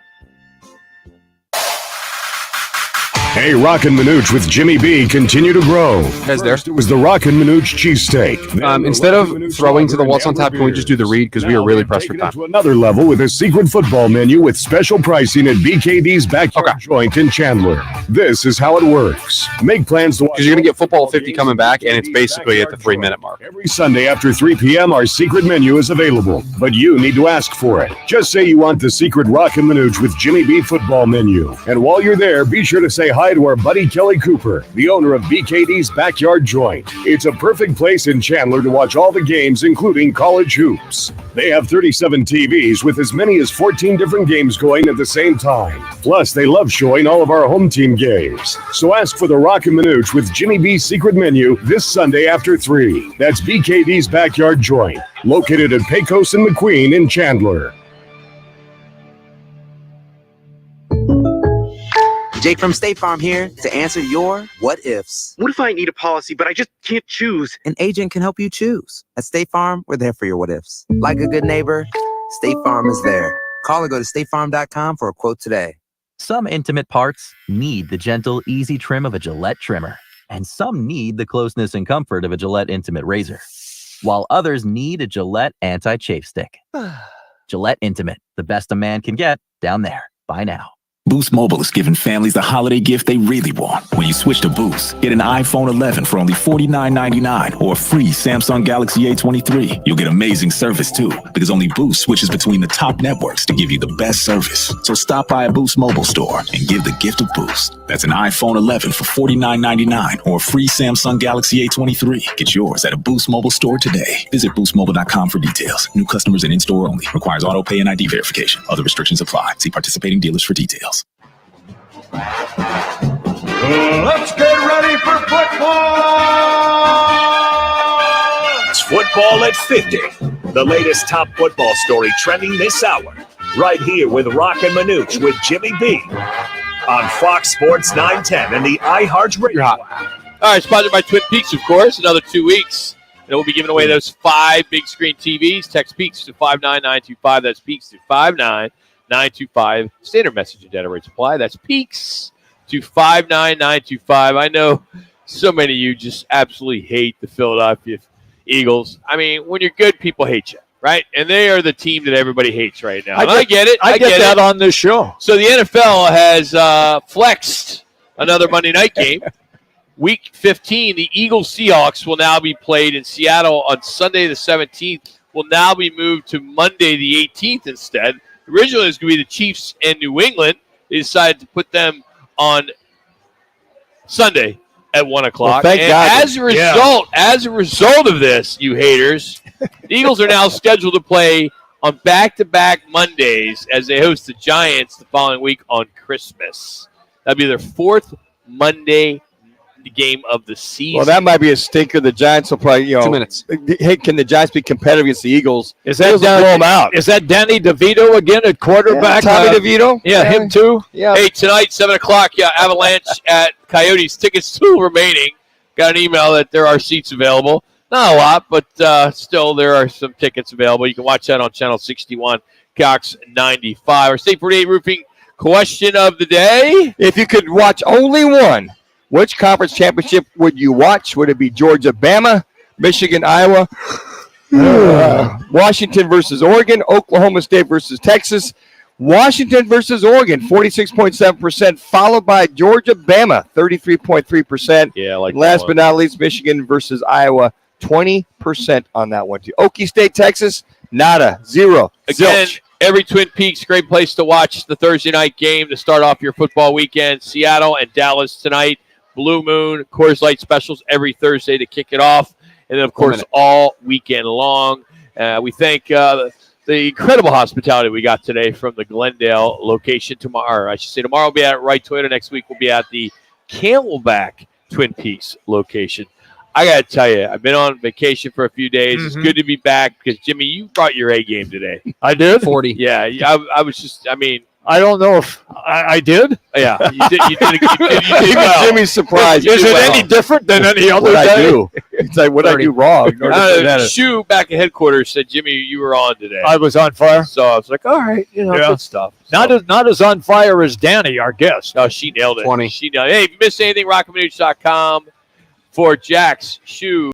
Hey, Roc and Manuch with Jimmy B continue to grow. First, it was the Roc and Manuch cheesesteak. Instead of throwing to the what's on top, can we just do the read? Because we are really pressed for time. To another level with a secret football menu with special pricing at BKD's Backyard Joint in Chandler. This is how it works. Make plans to watch. Because you're going to get Football 50 coming back, and it's basically at the 3-minute mark. Every Sunday after 3 p.m., our secret menu is available, but you need to ask for it. Just say you want the secret Roc and Manuch with Jimmy B football menu. And while you're there, be sure to say hi to our buddy Kelly Cooper, the owner of BKD's Backyard Joint. It's a perfect place in Chandler to watch all the games, including college hoops. They have 37 TVs with as many as 14 different games going at the same time. Plus, they love showing all of our home team games. So ask for the Roc and Manuch with Jimmy B's secret menu this Sunday after 3. That's BKD's Backyard Joint, located at Pecos and McQueen in Chandler. Jake from State Farm here to answer your what ifs. What if I need a policy, but I just can't choose? An agent can help you choose. At State Farm, we're there for your what ifs. Like a good neighbor, State Farm is there. Call or go to statefarm.com for a quote today. Some intimate parts need the gentle, easy trim of a Gillette trimmer. And some need the closeness and comfort of a Gillette Intimate razor. While others need a Gillette anti-chafe stick. Gillette Intimate, the best a man can get, down there. Buy now. Boost Mobile is giving families the holiday gift they really want. When you switch to Boost, get an iPhone 11 for only $49.99 or a free Samsung Galaxy A23. You'll get amazing service too, because only Boost switches between the top networks to give you the best service. So stop by a Boost Mobile store and give the gift of Boost. That's an iPhone 11 for $49.99 or a free Samsung Galaxy A23. Get yours at a Boost Mobile store today. Visit boostmobile.com for details. New customers and in-store only. Requires auto pay and ID verification. Other restrictions apply. See participating dealers for details. Let's get ready for football! It's Football at 50, the latest top football story trending this hour, right here with Roc and Manuch with Jimmy B on Fox Sports 910 and the iHeartRadio app. All right, sponsored by Twin Peaks, of course. Another 2 weeks. And we'll be giving away those 5 big screen TVs. Text Peaks to 59925. That's Peaks to 59925. Standard message and data rates apply. That's Peaks to 59925. I know so many of you just absolutely hate the Philadelphia Eagles. I mean, when you're good, people hate you. right? And they are the team that everybody hates right now. I get it. I get that on this show. So the NFL has flexed another Monday night game. Week 15, the Eagles-Seahawks will now be played in Seattle on Sunday the 17th. Will now be moved to Monday the 18th instead. Originally, it was going to be the Chiefs and New England. They decided to put them on Sunday at 1 o'clock. Well, thank God. As a result of this, you haters, the Eagles are now scheduled to play on back-to-back Mondays as they host the Giants the following week on Christmas. That'll be their fourth Monday game of the season. Well, that might be a stinker. The Giants will probably, 2 minutes. Hey, can the Giants be competitive against the Eagles? Is that blow them out? Is that Danny DeVito again at quarterback? Tommy DeVito? Yeah, him too. Yeah. Hey, tonight, 7 o'clock, Avalanche at Coyotes. Tickets still remaining. Got an email that there are seats available. Not a lot, but still there are some tickets available. You can watch that on Channel 61, Cox 95. Our State 48 Roofing question of the day. If you could watch only one, which conference championship would you watch? Would it be Georgia, Bama, Michigan, Iowa, Washington versus Oregon, Oklahoma State versus Texas? Washington versus Oregon, 46.7%, followed by Georgia, Bama, 33.3%. Yeah, like last but not least, Michigan versus Iowa, 20% on that one too. Okie State, Texas, nada, zero. Again, zilch. every Twin Peaks, great place to watch the Thursday night game to start off your football weekend. Seattle and Dallas tonight. Blue Moon, Coors Light specials every Thursday to kick it off. And then, of course, all weekend long. We thank the incredible hospitality we got today from the Glendale location. Tomorrow we'll be at Wright Toyota. Next week we'll be at the Camelback Twin Peaks location. I got to tell you, I've been on vacation for a few days. Mm-hmm. It's good to be back because, Jimmy, you brought your A game today. I did? 40. Yeah, I was just, I mean. I don't know if I did. Yeah, you did well. Jimmy's surprised. Is it any different than any other What day? I do? It's like, what I do wrong? Shu back at headquarters said, Jimmy, you were on today. I was on fire. So I was like, all right, good stuff. So, Not as on fire as Danny, our guest. no, she nailed it. 20. She nailed it. Hey, if you missed anything, rockandmanuch.com for Jax, Shu,